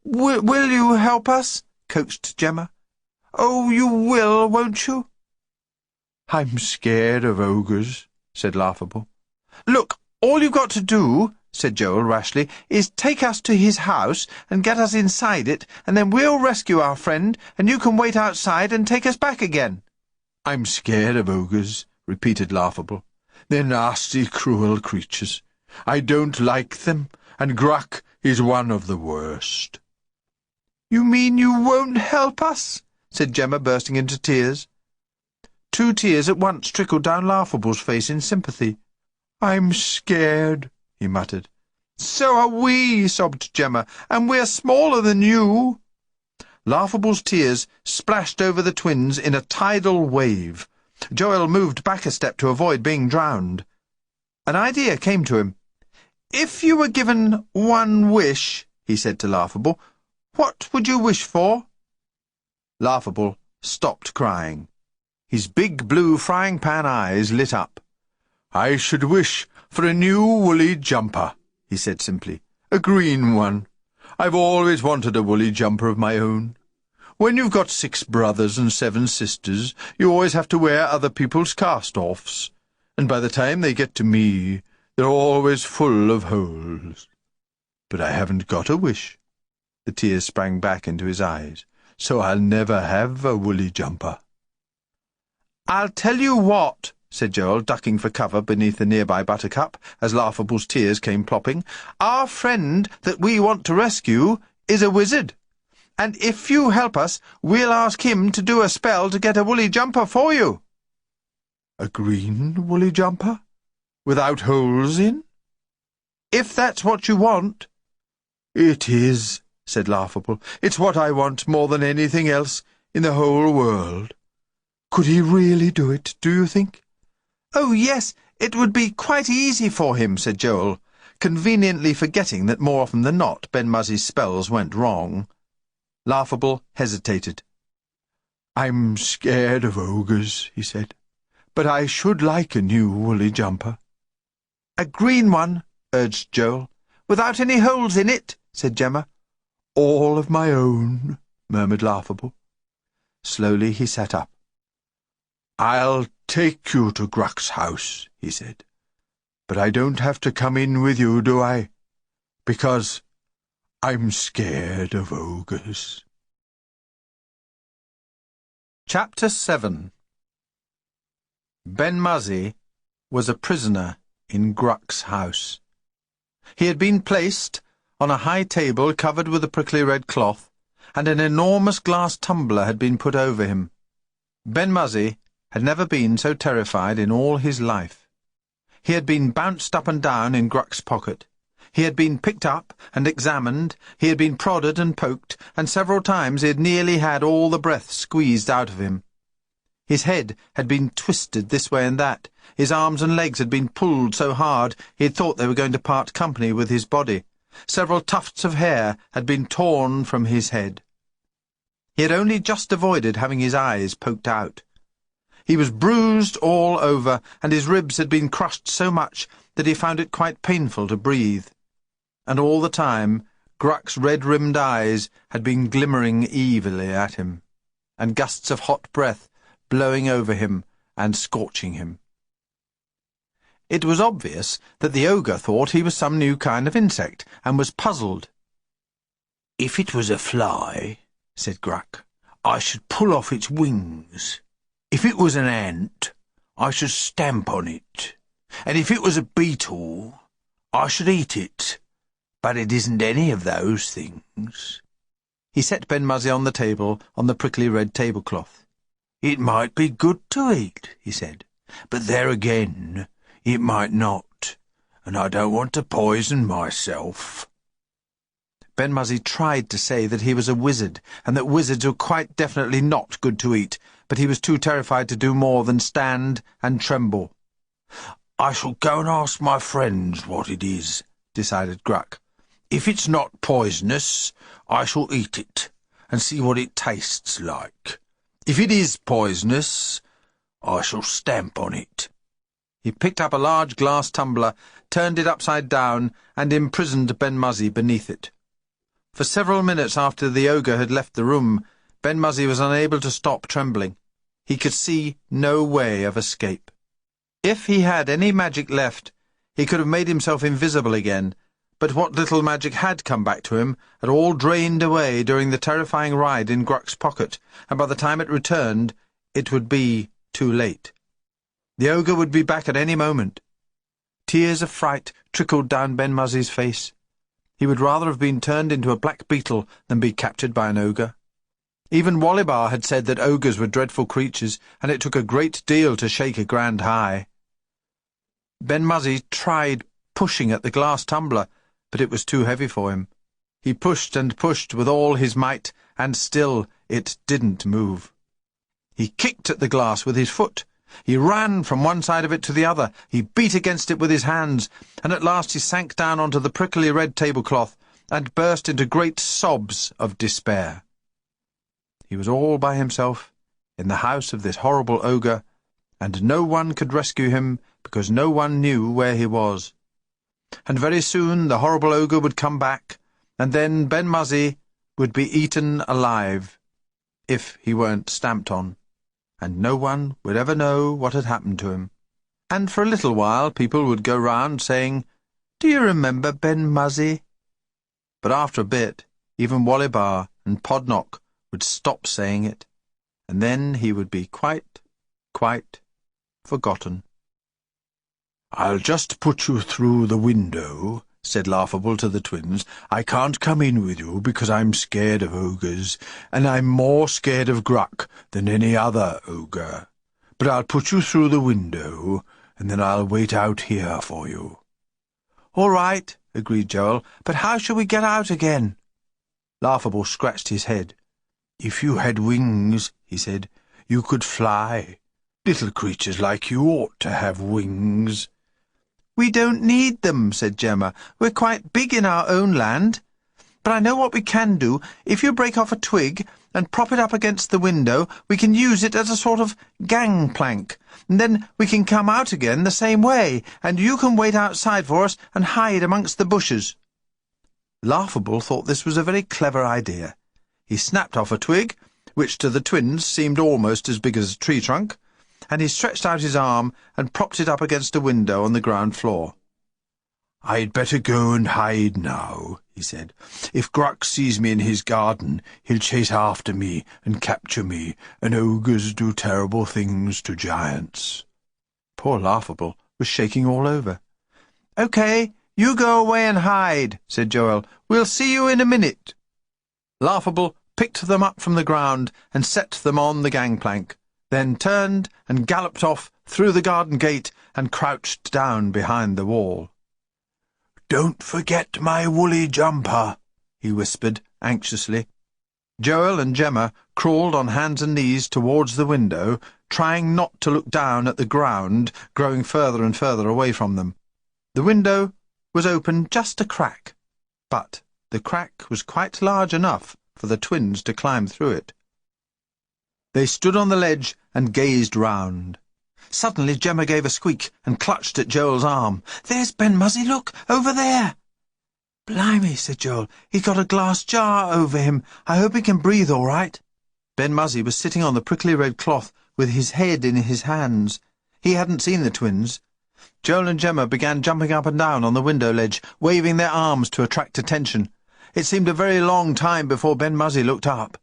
C: Will you help us?" coaxed Gemma. "Oh, you will, won't you?" "I'm scared of ogres," said Laughable. "Look, all you've got to do," said Joel rashly, "is take us to his house and get us inside it, and then we'll rescue our friend, and you can wait outside and take us back again." "I'm scared of ogres," repeated Laughable. "They're nasty, cruel creatures. I don't like them, and Gruck is one of the worst." "You mean you won't help us?" said Gemma, bursting into tears. 2 tears at once trickled down Laughable's face in sympathy. "I'm scared," he muttered. "So are we," sobbed Gemma, "and we're smaller than you." Laughable's tears splashed over the twins in a tidal wave. Joel moved back a step to avoid being drowned. An idea came to him. "If you were given one wish," he said to Laughable, "what would you wish for?" Laughable stopped crying. His big blue frying-pan eyes lit up. "I should wish for a new woolly jumper," he said simply. "A green one. I've always wanted a woolly jumper of my own. When you've got 6 brothers and 7 sisters, you always have to wear other people's cast-offs, and by the time they get to me, they're always full of holes. But I haven't got a wish." The tears sprang back into his eyes. "So I'll never have a woolly jumper." "I'll tell you what," said Joel, ducking for cover beneath a nearby buttercup, as Laughable's tears came plopping. "Our friend that we want to rescue is a wizard,
A: And if you help us, we'll ask him to do a spell to get a woolly jumper for you."
C: "A green woolly jumper? Without holes in?"
A: "If that's what you want."
C: "It is," said Laughable. "It's what I want more than anything else in the whole world. Could he really do it, do you think?"
A: "Oh, yes, it would be quite easy for him," said Joel, conveniently forgetting that more often than not Ben-Muzzy's spells went wrong. Laughable hesitated.
C: "I'm scared of ogres," he said, "but I should like a new woolly jumper."
A: "A green one," urged Joel. "Without any holes in it," said Gemma.
C: "All of my own," murmured Laughable.
A: Slowly he sat up.
C: "I'll take you to Gruck's house," he said. "But I don't have to come in with you, do I? Because I'm scared of ogres."
A: Chapter 7. Ben-Muzzy was a prisoner in Gruck's house. He had been placed on a high table covered with a prickly red cloth, and an enormous glass tumbler had been put over him. Ben-Muzzy had never been so terrified in all his life. He had been bounced up and down in Gruck's pocket. He had been picked up and examined, he had been prodded and poked, and several times he had nearly had all the breath squeezed out of him. His head had been twisted this way and that. His arms and legs had been pulled so hard he had thought they were going to part company with his body. Several tufts of hair had been torn from his head. He had only just avoided having his eyes poked out. He was bruised all over, and his ribs had been crushed so much that he found it quite painful to breathe. And all the time Gruck's red-rimmed eyes had been glimmering evilly at him, and gusts of hot breath blowing over him and scorching him. It was obvious that the ogre thought he was some new kind of insect, and was puzzled.
D: "If it was a fly," said Gruck, "I should pull off its wings. If it was an ant, I should stamp on it. And if it was a beetle, I should eat it. But it isn't any of those things."
A: He set Ben-Muzzy on the table on the prickly red tablecloth.
D: "It might be good to eat," he said, "but there again, it might not, and I don't want to poison myself."
A: Ben-Muzzy tried to say that he was a wizard, and that wizards were quite definitely not good to eat, but he was too terrified to do more than stand and tremble.
D: "I shall go and ask my friends what it is," decided Gruck. "If it's not poisonous, I shall eat it, and see what it tastes like. If it is poisonous, I shall stamp on it."
A: He picked up a large glass tumbler, turned it upside down, and imprisoned Ben-Muzzy beneath it. For several minutes after the ogre had left the room, Ben-Muzzy was unable to stop trembling. He could see no way of escape. If he had any magic left, he could have made himself invisible again, but what little magic had come back to him had all drained away during the terrifying ride in Gruck's pocket, and by the time it returned, it would be too late. The ogre would be back at any moment. Tears of fright trickled down Ben-Muzzy's face. He would rather have been turned into a black beetle than be captured by an ogre. Even Wollibar had said that ogres were dreadful creatures, and it took a great deal to shake a grand high. Ben-Muzzy tried pushing at the glass tumbler, but it was too heavy for him. He pushed and pushed with all his might, and still it didn't move. He kicked at the glass with his foot. He ran from one side of it to the other. He beat against it with his hands, and at last he sank down onto the prickly red tablecloth and burst into great sobs of despair. He was all by himself in the house of this horrible ogre, and no one could rescue him because no one knew where he was. And very soon the horrible ogre would come back, and then Ben-Muzzy would be eaten alive, if he weren't stamped on, and no one would ever know what had happened to him. And for a little while people would go round saying, "Do you remember Ben-Muzzy?" But after a bit, even Wollibar and Podnock would stop saying it, and then he would be quite forgotten.
C: "I'll just put you through the window,"
D: said Laughable to the twins. "I can't come in with you because I'm scared of ogres, and I'm more scared of Gruck than any other ogre. But I'll put you through the window, and then I'll wait out here for you." "All right," agreed Joel, "but how shall we get out again?" Laughable scratched his head. "If you had wings," he said, "you could fly. Little creatures like you ought to have wings." "We don't need them," said Gemma. "We're quite big in our own land. But I know what we can do. If you break off a twig and prop it up against the window, we can use it as a sort of gangplank, and then we can come out again the same way, and you can wait outside for us and hide amongst the bushes." Laughable thought this was a very clever idea. He snapped off a twig, which to the twins seemed almost as big as a tree trunk, and he stretched out his arm and propped it up against a window on the ground floor. "I'd better go and hide now," he said. "If Gruck sees me in his garden, he'll chase after me and capture me, and ogres do terrible things to giants." Poor Laughable was shaking all over. "OK, you go away and hide," said Joel. "We'll see you in a minute." Laughable picked them up from the ground and set them on the gangplank, then turned and galloped off through the garden gate and crouched down behind the wall. "Don't forget my woolly jumper," he whispered anxiously. Joel and Gemma crawled on hands and knees towards the window, trying not to look down at the ground growing further and further away from them. The window was open just a crack, but the crack was quite large enough for the twins to climb through it. They stood on the ledge and gazed round. Suddenly Gemma gave a squeak and clutched at Joel's arm. "There's Ben-Muzzy, look, over there!" "Blimey," said Joel, "he's got a glass jar over him. I hope he can breathe all right." Ben-Muzzy was sitting on the prickly red cloth with his head in his hands. He hadn't seen the twins. Joel and Gemma began jumping up and down on the window ledge, waving their arms to attract attention. It seemed a very long time before Ben-Muzzy looked up.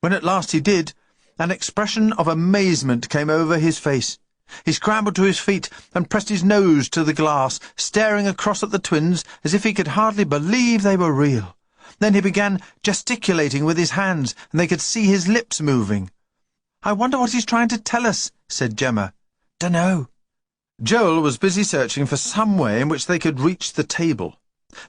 D: When at last he did, an expression of amazement came over his face. He scrambled to his feet and pressed his nose to the glass, staring across at the twins as if he could hardly believe they were real. Then he began gesticulating with his hands, and they could see his lips moving. "I wonder what he's trying to tell us," said Gemma. "Dunno." Joel was busy searching for some way in which they could reach the table.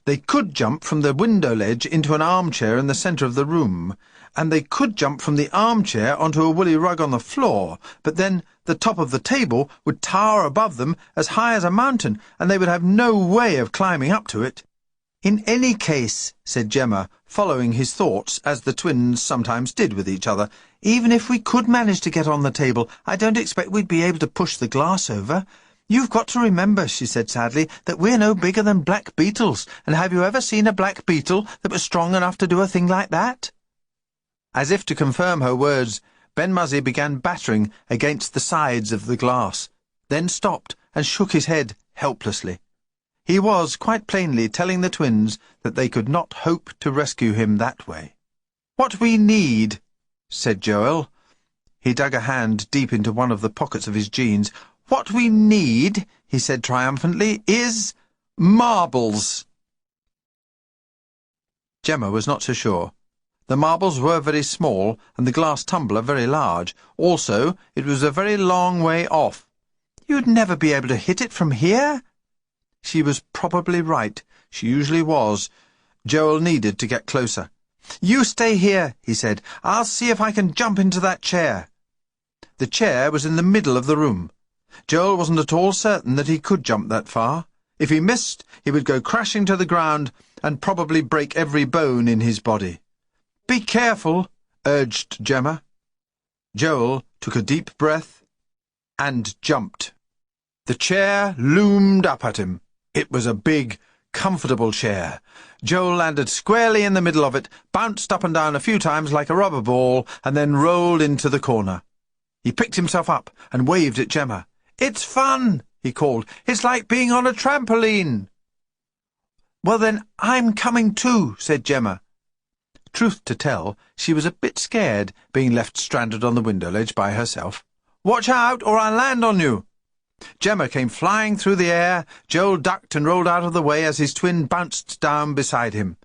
D: They could jump from the window ledge into an armchair in the centre of the room, and they could jump from the armchair onto a woolly rug on the floor, but then the top of the table would tower above them as high as a mountain, and they would have no way of climbing up to it. "In any case," said Gemma, following his thoughts, as the twins sometimes did with each other, "even if we could manage to get on the table, I don't expect we'd be able to push the glass over. You've got to remember," she said sadly, "that we're no bigger than black beetles, and have you ever seen a black beetle that was strong enough to do a thing like that?" As if to confirm her words, Ben-Muzzy began battering against the sides of the glass, then stopped and shook his head helplessly. He was quite plainly telling the twins that they could not hope to rescue him that way. "What we need," said Joel. He dug a hand deep into one of the pockets of his jeans. "What we need," he said triumphantly, "is marbles." Gemma was not so sure. The marbles were very small, and the glass tumbler very large. Also, it was a very long way off. "You'd never be able to hit it from here." She was probably right. She usually was. Joel needed to get closer. "You stay here," he said. "I'll see if I can jump into that chair." The chair was in the middle of the room. Joel wasn't at all certain that he could jump that far. If he missed, he would go crashing to the ground and probably break every bone in his body. "Be careful," urged Gemma. Joel took a deep breath and jumped. The chair loomed up at him. It was a big, comfortable chair. Joel landed squarely in the middle of it, bounced up and down a few times like a rubber ball, and then rolled into the corner. He picked himself up and waved at Gemma. "It's fun," he called. "It's like being on a trampoline." "Well, then, I'm coming too," said Gemma. Truth to tell, she was a bit scared, being left stranded on the window ledge by herself. "Watch out, or I'll land on you."
A: Gemma came flying through the air. Joel ducked and rolled out of the way as his twin bounced down beside him.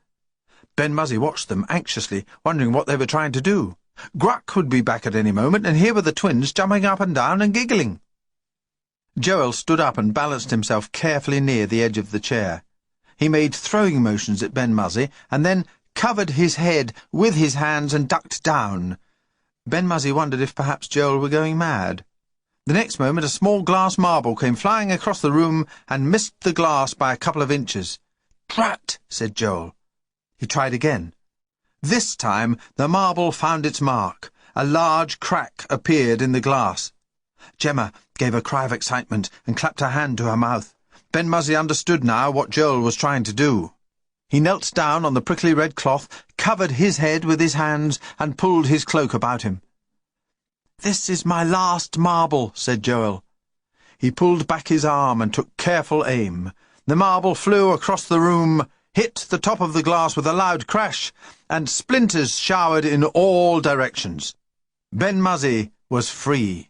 A: Ben-Muzzy watched them anxiously, wondering what they were trying to do. Gruck would be back at any moment, and here were the twins jumping up and down and giggling. Joel stood up and balanced himself carefully near the edge of the chair. He made throwing motions at Ben-Muzzy, and then covered his head with his hands and ducked down. Ben-Muzzy wondered if perhaps Joel were going mad. The next moment a small glass marble came flying across the room and missed the glass by a couple of inches. "Drat!" said Joel. He tried again. This time the marble found its mark. A large crack appeared in the glass. Gemma gave a cry of excitement and clapped her hand to her mouth. Ben-Muzzy understood now what Joel was trying to do. He knelt down on the prickly red cloth, covered his head with his hands, and pulled his cloak about him. "This is my last marble," said Joel. He pulled back his arm and took careful aim. The marble flew across the room, hit the top of the glass with a loud crash, and splinters showered in all directions. Ben-Muzzy was free.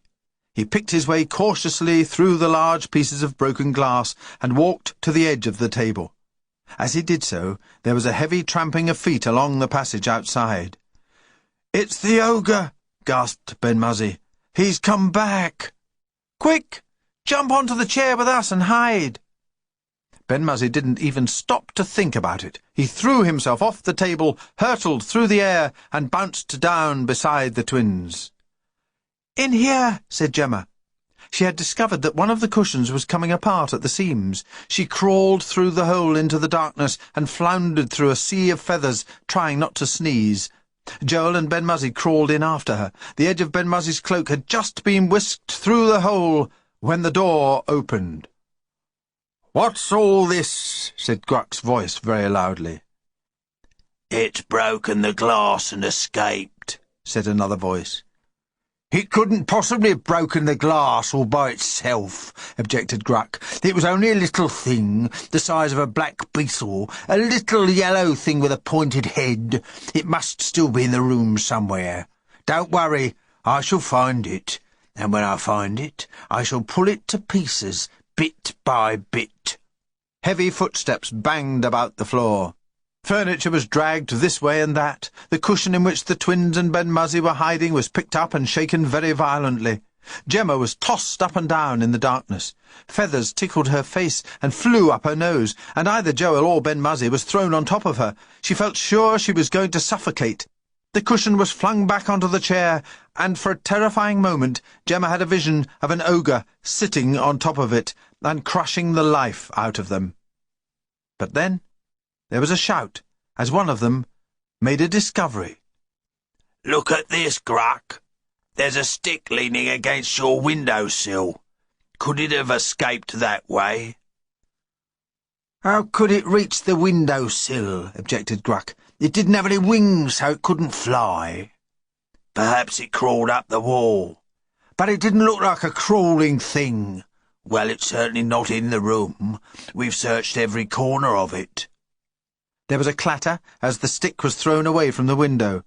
A: He picked his way cautiously through the large pieces of broken glass and walked to the edge of the table. As he did so, there was a heavy tramping of feet along the passage outside. "It's the ogre!" gasped Ben-Muzzy. "He's come back! Quick! Jump onto the chair with us and hide!" Ben-Muzzy didn't even stop to think about it. He threw himself off the table, hurtled through the air, and bounced down beside the twins. "In here," said Gemma. She had discovered that one of the cushions was coming apart at the seams. She crawled through the hole into the darkness and floundered through a sea of feathers, trying not to sneeze. Joel and Ben-Muzzy crawled in after her. The edge of Ben-Muzzy's cloak had just been whisked through the hole when the door opened. "What's all this?" said Gruck's voice very loudly. "It's broken the glass and escaped," said another voice. "It couldn't possibly have broken the glass all by itself," objected Gruck. "It was only a little thing, the size of a black beetle, a little yellow thing with a pointed head. It must still be in the room somewhere. Don't worry, I shall find it, and when I find it, I shall pull it to pieces, bit by bit." Heavy footsteps banged about the floor. Furniture was dragged this way and that. The cushion in which the twins and Ben-Muzzy were hiding was picked up and shaken very violently. Gemma was tossed up and down in the darkness. Feathers tickled her face and flew up her nose, and either Joel or Ben-Muzzy was thrown on top of her. She felt sure she was going to suffocate. The cushion was flung back onto the chair, and for a terrifying moment Gemma had a vision of an ogre sitting on top of it and crushing the life out of them. But then there was a shout as one of them made a discovery. "Look at this, Gruck. There's a stick leaning against your window-sill. Could it have escaped that way?" "How could it reach the window-sill?" objected Gruck. "It didn't have any wings, so it couldn't fly." "Perhaps it crawled up the wall." "But it didn't look like a crawling thing." "Well, it's certainly not in the room. We've searched every corner of it." There was a clatter as the stick was thrown away from the window.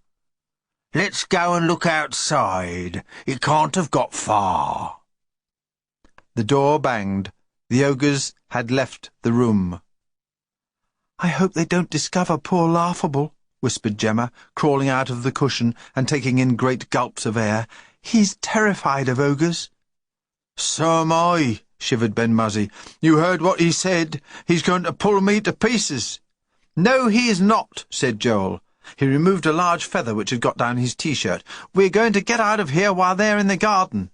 A: "Let's go and look outside. It can't have got far." The door banged. The ogres had left the room. "I hope they don't discover poor Laughable," whispered Gemma, crawling out of the cushion and taking in great gulps of air. "He's terrified of ogres." "So am I," shivered Ben-Muzzy. "You heard what he said. He's going to pull me to pieces." "No, he is not," said Joel. He removed a large feather which had got down his T-shirt. "We're going to get out of here while they're in the garden."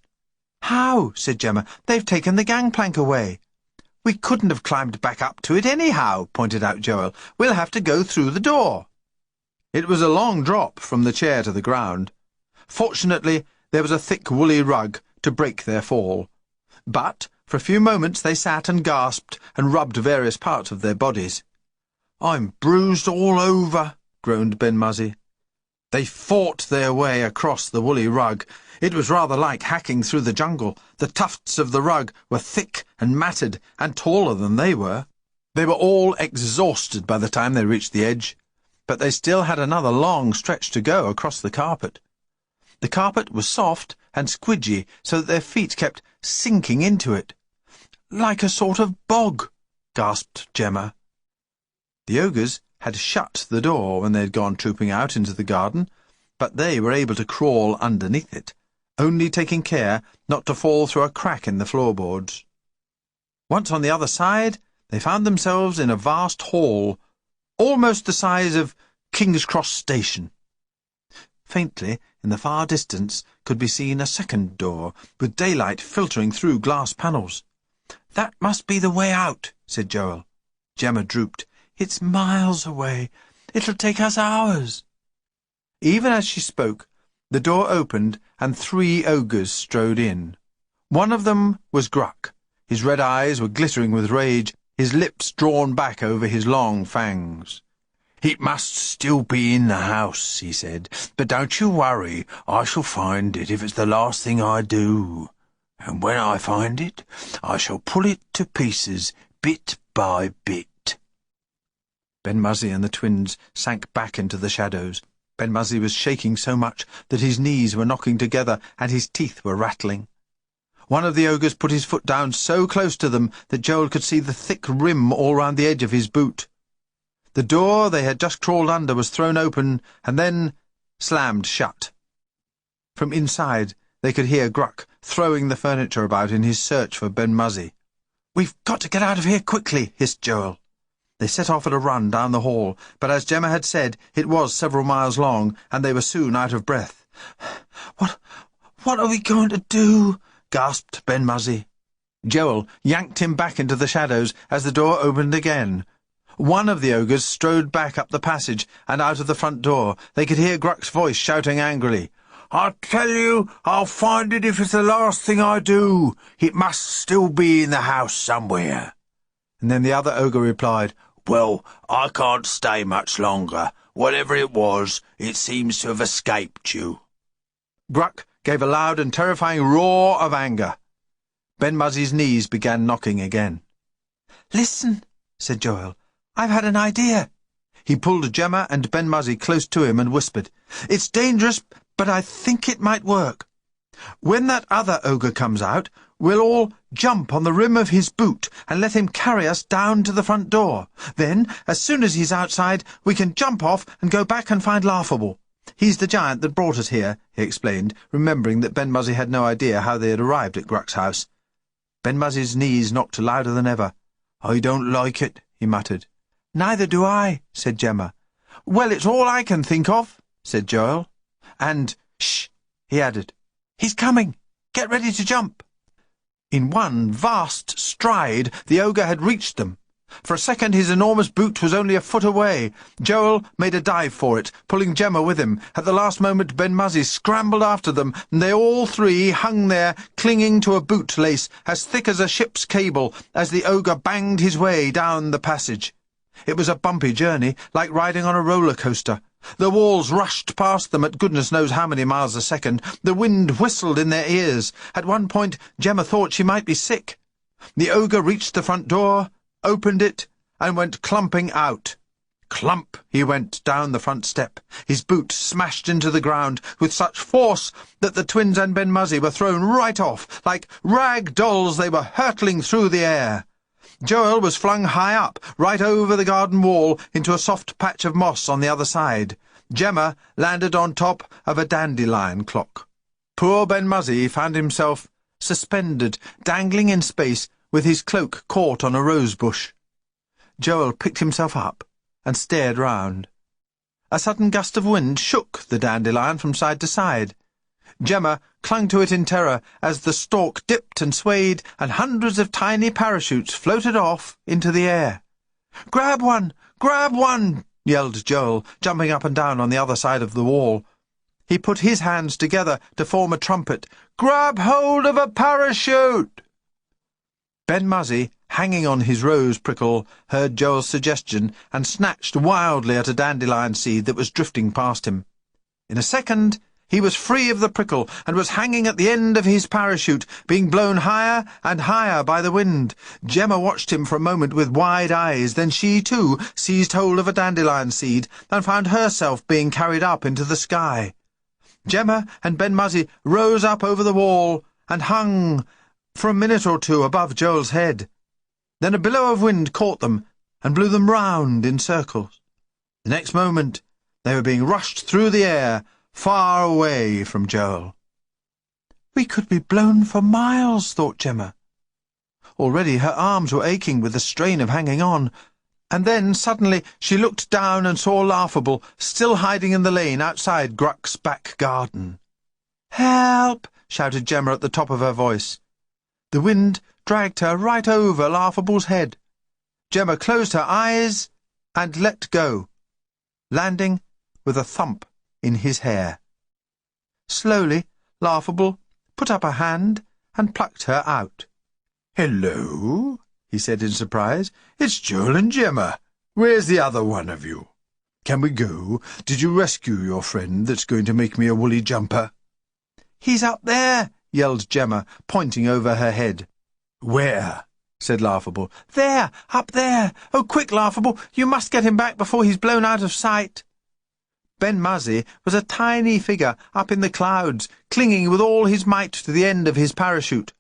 A: "How?" said Gemma. "They've taken the gangplank away." "We couldn't have climbed back up to it anyhow," pointed out Joel. "We'll have to go through the door." It was a long drop from the chair to the ground. Fortunately, there was a thick woolly rug to break their fall. But for a few moments they sat and gasped and rubbed various parts of their bodies. "I'm bruised all over," groaned Ben-Muzzy. They fought their way across the woolly rug. It was rather like hacking through the jungle. The tufts of the rug were thick and matted, and taller than they were. They were all exhausted by the time they reached the edge, but they still had another long stretch to go across the carpet. The carpet was soft and squidgy, so that their feet kept sinking into it. like a sort of bog," gasped Gemma. The ogres had shut the door when they had gone trooping out into the garden, but they were able to crawl underneath it, only taking care not to fall through a crack in the floorboards. Once on the other side, they found themselves in a vast hall, almost the size of King's Cross Station. Faintly, in the far distance, could be seen a second door, with daylight filtering through glass panels. "That must be the way out," said Joel. Gemma drooped. "It's miles away. It'll take us hours." Even as she spoke, the door opened and 3 ogres strode in. One of them was Gruck. His red eyes were glittering with rage, his lips drawn back over his long fangs. "It must still be in the house," he said, "but don't you worry. I shall find it if it's the last thing I do. And when I find it, I shall pull it to pieces, bit by bit." Ben-Muzzy and the twins sank back into the shadows. Ben-Muzzy was shaking so much that his knees were knocking together and his teeth were rattling. One of the ogres put his foot down so close to them that Joel could see the thick rim all round the edge of his boot. The door they had just crawled under was thrown open and then slammed shut. From inside they could hear Gruck throwing the furniture about in his search for Ben-Muzzy. "We've got to get out of here quickly," hissed Joel. They set off at a run down the hall, but as Gemma had said, it was several miles long, and they were soon out of breath. What are we going to do?" gasped Ben-Muzzy. Joel yanked him back into the shadows as the door opened again. One of the ogres strode back up the passage and out of the front door. They could hear Gruck's voice shouting angrily, "I tell you, I'll find it if it's the last thing I do. It must still be in the house somewhere." And then the other ogre replied, "Well, I can't stay much longer. Whatever it was, it seems to have escaped you." Gruck gave a loud and terrifying roar of anger. Ben-Muzzy's knees began knocking again. "Listen," said Joel. "I've had an idea." He pulled Gemma and Ben-Muzzy close to him and whispered, "It's dangerous, but I think it might work. When that other ogre comes out, we'll all jump on the rim of his boot and let him carry us down to the front door. Then, as soon as he's outside, we can jump off and go back and find Laughable. He's the giant that brought us here," he explained, remembering that Ben-Muzzy had no idea how they had arrived at Gruck's house. Ben-Muzzy's knees knocked louder than ever. "I don't like it," he muttered. "Neither do I," said Gemma. "Well, it's all I can think of," said Joel. And, "Shh," he added. "He's coming. Get ready to jump." In one vast stride, the ogre had reached them. For a second his enormous boot was only a foot away. Joel made a dive for it, pulling Gemma with him. At the last moment Ben-Muzzy scrambled after them, and they all 3 hung there, clinging to a bootlace as thick as a ship's cable, as the ogre banged his way down the passage. It was a bumpy journey, like riding on a roller coaster. The walls rushed past them at goodness knows how many miles a second. The wind whistled in their ears. At one point Gemma thought she might be sick. The ogre reached the front door, opened it, and went clumping out. Clump he went down the front step. His boot smashed into the ground with such force that the twins and Ben-Muzzy were thrown right off. Like rag dolls they were hurtling through the air. Joel was flung high up, right over the garden wall, into a soft patch of moss on the other side. Gemma landed on top of a dandelion clock. Poor Ben-Muzzy found himself suspended, dangling in space, with his cloak caught on a rose bush. Joel picked himself up and stared round. A sudden gust of wind shook the dandelion from side to side. Gemma clung to it in terror as the stalk dipped and swayed, and hundreds of tiny parachutes floated off into the air. "Grab one! Grab one!" yelled Joel, jumping up and down on the other side of the wall. He put his hands together to form a trumpet. "Grab hold of a parachute!" Ben-Muzzy, hanging on his rose prickle, heard Joel's suggestion and snatched wildly at a dandelion seed that was drifting past him. In a second he was free of the prickle and was hanging at the end of his parachute, being blown higher and higher by the wind. Gemma watched him for a moment with wide eyes. Then she, too, seized hold of a dandelion seed and found herself being carried up into the sky. Gemma and Ben-Muzzy rose up over the wall and hung for a minute or two above Joel's head. Then a billow of wind caught them and blew them round in circles. The next moment they were being rushed through the air, far away from Joel. "We could be blown for miles," thought Gemma. Already her arms were aching with the strain of hanging on, and then suddenly she looked down and saw Laughable still hiding in the lane outside Gruck's back garden. "Help!" shouted Gemma at the top of her voice. The wind dragged her right over Laughable's head. Gemma closed her eyes and let go, landing with a thump in his hair. Slowly, Laughable put up a hand and plucked her out.
C: "Hello," he said in surprise. "It's Joel and Gemma. Where's the other one of you? Can we go? Did you rescue your friend that's going to make me a woolly jumper?"
A: "He's up there," yelled Gemma, pointing over her head.
C: "Where?"
A: said Laughable. "There, up there. Oh, quick, Laughable, you must get him back before he's blown out of sight." Ben-Muzzy was a tiny figure up in the clouds, clinging with all his might to the end of his parachute.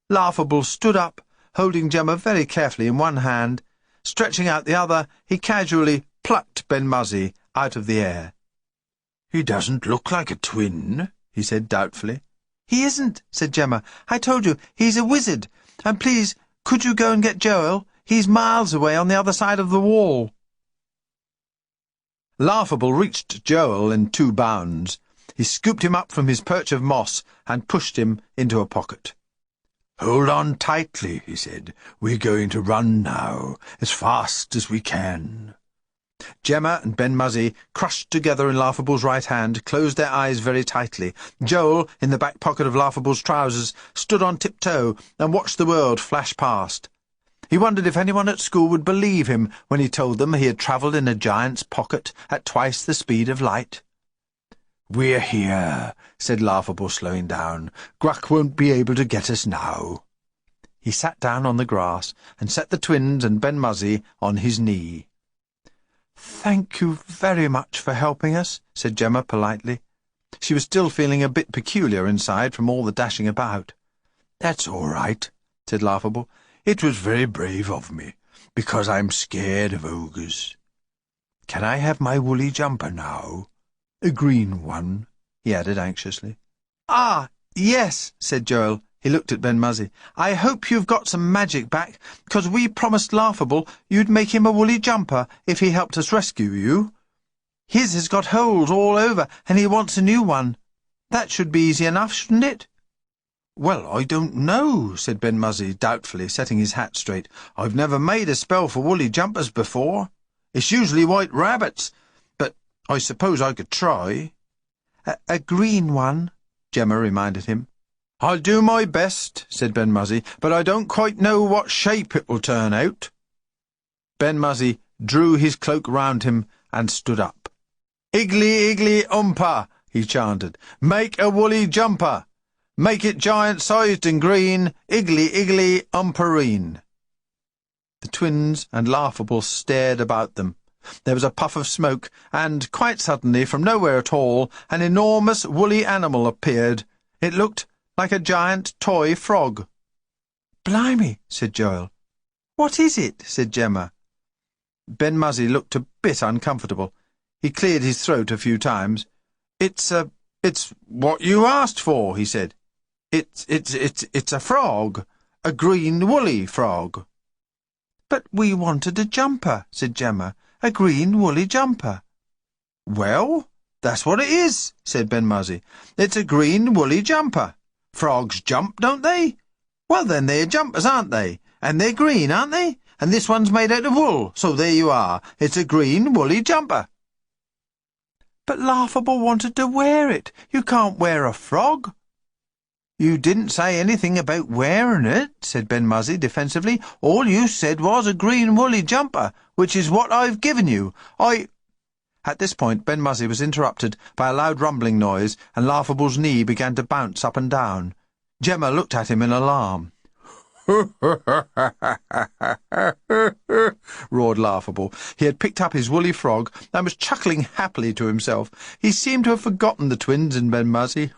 A: Laughable stood up, holding Gemma very carefully in one hand. Stretching out the other, he casually plucked Ben-Muzzy out of the air.
C: "He doesn't look like a twin," he said doubtfully.
A: "He isn't," said Gemma. "I told you, he's a wizard. And please, could you go and get Joel? He's miles away on the other side of the wall." Laughable reached Joel in 2 bounds. He scooped him up from his perch of moss and pushed him into a pocket.
C: "Hold on tightly," he said. "We're going to run now, as fast as we can."
A: Gemma and Ben-Muzzy, crushed together in Laughable's right hand, closed their eyes very tightly. Joel, in the back pocket of Laughable's trousers, stood on tiptoe and watched the world flash past. He wondered if anyone at school would believe him when he told them he had travelled in a giant's pocket at twice the speed of light.
C: "We're here," said Laughable, slowing down. "Gruck won't be able to get us now."
A: He sat down on the grass and set the twins and Ben-Muzzy on his knee. "Thank you very much for helping us," said Gemma politely. She was still feeling a bit peculiar inside from all the dashing about.
C: "That's all right," said Laughable. "It was very brave of me, because I'm scared of ogres. Can I have my woolly jumper now? A green one," he added anxiously.
A: "Ah, yes," said Joel. He looked at Ben-Muzzy. "I hope you've got some magic back, 'cause we promised Laughable you'd make him a woolly jumper if he helped us rescue you. His has got holes all over, and he wants a new one. That should be easy enough, shouldn't it?"
C: "Well, I don't know," said Ben-Muzzy doubtfully, setting his hat straight. "I've never made a spell for woolly jumpers before. It's usually white rabbits, but I suppose I could try."
A: A green one," Gemma reminded him.
C: "I'll do my best," said Ben-Muzzy, "but I don't quite know what shape it will turn out."
A: Ben-Muzzy drew his cloak round him and stood up.
C: "Iggly, iggly, umpa," he chanted. "Make a woolly jumper. Make it giant-sized and green. Iggly, iggly, umperine."
A: The twins and Laughable stared about them. There was a puff of smoke, and, quite suddenly, from nowhere at all, an enormous woolly animal appeared. It looked like a giant toy frog.
D: "Blimey," said Joel.
A: "What is it?" said Gemma. Ben-Muzzy looked a bit uncomfortable. He cleared his throat a few times. It's what you asked for," he said. It's a frog. A green woolly frog."
D: "But we wanted a jumper," said Gemma. "A green woolly jumper."
A: "Well, that's what it is," said Ben-Muzzy. "It's a green woolly jumper. Frogs jump, don't they? Well, then they're jumpers, aren't they? And they're green, aren't they? And this one's made out of wool, so there you are. It's a green woolly jumper."
D: "But Laughable wanted to wear it. You can't wear a frog."
A: "You didn't say anything about wearing it," said Ben-Muzzy defensively. "All you said was a green woolly jumper, which is what I've given you. At this point, Ben-Muzzy was interrupted by a loud rumbling noise, and Laughable's knee began to bounce up and down. Gemma looked at him in alarm. roared Laughable. He had picked up his woolly frog and was chuckling happily to himself. He seemed to have forgotten the twins and Ben-Muzzy.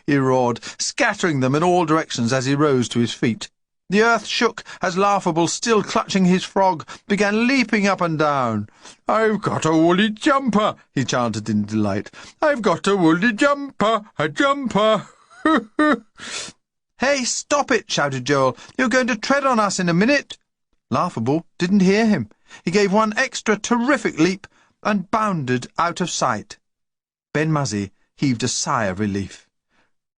A: he roared, scattering them in all directions as he rose to his feet. The earth shook as Laughable, still clutching his frog, began leaping up and down. "I've got a woolly jumper," he chanted in delight. "I've got a woolly jumper, a jumper."
D: "Hey, stop it!" shouted Joel. "You're going to tread on us in a minute." Laughable didn't hear him. He gave one extra terrific leap and bounded out of sight. Ben-Muzzy heaved a sigh of relief.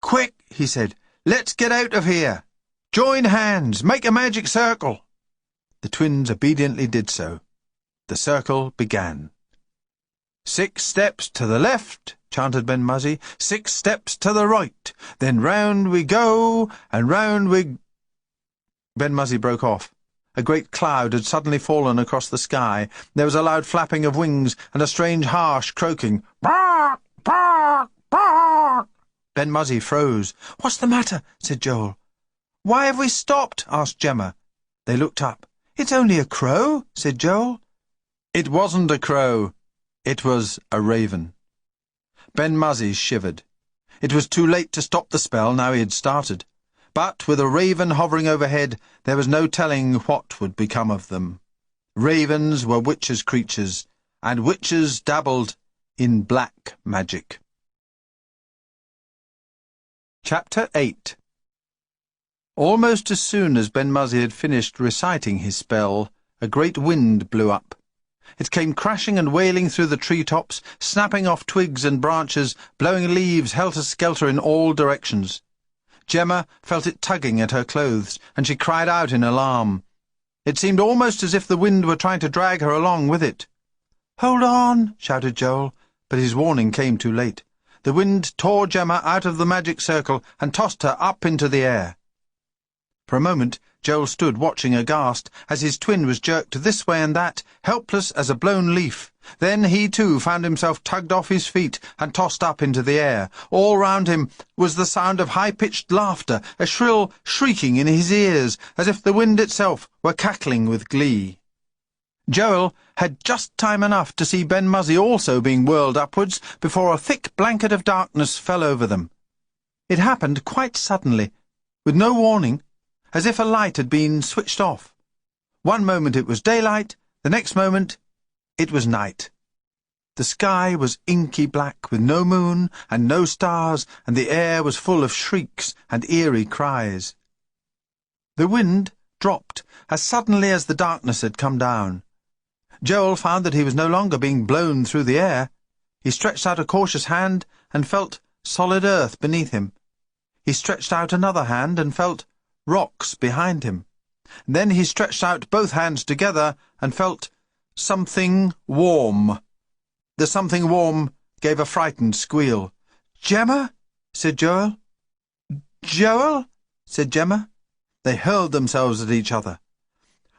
D: "Quick," he said, "let's get out of here. Join hands, make a magic circle." The twins obediently did so. The circle began. 6 steps to the left, chanted Ben-Muzzy, 6 steps to the right, then round we go, and round we... Ben-Muzzy broke off. A great cloud had suddenly fallen across the sky. There was a loud flapping of wings and a strange harsh croaking. "Bark! Bark! Bark!" Ben-Muzzy froze. "What's the matter?" said Joel. "Why have we stopped?" asked Gemma. They looked up. "It's only a crow," said Joel.
A: It wasn't a crow. It was a raven. Ben-Muzzy shivered. It was too late to stop the spell now he had started. But with a raven hovering overhead, there was no telling what would become of them. Ravens were witches' creatures, and witches dabbled in black magic. Chapter 8. Almost as soon as Ben-Muzzy had finished reciting his spell, a great wind blew up. It came crashing and wailing through the tree-tops, snapping off twigs and branches, blowing leaves helter-skelter in all directions. Gemma felt it tugging at her clothes, and she cried out in alarm. It seemed almost as if the wind were trying to drag her along with it. "Hold on!" shouted Joel, but his warning came too late. The wind tore Gemma out of the magic circle and tossed her up into the air. For a moment Joel stood watching aghast as his twin was jerked this way and that, helpless as a blown leaf. Then he too found himself tugged off his feet and tossed up into the air. All round him was the sound of high-pitched laughter, a shrill shrieking in his ears, as if the wind itself were cackling with glee. Joel had just time enough to see Ben-Muzzy also being whirled upwards before a thick blanket of darkness fell over them. It happened quite suddenly, with no warning, as if a light had been switched off. One moment it was daylight, the next moment it was night. The sky was inky black, with no moon and no stars, and the air was full of shrieks and eerie cries. The wind dropped as suddenly as the darkness had come down. Joel found that he was no longer being blown through the air. He stretched out a cautious hand and felt solid earth beneath him. He stretched out another hand and felt rocks behind him. Then he stretched out both hands together and felt something warm. The something warm gave a frightened squeal. "Gemma?" said Joel. "Joel?" said Gemma. They hurled themselves at each other.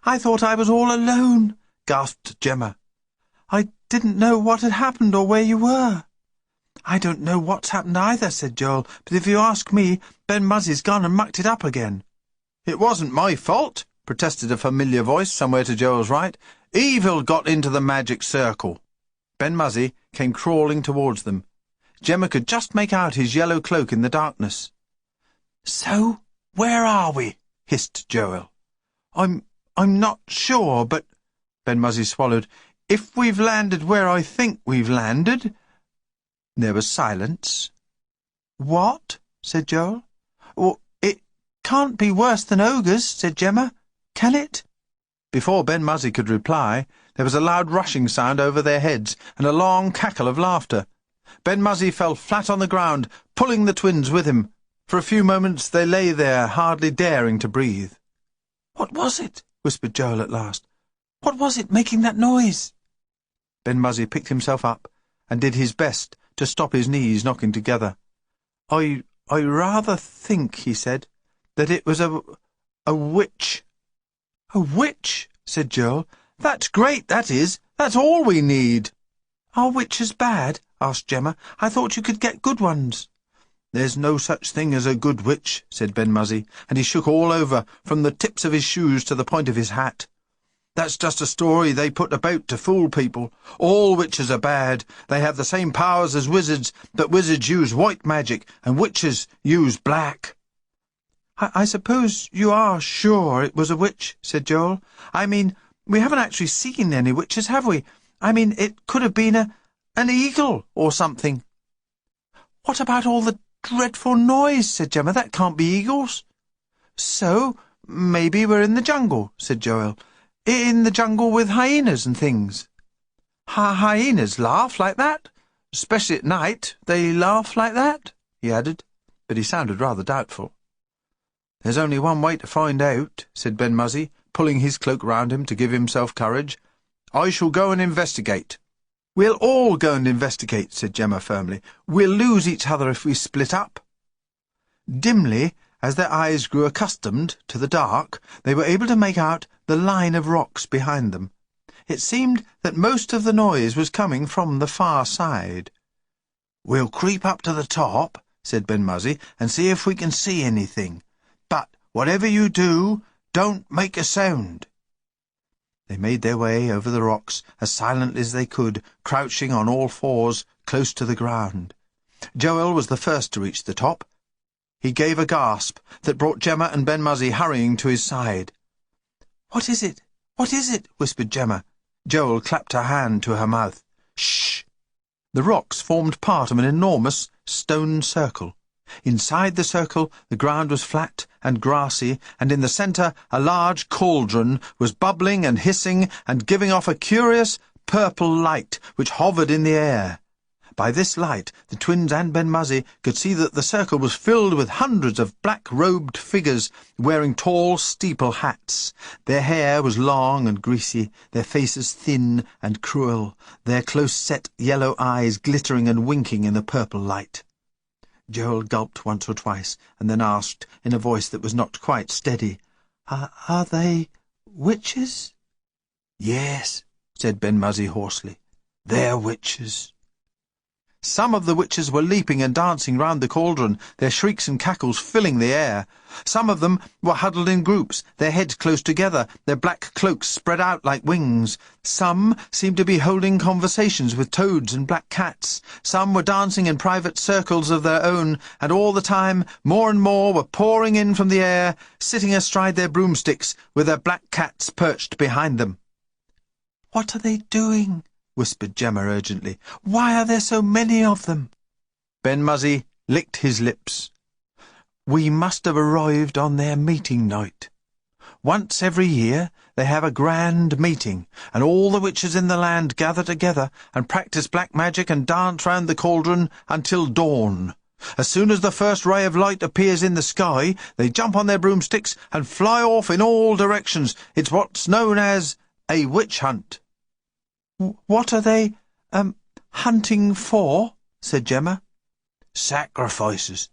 A: "I thought I was all alone," gasped Gemma. "I didn't know what had happened or where you were." "I don't know what's happened either," said Joel, "but if you ask me, Ben-Muzzy's gone and mucked it up again." "It wasn't my fault," protested a familiar voice somewhere to Joel's right. "Evil got into the magic circle." Ben-Muzzy came crawling towards them. Gemma could just make out his yellow cloak in the darkness. "So, where are we?" hissed Joel. I'm not sure, but..." Ben-Muzzy swallowed. "If we've landed where I think we've landed..." There was silence. "What?" said Joel. "Well, it can't be worse than ogres," said Gemma. "Can it?" Before Ben-Muzzy could reply, there was a loud rushing sound over their heads and a long cackle of laughter. Ben-Muzzy fell flat on the ground, pulling the twins with him. For a few moments they lay there, hardly daring to breathe. "What was it?" whispered Joel at last. "What was it making that noise?" Ben-Muzzy picked himself up and did his best to stop his knees knocking together. I rather think," he said, "that it was a witch." "A witch?" said Joel. "That's great, that is. That's all we need." "Are witches bad?" asked Gemma. "I thought you could get good ones." "There's no such thing as a good witch," said Ben-Muzzy, and he shook all over, from the tips of his shoes to the point of his hat. That's just a story they put about to fool people. All witches are bad. They have the same powers as wizards, but wizards use white magic and witches use black." I suppose you are sure it was a witch," said Joel. "I mean, we haven't actually seen any witches, have we? I mean, it could have been an eagle or something." "What about all the dreadful noise?" said Gemma. "That can't be eagles." "So, maybe we're in the jungle," said Joel. "In the jungle with hyenas and things." Hyenas laugh like that? Especially at night, they laugh like that?" he added, but he sounded rather doubtful. "There's only one way to find out," said Ben-Muzzy, pulling his cloak round him to give himself courage. "I shall go and investigate." "We'll all go and investigate," said Gemma firmly. "We'll lose each other if we split up." Dimly, as their eyes grew accustomed to the dark, they were able to make out the line of rocks behind them. It seemed that most of the noise was coming from the far side. "We'll creep up to the top," said Ben-Muzzy, "and see if we can see anything. But whatever you do, don't make a sound." They made their way over the rocks as silently as they could, crouching on all fours close to the ground. Joel was the first to reach the top. He gave a gasp that brought Gemma and Ben-Muzzy hurrying to his side. "What is it? What is it?" whispered Gemma. Joel clapped her hand to her mouth. "Shh!" The rocks formed part of an enormous stone circle. Inside the circle the ground was flat and grassy, and in the centre a large cauldron was bubbling and hissing and giving off a curious purple light which hovered in the air. By this light the twins and Ben-Muzzy could see that the circle was filled with hundreds of black-robed figures wearing tall steeple hats. Their hair was long and greasy, their faces thin and cruel, their close-set yellow eyes glittering and winking in the purple light. Joel gulped once or twice, and then asked, in a voice that was not quite steady, Are they witches?" "Yes," said Ben-Muzzy hoarsely. "They're witches." Some of the witches were leaping and dancing round the cauldron, their shrieks and cackles filling the air. Some of them were huddled in groups, their heads close together, their black cloaks spread out like wings. Some seemed to be holding conversations with toads and black cats. Some were dancing in private circles of their own, and all the time more and more were pouring in from the air, sitting astride their broomsticks, with their black cats perched behind them. "What are they doing?" whispered Gemma urgently. "Why are there so many of them?" Ben-Muzzy licked his lips. "We must have arrived on their meeting night. Once every year they have a grand meeting, and all the witches in the land gather together and practice black magic and dance round the cauldron until dawn. As soon as the first ray of light appears in the sky, they jump on their broomsticks and fly off in all directions. It's what's known as a witch hunt." "What are they, hunting for?" said Gemma. "Sacrifices.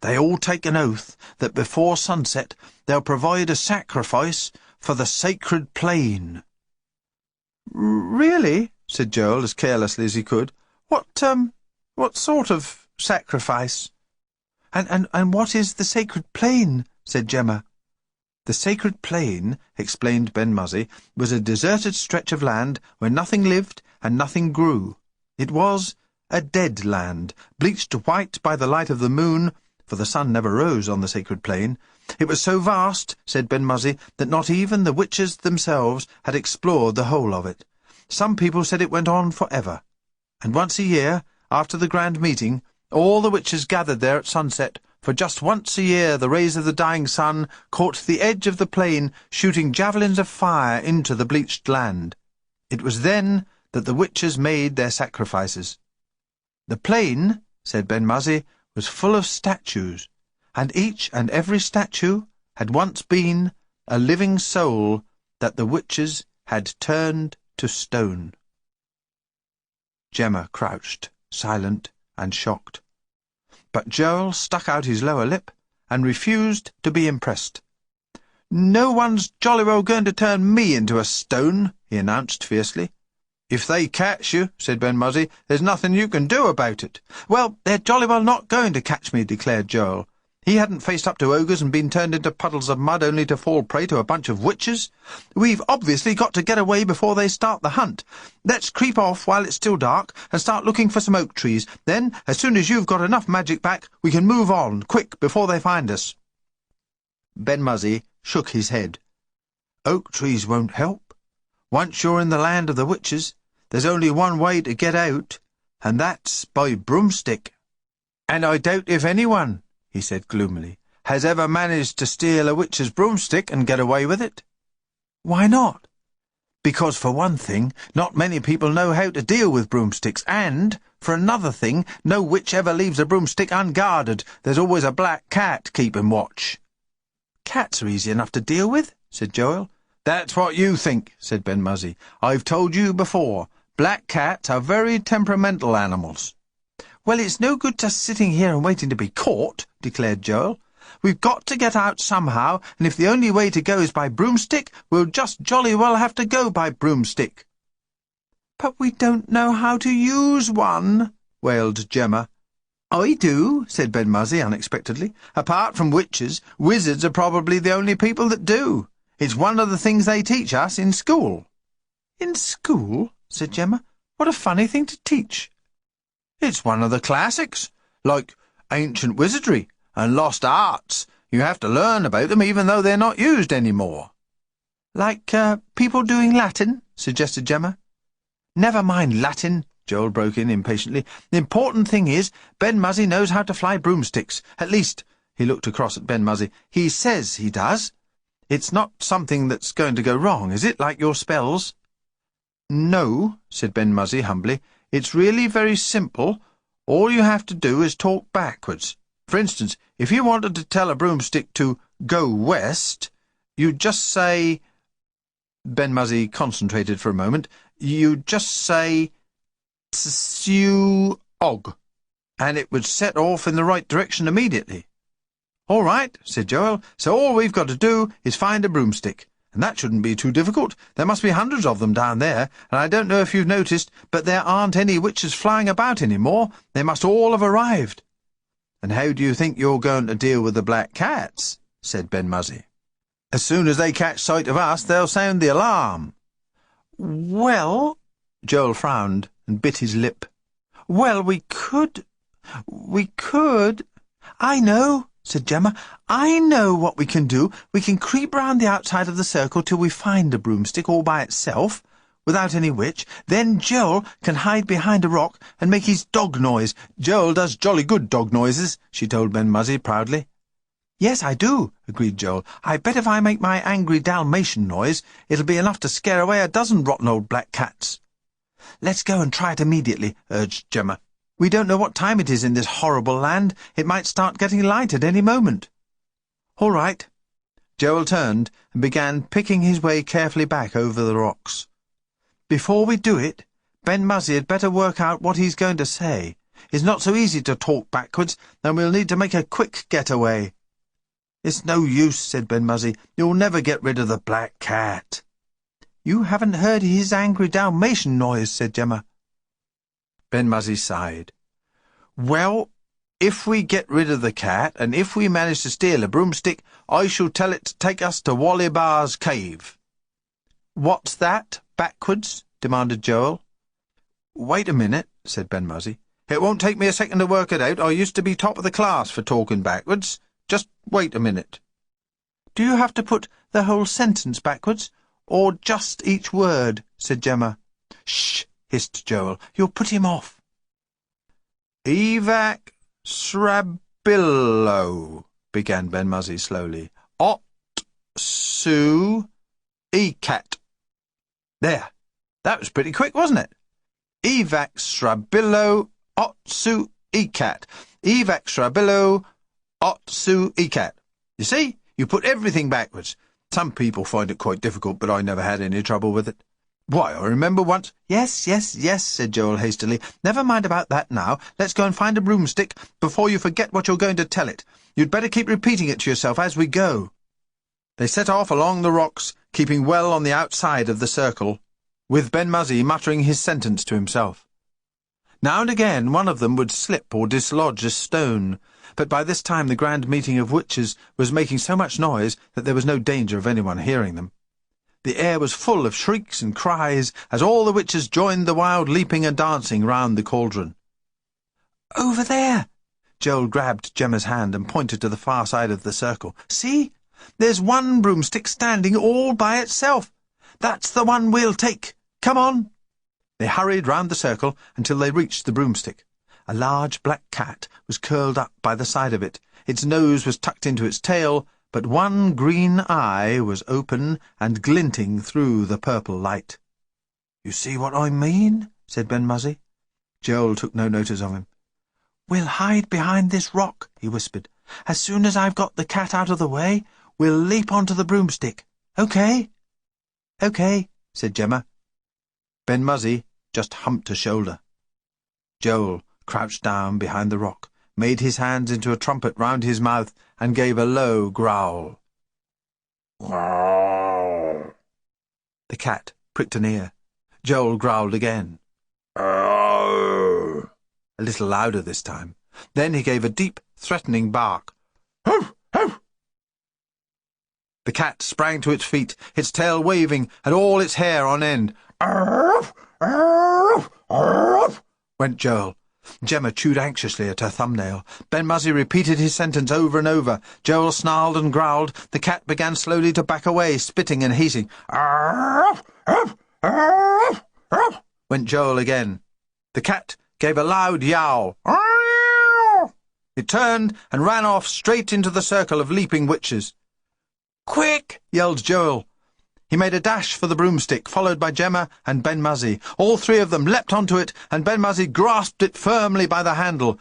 A: They all take an oath that before sunset they'll provide a sacrifice for the sacred plain." "Really?" said Joel as carelessly as he could. What sort of sacrifice?" And what is the sacred plain?" said Gemma. The sacred plain, explained Ben-Muzzy, was a deserted stretch of land where nothing lived and nothing grew. It was a dead land, bleached white by the light of the moon, for the sun never rose on the sacred plain. It was so vast, said Ben-Muzzy, that not even the witches themselves had explored the whole of it. Some people said it went on for ever. And once a year, after the grand meeting, all the witches gathered there at sunset. For just once a year the rays of the dying sun caught the edge of the plain, shooting javelins of fire into the bleached land. It was then that the witches made their sacrifices. The plain, said Ben-Muzzy, was full of statues, and each and every statue had once been a living soul that the witches had turned to stone. Gemma crouched, silent and shocked. But Joel stuck out his lower lip and refused to be impressed. "No one's jolly well going to turn me into a stone," he announced fiercely. "If they catch you," said Ben-Muzzy, "there's nothing you can do about it." "Well, they're jolly well not going to catch me," declared Joel. He hadn't faced up to ogres and been turned into puddles of mud only to fall prey to a bunch of witches. We've obviously got to get away before they start the hunt. Let's creep off while it's still dark and start looking for some oak trees. Then, as soon as you've got enough magic back, we can move on, quick, before they find us." Ben-Muzzy shook his head. "Oak trees won't help. Once you're in the land of the witches, there's only one way to get out, and that's by broomstick. And I doubt if anyone," he said gloomily, "has ever managed to steal a witch's broomstick and get away with it." "Why not?" "Because, for one thing, not many people know how to deal with broomsticks, and, for another thing, no witch ever leaves a broomstick unguarded. There's always a black cat keeping watch." "Cats are easy enough to deal with," said Joel. "That's what you think," said Ben-Muzzy. "I've told you before, black cats are very temperamental animals." "Well, it's no good just sitting here and waiting to be caught," declared Joel. "We've got to get out somehow, and if the only way to go is by broomstick, we'll just jolly well have to go by broomstick." "But we don't know how to use one," wailed Gemma. "I do," said Ben-Muzzy unexpectedly. "Apart from witches, wizards are probably the only people that do. It's one of the things they teach us in school." "In school?" said Gemma. "What a funny thing to teach." "It's one of the classics, like ancient wizardry and lost arts. You have to learn about them even though they're not used any more." "Like people doing Latin?" suggested Gemma. "Never mind Latin," Joel broke in impatiently. "The important thing is, Ben-Muzzy knows how to fly broomsticks. At least," he looked across at Ben-Muzzy, "he says he does. It's not something that's going to go wrong, is it, like your spells?" "No," said Ben-Muzzy humbly. "It's really very simple. All you have to do is talk backwards. For instance, if you wanted to tell a broomstick to go west, you'd just say—" Ben-Muzzy concentrated for a moment. "You'd just say Tsu-og, and it would set off in the right direction immediately." "All right," said Joel. "So all we've got to do is find a broomstick. And that shouldn't be too difficult. There must be hundreds of them down there, and I don't know if you've noticed, but there aren't any witches flying about any more. They must all have arrived." "And how do you think you're going to deal with the black cats?" said Ben-Muzzy. "As soon as they catch sight of us, they'll sound the alarm." "Well—" Joel frowned and bit his lip. "Well, we could... I know," said Gemma. "I know what we can do. We can creep round the outside of the circle till we find a broomstick all by itself, without any witch. Then Joel can hide behind a rock and make his dog noise. Joel does jolly good dog noises," she told Ben-Muzzy proudly. "Yes, I do," agreed Joel. "I bet if I make my angry Dalmatian noise, it'll be enough to scare away a dozen rotten old black cats." "Let's go and try it immediately," urged Gemma. "We don't know what time it is in this horrible land. It might start getting light at any moment." "All right." Joel turned and began picking his way carefully back over the rocks. "Before we do it, Ben-Muzzy had better work out what he's going to say. It's not so easy to talk backwards, and we'll need to make a quick getaway." "It's no use," said Ben-Muzzy. "You'll never get rid of the black cat." "You haven't heard his angry Dalmatian noise," said Gemma. Ben-Muzzy sighed. "Well, if we get rid of the cat, and if we manage to steal a broomstick, I shall tell it to take us to Wollibar's cave." "What's that, backwards?" demanded Joel. "Wait a minute," said Ben-Muzzy. "It won't take me a second to work it out. I used to be top of the class for talking backwards. Just wait a minute." "Do you have to put the whole sentence backwards, or just each word?" said Gemma. "Shh!" hissed Joel. "You'll put him off." "Evac Srabillo," began Ben-Muzzy slowly. "Ot su ecat." There. That was pretty quick, wasn't it? Evac Srabillo ot su ecat. Evac Srabillo ot su ecat. You see? You put everything backwards. Some people find it quite difficult, but I never had any trouble with it. Why, I remember once— Yes, said Joel hastily. "Never mind about that now. Let's go and find a broomstick before you forget what you're going to tell it. You'd better keep repeating it to yourself as we go." They set off along the rocks, keeping well on the outside of the circle, with Ben-Muzzy muttering his sentence to himself. Now and again one of them would slip or dislodge a stone, but by this time the grand meeting of witches was making so much noise that there was no danger of anyone hearing them. The air was full of shrieks and cries as all the witches joined the wild leaping and dancing round the cauldron. "Over there!" Joel grabbed Gemma's hand and pointed to the far side of the circle. "See? There's one broomstick standing all by itself. That's the one we'll take. Come on!" They hurried round the circle until they reached the broomstick. A large black cat was curled up by the side of it. Its nose was tucked into its tail, but one green eye was open and glinting through the purple light. "You see what I mean?" said Ben-Muzzy. Joel took no notice of him. "We'll hide behind this rock," he whispered. "As soon as I've got the cat out of the way, we'll leap onto the broomstick. Okay?" "Okay," said Gemma. Ben-Muzzy just humped a shoulder. Joel crouched down behind the rock, made his hands into a trumpet round his mouth, and gave a low growl. The cat pricked an ear. Joel growled again. A little louder this time. Then he gave a deep, threatening bark. The cat sprang to its feet, its tail waving and all its hair on end. Went Joel. Gemma chewed anxiously at her thumbnail. Ben-Muzzy repeated his sentence over and over. Joel snarled and growled. The cat began slowly to back away, spitting and hissing. Went Joel again. The cat gave a loud yowl. It turned and ran off straight into the circle of leaping witches. "Quick!" yelled Joel. He made a dash for the broomstick, followed by Gemma and Ben-Muzzy. All three of them leapt onto it, and Ben-Muzzy grasped it firmly by the handle.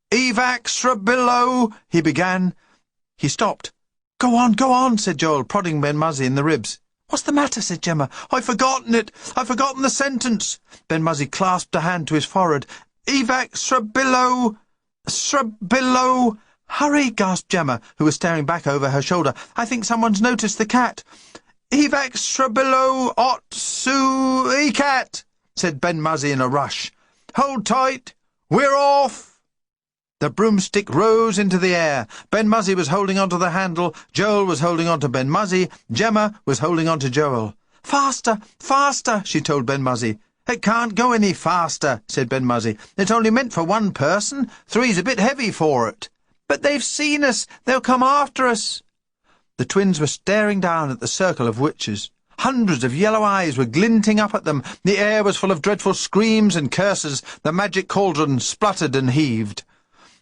A: "Evac below," he began. He stopped. Go on," said Joel, prodding Ben-Muzzy in the ribs. "What's the matter?" said Gemma. "I've forgotten it. I've forgotten the sentence." Ben-Muzzy clasped a hand to his forehead. "Evac below. Below." "Hurry," gasped Gemma, who was staring back over her shoulder. "I think someone's noticed the cat." "Evac below ot su e cat," said Ben-Muzzy in a rush. "Hold tight. We're off." The broomstick rose into the air. Ben-Muzzy was holding onto the handle. Joel was holding on to Ben-Muzzy. Gemma was holding on to Joel. "Faster, faster," she told Ben-Muzzy. "It can't go any faster," said Ben-Muzzy. "It's only meant for one person. Three's a bit heavy for it." "But they've seen us. They'll come after us." The twins were staring down at the circle of witches. Hundreds of yellow eyes were glinting up at them. The air was full of dreadful screams and curses. The magic cauldron spluttered and heaved.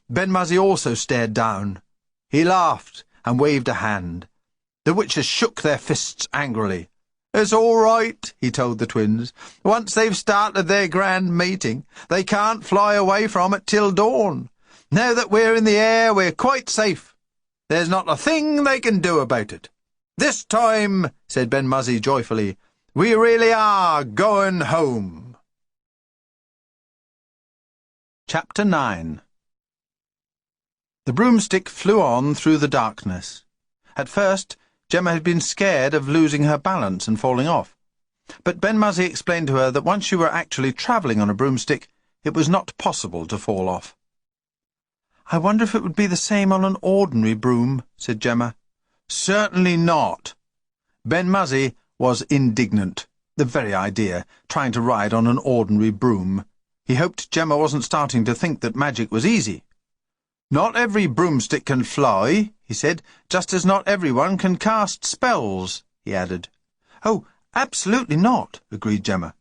A: Ben-Muzzy also stared down. He laughed and waved a hand. The witches shook their fists angrily. "It's all right," he told the twins. "Once they've started their grand meeting, they can't fly away from it till dawn. Now that we're in the air, we're quite safe. There's not a thing they can do about it. This time," said Ben-Muzzy joyfully, "we really are going home." Chapter 9. The broomstick flew on through the darkness. At first, Gemma had been scared of losing her balance and falling off. But Ben-Muzzy explained to her that once you were actually travelling on a broomstick, it was not possible to fall off. "I wonder if it would be the same on an ordinary broom," said Gemma. "Certainly not." Ben-Muzzy was indignant. The very idea, trying to ride on an ordinary broom. He hoped Gemma wasn't starting to think that magic was easy. "Not every broomstick can fly," he said, "just as not everyone can cast spells," he added. "Oh, absolutely not," agreed Gemma.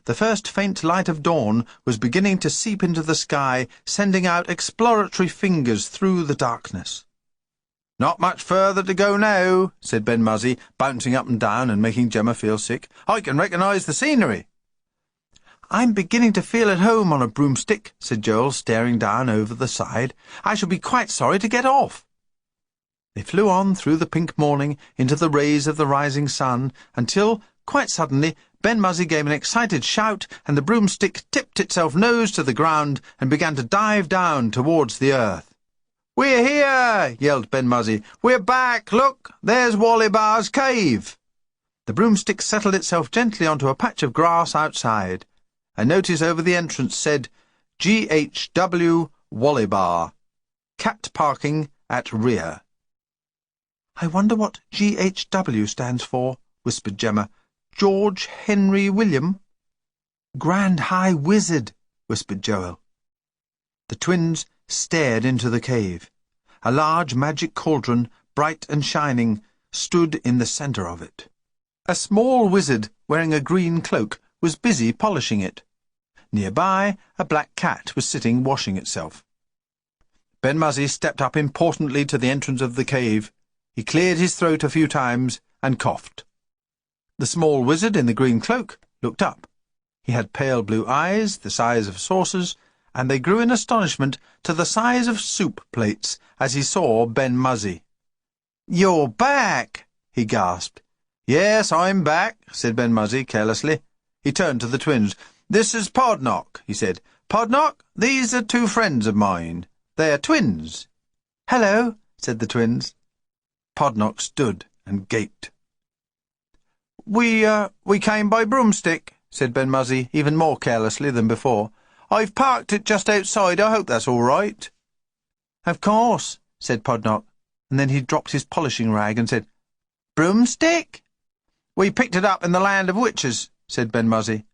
A: The first faint light of dawn was beginning to seep into the sky, sending out exploratory fingers through the darkness. "Not much further to go now," said Ben-Muzzy, bouncing up and down and making Gemma feel sick. "I can recognise the scenery." "I'm beginning to feel at home on a broomstick," said Joel, staring down over the side. "I shall be quite sorry to get off." They flew on through the pink morning into the rays of the rising sun until, quite suddenly, Ben-Muzzy gave an excited shout, and the broomstick tipped itself nose to the ground and began to dive down towards the earth. "We're here!" yelled Ben-Muzzy. "We're back! Look, there's Wollibar's cave!" The broomstick settled itself gently onto a patch of grass outside. A notice over the entrance said, "G.H.W. Wollibar." cat parking at rear. "I wonder what GHW stands for," whispered Gemma. "George Henry William?" "Grand High Wizard," whispered Joel. The twins stared into the cave. A large magic cauldron, bright and shining, stood in the centre of it. A small wizard wearing a green cloak was busy polishing it. Nearby, a black cat was sitting washing itself. Ben-Muzzy stepped up importantly to the entrance of the cave. He cleared his throat a few times and coughed. The small wizard in the green cloak looked up. He had pale blue eyes, the size of saucers, and they grew in astonishment to the size of soup plates as he saw Ben-Muzzy. "You're back!" he gasped. "Yes, I'm back," said Ben-Muzzy carelessly. He turned to the twins. "This is Podnock," he said. "Podnock, these are two friends of mine. They're twins." "Hello," said the twins. Podnock stood and gaped. We came by broomstick," said Ben-Muzzy, even more carelessly than before. "I've parked it just outside. I hope that's all right." "Of course," said Podnock, and then he dropped his polishing rag and said, "Broomstick?" "We picked it up in the land of witches," said Ben-Muzzy.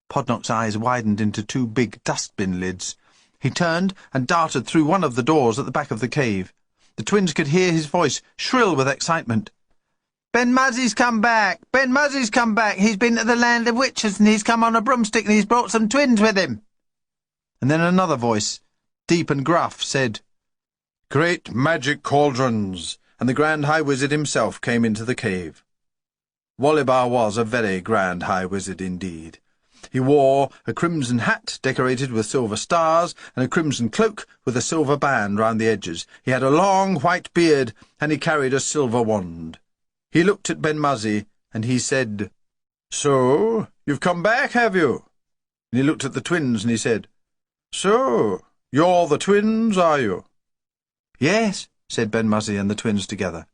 A: Podnock's eyes widened into two big dustbin lids. He turned and darted through one of the doors at the back of the cave. The twins could hear his voice, shrill with excitement. "Ben-Muzzy's come back! Ben-Muzzy's come back! He's been to the land of witches, and he's come on a broomstick, and he's brought some twins with him." And then another voice, deep and gruff, said,
C: "Great magic cauldrons!"
A: and the Grand High Wizard himself came into the cave. Wollibar was a very Grand High Wizard indeed. He wore a crimson hat decorated with silver stars, and a crimson cloak with a silver band round the edges. He had a long white beard, and he carried a silver wand. He looked at Ben-Muzzy, and he said, "So, you've come back, have you?" And he looked at the twins, and he said, "So, you're the twins, are you?" "Yes," said Ben-Muzzy and the twins together.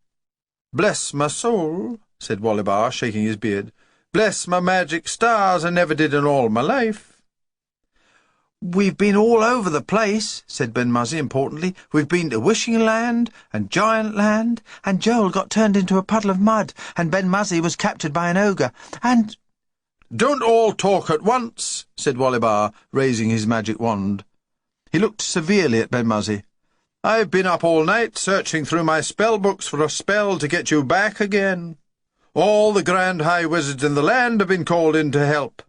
A: "Bless my soul," said Wollibar, shaking his beard. "Bless my magic stars, I never did in all my life." "We've been all over the place," said Ben-Muzzy importantly. "We've been to Wishing Land and Giant Land, and Joel got turned into a puddle of mud, and Ben-Muzzy was captured by an ogre, and—" "Don't all talk at once," said Wollibar, raising his magic wand. He looked severely at Ben-Muzzy. "I've been up all night searching through my spell books for a spell to get you back again. All the Grand High Wizards in the land have been called in to help.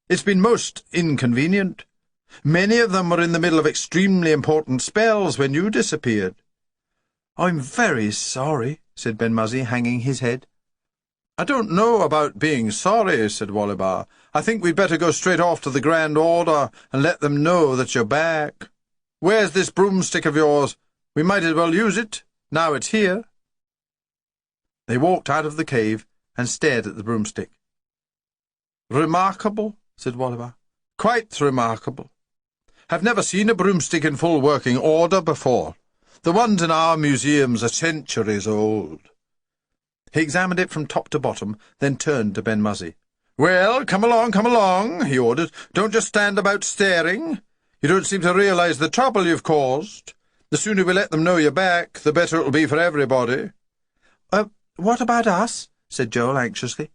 A: It's been most inconvenient. Many of them were in the middle of extremely important spells when you disappeared." "I'm very sorry," said Ben-Muzzy, hanging his head. "I don't know about being sorry," said Wollibar. "I think we'd better go straight off to the Grand Order and let them know that you're back. Where's this broomstick of yours? We might as well use it, now it's here." They walked out of the cave and stared at the broomstick. "Remarkable," said Wollibar. "Quite remarkable. I've never seen a broomstick in full working order before. The ones in our museums are centuries old." He examined it from top to bottom, then turned to Ben-Muzzy. "Well, come along," he ordered. "Don't just stand about staring. You don't seem to realise the trouble you've caused. The sooner we let them know you're back, the better it'll be for everybody." "What about us?" said Joel anxiously.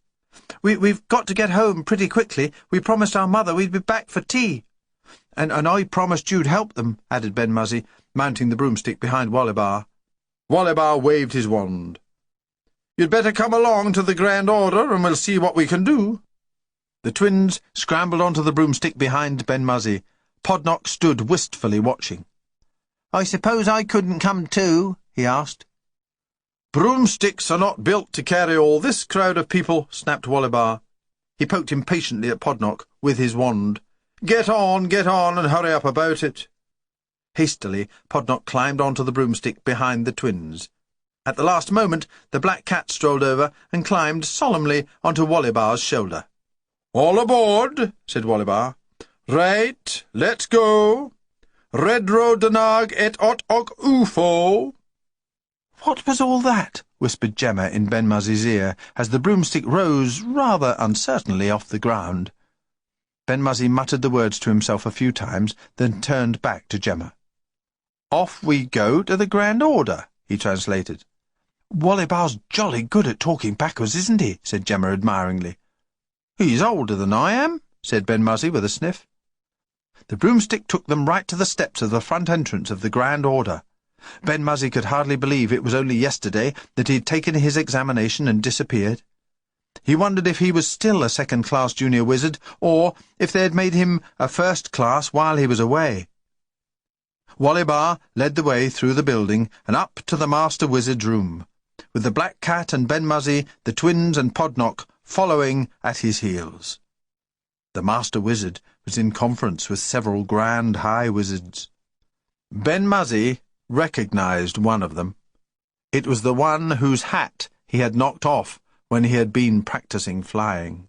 A: We've got to get home pretty quickly. We promised our mother we'd be back for tea." And I promised you'd help them," added Ben-Muzzy, mounting the broomstick behind Wollibar. Wollibar waved his wand. "You'd better come along to the Grand Order, and we'll see what we can do." The twins scrambled onto the broomstick behind Ben-Muzzy. Podnock stood wistfully watching. "I suppose I couldn't come too?" he asked. "Broomsticks are not built to carry all this crowd of people," snapped Wollibar. He poked impatiently at Podnock with his wand. Get on, and hurry up about it." Hastily, Podnock climbed onto the broomstick behind the twins. At the last moment, the black cat strolled over and climbed solemnly onto Wollibar's shoulder. "All aboard," said Wollibar. "Right, let's go. Redro Danag et ot ok ufo." "What was all that?" whispered Gemma in Ben-Muzzy's ear, as the broomstick rose rather uncertainly off the ground. Ben-Muzzy muttered the words to himself a few times, then turned back to Gemma. Off we go to the Grand Order, he translated. Wollibar's jolly good at talking backwards, isn't he? Said Gemma admiringly. He's older than I am, said Ben-Muzzy with a sniff. The broomstick took them right to the steps of the front entrance of the Grand Order. Ben-Muzzy could hardly believe it was only yesterday that he had taken his examination and disappeared. He wondered if he was still a second-class junior wizard, or if they had made him a first-class while he was away. Wollibar led the way through the building and up to the Master Wizard's room, with the Black Cat and Ben-Muzzy, the twins and Podnock following at his heels. The Master Wizard was in conference with several Grand High Wizards. Ben-Muzzy recognized one of them. It was the one whose hat he had knocked off when he had been practicing flying.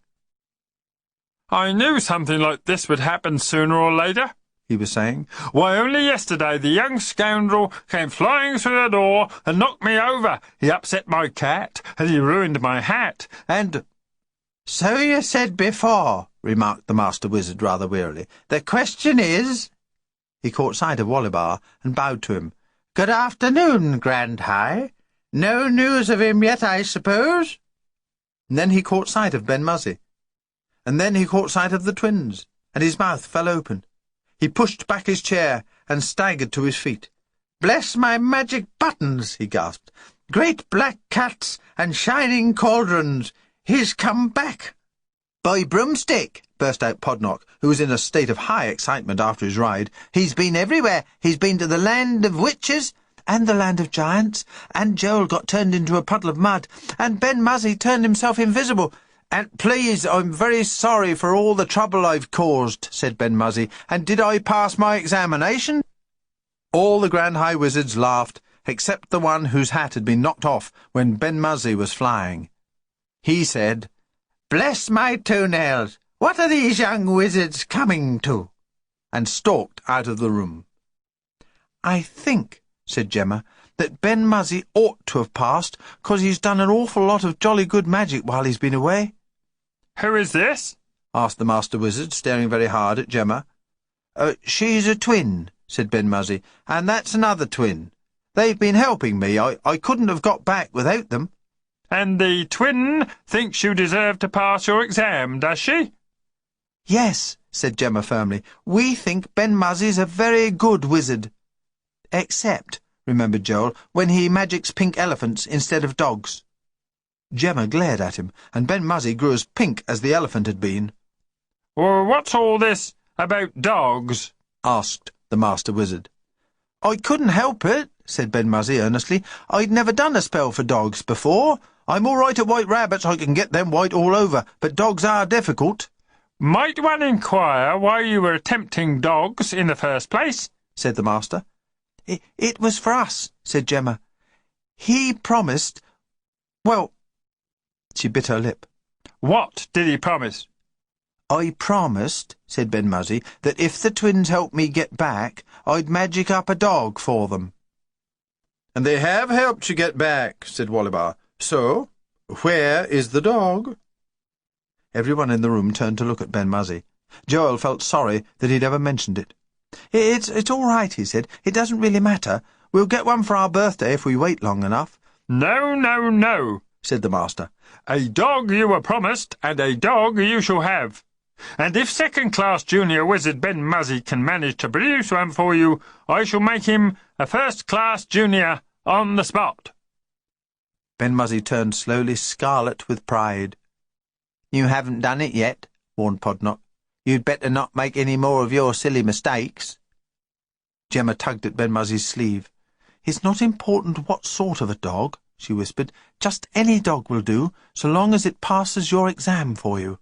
B: I knew something like this would happen sooner or later, he was saying. Why, only yesterday the young scoundrel came flying through the door and knocked me over. He upset my cat, and he ruined my hat, and—
D: So you said before, remarked the Master Wizard rather wearily. The question is— He caught sight of Wollibar and bowed to him. Good afternoon, Grand High. No news of him yet, I suppose?
A: And then he caught sight of Ben-Muzzy. And then he caught sight of the twins, and his mouth fell open. He pushed back his chair and staggered to his feet.
D: Bless my magic buttons, he gasped. Great black cats and shining cauldrons. He's come back.
A: By broomstick, burst out Podnock, who was in a state of high excitement after his ride.
D: He's been everywhere. He's been to the land of witches and the land of giants, and Joel got turned into a puddle of mud, and Ben-Muzzy turned himself invisible. And please, I'm very sorry for all the trouble I've caused, said Ben-Muzzy. And did I pass my examination?
A: All the Grand High Wizards laughed, except the one whose hat had been knocked off when Ben-Muzzy was flying. He said,
D: Bless my toenails! What are these young wizards coming to?
A: And stalked out of the room. I think, said Gemma, that Ben-Muzzy ought to have passed, 'cause he's done an awful lot of jolly good magic while he's been away.
B: Who is this?
A: Asked the Master Wizard, staring very hard at Gemma.
D: She's a twin, said Ben-Muzzy, and that's another twin. They've been helping me. I couldn't have got back without them.
B: And the twin thinks you deserve to pass your exam, does she?
D: Yes, said Gemma firmly. We think Ben-Muzzy's a very good wizard. Except, remembered Joel, when he magics pink elephants instead of dogs.
A: Gemma glared at him, and Ben-Muzzy grew as pink as the elephant had been.
B: Well, what's all this about dogs?
A: Asked the Master Wizard.
D: I couldn't help it, said Ben-Muzzy earnestly. I'd never done a spell for dogs before. I'm all right at white rabbits, I can get them white all over, but dogs are difficult.
B: Might one inquire why you were attempting dogs in the first place? Said the Master.
D: It was for us, said Gemma. He promised— Well— She bit her lip.
B: What did he promise?
D: I promised, said Ben-Muzzy, that if the twins helped me get back, I'd magic up a dog for them.
A: And they have helped you get back, said Wollibar. So, where is the dog? Everyone in the room turned to look at Ben-Muzzy. Joel felt sorry that he'd ever mentioned it.
D: It's all right, he said. It doesn't really matter. We'll get one for our birthday if we wait long enough.
B: No, no, no, said the Master. A dog you were promised, and a dog you shall have. And if second-class junior wizard Ben-Muzzy can manage to produce one for you, I shall make him a first-class junior on the spot.
A: Ben-Muzzy turned slowly scarlet with pride.
D: You haven't done it yet, warned Podnock. You'd better not make any more of your silly mistakes.
A: Gemma tugged at Ben-Muzzy's sleeve. It's not important what sort of a dog, she whispered. Just any dog will do, so long as it passes your exam for you.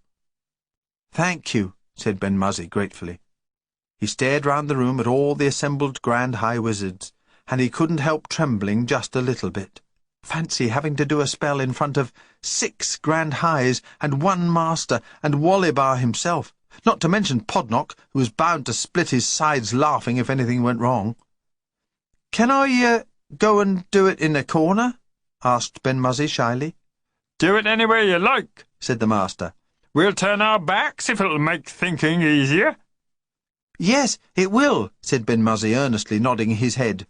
A: Thank you, said Ben-Muzzy gratefully. He stared round the room at all the assembled Grand High Wizards, and he couldn't help trembling just a little bit. Fancy having to do a spell in front of 6 Grand Highs and 1 Master and Wollibar himself, not to mention Podnock, who was bound to split his sides laughing if anything went wrong.
D: Can I go and do it in a corner? Asked Ben-Muzzy shyly.
B: Do it anywhere you like,
A: said the Master.
B: We'll turn our backs if it'll make thinking easier.
D: Yes, it will,
A: said Ben-Muzzy earnestly, nodding his head.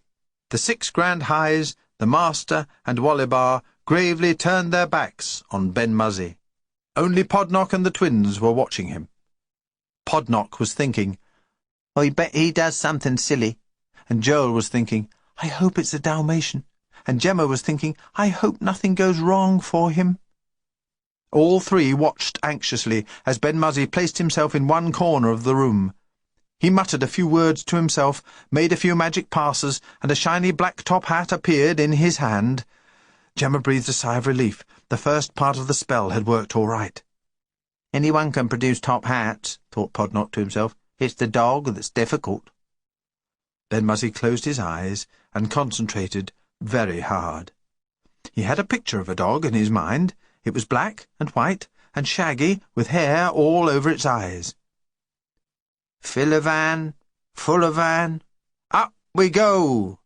A: The 6 grand highs, the master, and Wollibar gravely turned their backs on Ben-Muzzy. Only Podnock and the twins were watching him. Podnock was thinking, "I bet he does something silly." And Joel was thinking, "I hope it's a Dalmatian." And Gemma was thinking, "I hope nothing goes wrong for him." All three watched anxiously as Ben-Muzzy placed himself in one corner of the room. He muttered a few words to himself, made a few magic passes, and a shiny black top hat appeared in his hand. Gemma breathed a sigh of relief. The first part of the spell had worked all right. "Anyone can produce top hats," thought Podnock to himself. "It's the dog that's difficult." Ben-Muzzy closed his eyes and concentrated very hard. He had a picture of a dog in his mind. It was black and white and shaggy, with hair all over its eyes. "Fill-a-van, full-a-van, up we go!"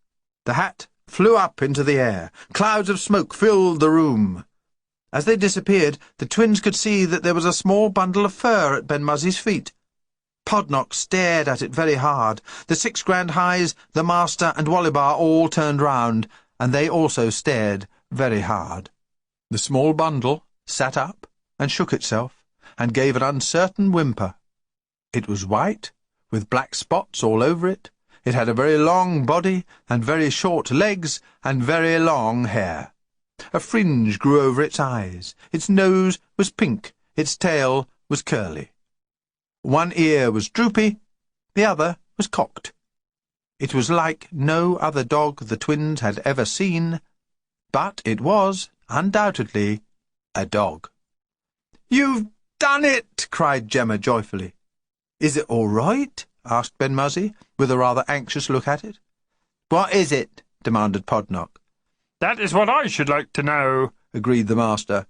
A: The hat flew up into the air. Clouds of smoke filled the room. As they disappeared, the twins could see that there was a small bundle of fur at Ben-Muzzy's feet. Podnock stared at it very hard. The 6 grand highs, the master, and Wollibar all turned round, and they also stared very hard. The small bundle sat up and shook itself, and gave an uncertain whimper. It was white, with black spots all over it. It had a very long body, and very short legs, and very long hair. A fringe grew over its eyes. Its nose was pink. Its tail was curly. One ear was droopy. The other was cocked. It was like no other dog the twins had ever seen, but it was, undoubtedly, a dog. "You've done it!" cried Gemma joyfully. "Is it all right?" asked Ben-Muzzy, with a rather anxious look at it. "What is it?" demanded Podnock.
B: That is what I should like to know,
A: agreed the master.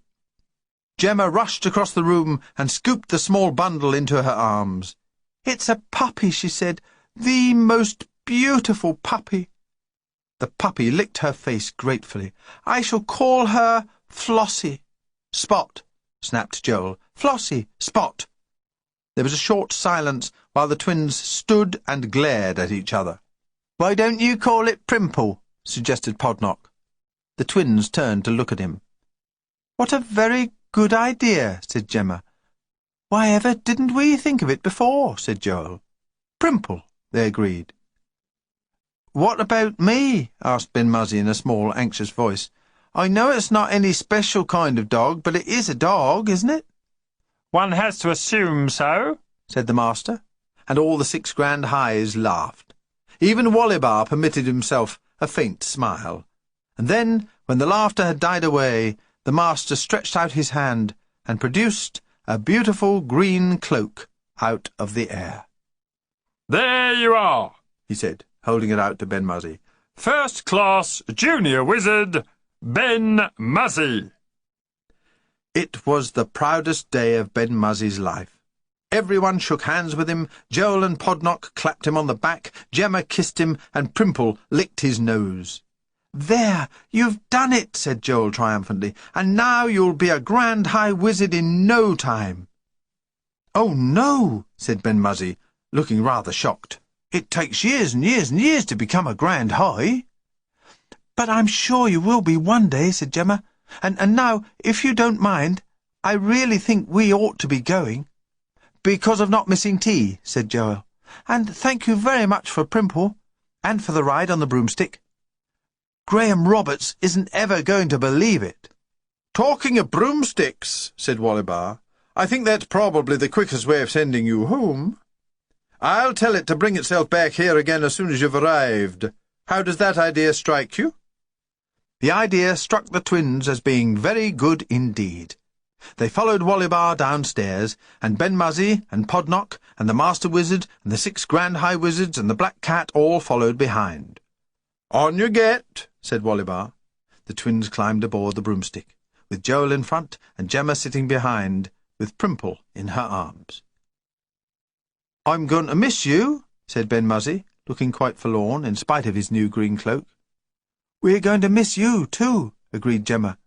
A: Gemma rushed across the room and scooped the small bundle into her arms. "It's a puppy," she said. "The most beautiful puppy." The puppy licked her face gratefully. "I shall call her Flossie." "Spot," snapped Joel. "Flossie, Spot." There was a short silence while the twins stood and glared at each other. "Why don't you call it Primple?" suggested Podnock. The twins turned to look at him. "What a very good idea," said Gemma. "Why ever didn't we think of it before?" said Joel. "Primple," they agreed. "What about me?" asked Ben-Muzzy in a small, anxious voice. "I know it's not any special kind of dog, but it is a dog, isn't it?"
B: One has to assume so,
A: said the master, and all the 6 grand highs laughed. Even Wollibar permitted himself a faint smile. And then, when the laughter had died away, the master stretched out his hand and produced a beautiful green cloak out of the air.
B: "There you are,"
A: he said, holding it out to Ben-Muzzy.
B: "First-class junior wizard, Ben-Muzzy."
A: It was the proudest day of Ben-Muzzy's life. Everyone shook hands with him. Joel and Podnock clapped him on the back, Gemma kissed him, and Primple licked his nose. "There, you've done it," said Joel triumphantly, "and now you'll be a grand high wizard in no time." "Oh, no," said Ben-Muzzy, looking rather shocked. "It takes years and years and years to become a grand high." "But I'm sure you will be one day," said Gemma. And now, if you don't mind, I really think we ought to be going." "Because of not missing tea," said Joel. "And thank you very much for Primple, and for the ride on the broomstick. Graham Roberts isn't ever going to believe it."
C: "Talking of broomsticks," said Wollibar, "I think that's probably the quickest way of sending you home. I'll tell it to bring itself back here again as soon as you've arrived. How does that idea strike you?"
A: The idea struck the twins as being very good indeed. They followed Wollibar downstairs, and Ben-Muzzy and Podnock and the Master Wizard and the 6 grand high wizards and the Black Cat all followed behind.
C: "On you get,"
A: said Wollibar. The twins climbed aboard the broomstick, with Joel in front and Gemma sitting behind, with Primple in her arms. "I'm going to miss you," said Ben-Muzzy, looking quite forlorn in spite of his new green cloak. "We're going to miss you, too," agreed Gemma.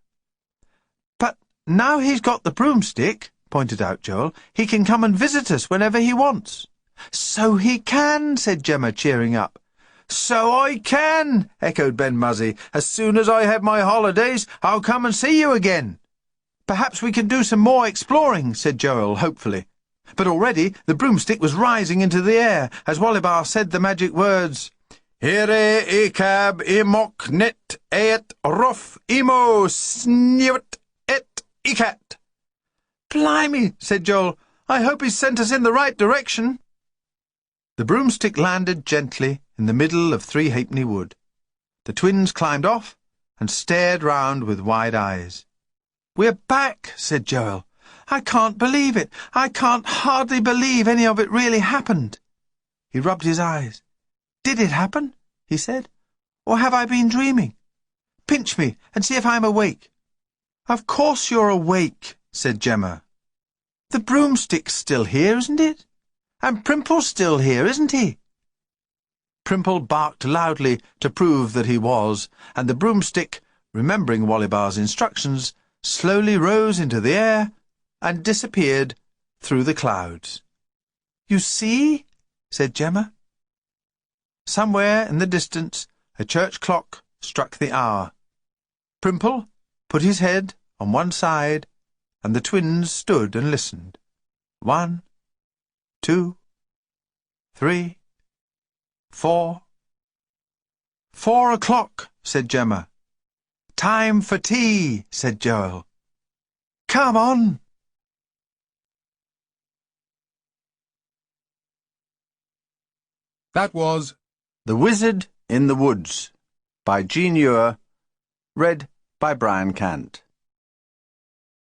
A: "But now he's got the broomstick," pointed out Joel, "he can come and visit us whenever he wants." "So he can," said Gemma, cheering up. So I can, echoed Ben-Muzzy. As soon as I have my holidays, I'll come and see you again. Perhaps we can do some more exploring, said Joel, hopefully. But already the broomstick was rising into the air as Wollibar said the magic words, Here ecab imok net et rof imo sniwt et icat. Blimey, said Joel. I hope he's sent us in the right direction. The broomstick landed gently in the middle of Three Halfpenny Wood. The twins climbed off and stared round with wide eyes. We're back, said Joel. I can't believe it. I can't hardly believe any of it really happened. He rubbed his eyes. Did it happen? He said. Or have I been dreaming? Pinch me and see if I'm awake. Of course you're awake, said Gemma. The broomstick's still here, isn't it? And Primple's still here, isn't he? Primple barked loudly to prove that he was, and the broomstick, remembering Wollibar's instructions, slowly rose into the air and disappeared through the clouds. You see? Said Gemma. Somewhere in the distance a church clock struck the hour. Primple put his head on one side, and the twins stood and listened. 1, 2, 3, 4. 4 o'clock, said Gemma. Time for tea, said Joel. Come on.
C: That was
A: The Wizard in the Woods by Jean Ewer, read by Brian Cant.